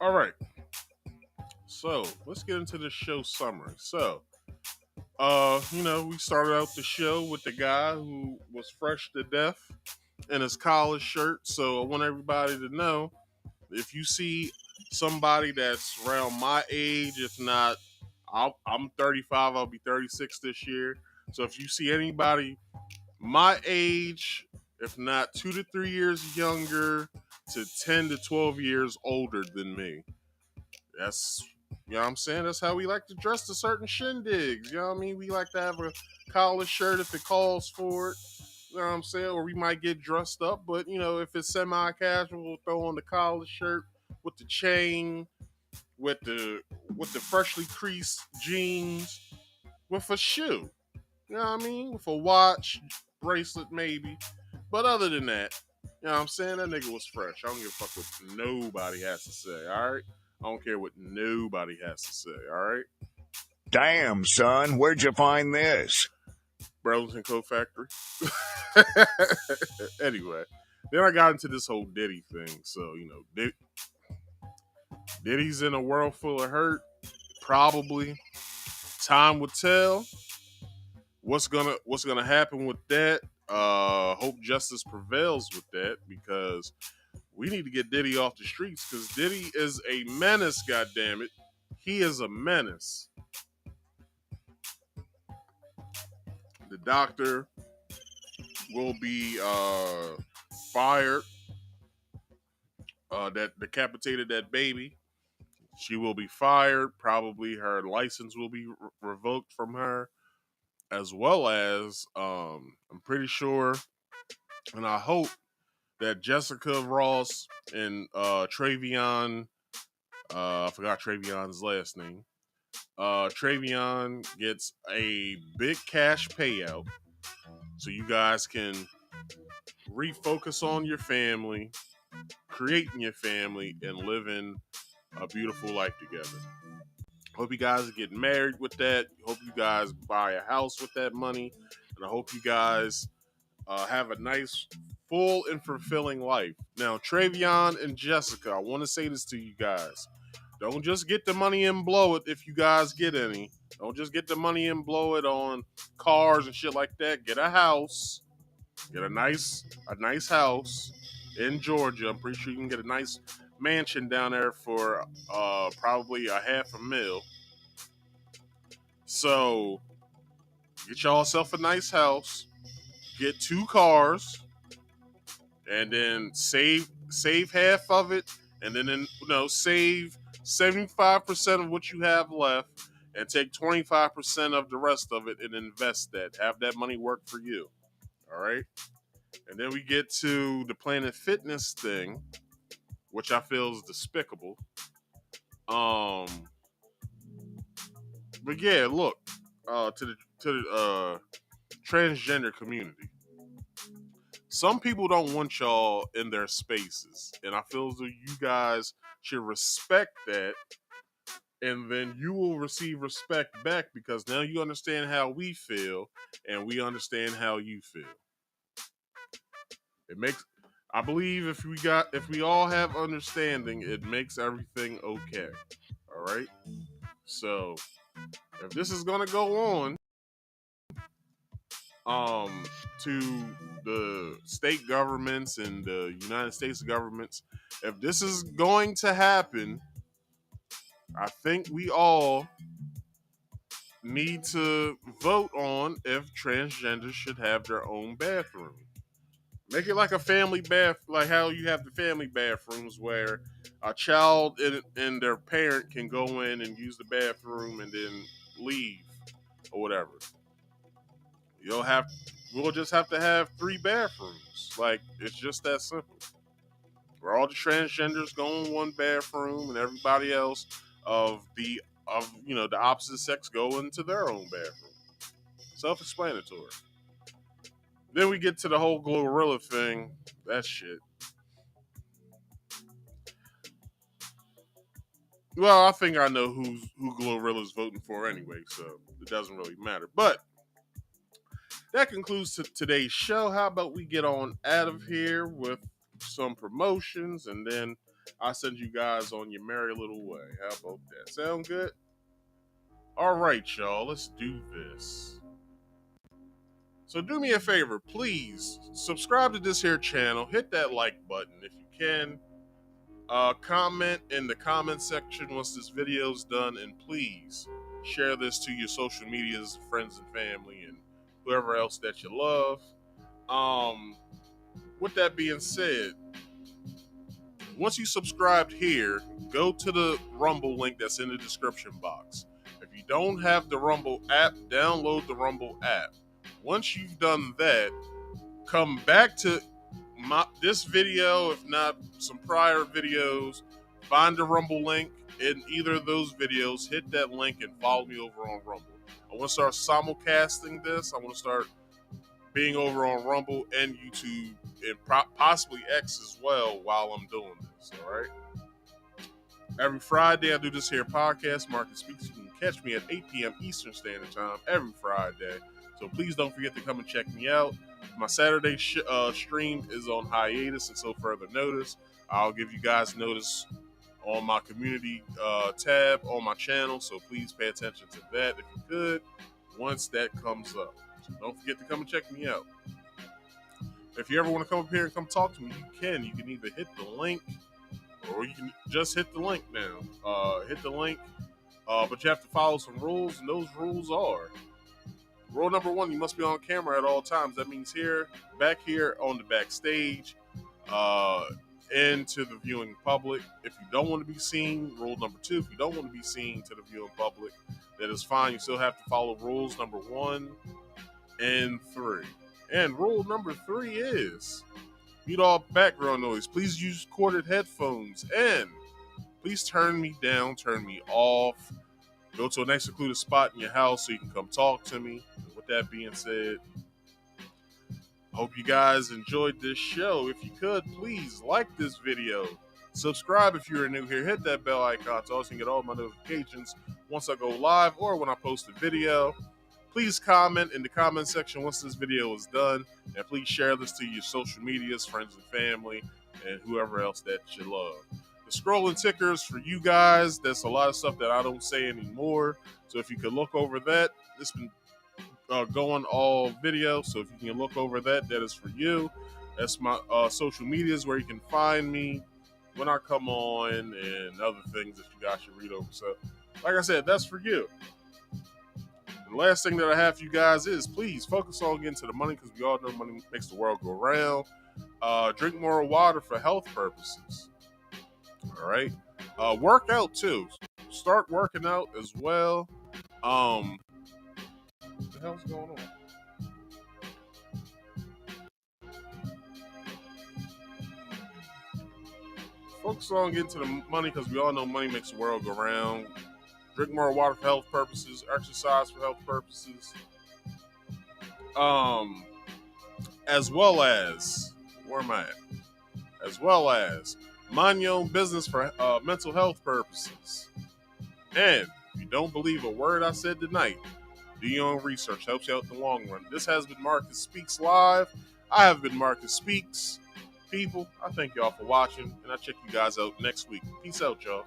All right. So let's get into the show summary. So, we started out the show with the guy who was fresh to death in his college shirt. So I want everybody to know, if you see somebody that's around my age, if not, I'm 35, I'll be 36 this year. So if you see anybody my age, if not 2 to 3 years younger to 10 to 12 years older than me, that's, you know what I'm saying? That's how we like to dress to certain shindigs. You know what I mean? We like to have a collar shirt if it calls for it. You know what I'm saying? Or we might get dressed up, but if it's semi-casual, we'll throw on the collar shirt with the chain, with the freshly creased jeans, with a shoe. You know what I mean? With a watch, bracelet maybe. But other than that, you know what I'm saying? That nigga was fresh. I don't give a fuck what nobody has to say, alright? I don't care what nobody has to say, alright? Damn, son, where'd you find this? Burlington Coat Factory. Anyway, then I got into this whole Diddy thing. So, Diddy's in a world full of hurt. Probably. Time will tell what's gonna happen with that. Hope justice prevails with that, because we need to get Diddy off the streets, because Diddy is a menace, goddammit. He is a menace. The doctor will be fired. That decapitated that baby. She will be fired. Probably her license will be revoked from her, as well as I'm pretty sure, and I hope that Jessica Ross and Travion, I forgot Travion's last name. Travion gets a big cash payout, so you guys can refocus on your family, creating your family, and living a beautiful life together. Hope you guys get married with that. Hope you guys buy a house with that money, and I hope you guys have a nice, full, and fulfilling life. Now, Travion and Jessica, I want to say this to you guys. Don't just get the money and blow it if you guys get any. Don't just get the money and blow it on cars and shit like that. Get a house. Get a nice house in Georgia. I'm pretty sure you can get a nice mansion down there for probably $500,000. So get yourself a nice house, get 2 cars, and then save half of it, and then save 75% of what you have left, and take 25% of the rest of it and invest that. Have that money work for you. All right. And then we get to the Planet Fitness thing, which I feel is despicable. But yeah, look, to the transgender community. Some people don't want y'all in their spaces, and I feel as though you guys should respect that, and then you will receive respect back because now you understand how we feel, and we understand how you feel. I believe if we all have understanding, it makes everything okay. All right. So if this is gonna go on, to the state governments and the United States governments, if this is going to happen, I think we all need to vote on if transgenders should have their own bathroom. Make it like a family bath, like how you have the family bathrooms where a child and their parent can go in and use the bathroom and then leave or whatever. We'll just have to have 3 bathrooms. Like, it's just that simple. Where all the transgenders go in one bathroom and everybody else of the opposite sex go into their own bathroom. Self-explanatory. Then we get to the whole glorilla thing. That shit. Well, I think I know who Glorilla's voting for anyway, so it doesn't really matter. But that concludes today's show. How about we get on out of here with some promotions, and then I'll send you guys on your merry little way. How about that? Sound good? All right, y'all. Let's do this. So do me a favor, please subscribe to this here channel. Hit that like button if you can. Comment in the comment section once this video's done, and please share this to your social medias, friends and family, and whoever else that you love. With that being said, once you subscribed here, go to the Rumble link that's in the description box. If you don't have the Rumble app, download the Rumble app. Once you've done that, come back to this video, if not some prior videos, find the Rumble link in either of those videos, hit that link, and follow me over on Rumble. I want to start simulcasting this. I want to start being over on Rumble and YouTube and possibly X as well while I'm doing this, all right? Every Friday, I do this here podcast, Market Speaks. You can catch me at 8 p.m. Eastern Standard Time every Friday. So please don't forget to come and check me out. My Saturday stream is on hiatus until further notice. I'll give you guys notice on my community tab on my channel, so please pay attention to that if you could once that comes up. So don't forget to come and check me out. If you ever want to come up here and come talk to me, you can. You can either hit the link or you can just hit the link now. Hit the link, but you have to follow some rules, and those rules are: rule number 1, you must be on camera at all times. That means back here on the backstage, and to the viewing public. If you don't want to be seen, rule number 2, if you don't want to be seen to the viewing public, that is fine. You still have to follow rules number 1 and 3. And rule number 3 is mute all background noise. Please use corded headphones, and please turn me down, turn me off. Go to a nice secluded spot in your house so you can come talk to me. And with that being said, I hope you guys enjoyed this show. If you could, please like this video. Subscribe if you're new here. Hit that bell icon so you can get all my notifications once I go live or when I post a video. Please comment in the comment section once this video is done. And please share this to your social medias, friends and family, and whoever else that you love. The scrolling tickers for you guys. There's a lot of stuff that I don't say anymore. So if you could look over that, it's been going all video. So if you can look over that, that is for you. That's my social medias where you can find me when I come on and other things that you guys should read over. So like I said, that's for you. The last thing that I have for you guys is please focus on getting to the money, because we all know money makes the world go round. Drink more water for health purposes. All right. Work out too. Start working out as well. What the hell's going on? Focus on getting to the money, because we all know money makes the world go round. Drink more water for health purposes. Exercise for health purposes. As well as, where am I at? As well as mind your own business for mental health purposes. And if you don't believe a word I said tonight, do your own research. Helps you out in the long run. This has been Marcus Speaks Live. I have been Marcus Speaks. People, I thank y'all for watching, and I'll check you guys out next week. Peace out, y'all.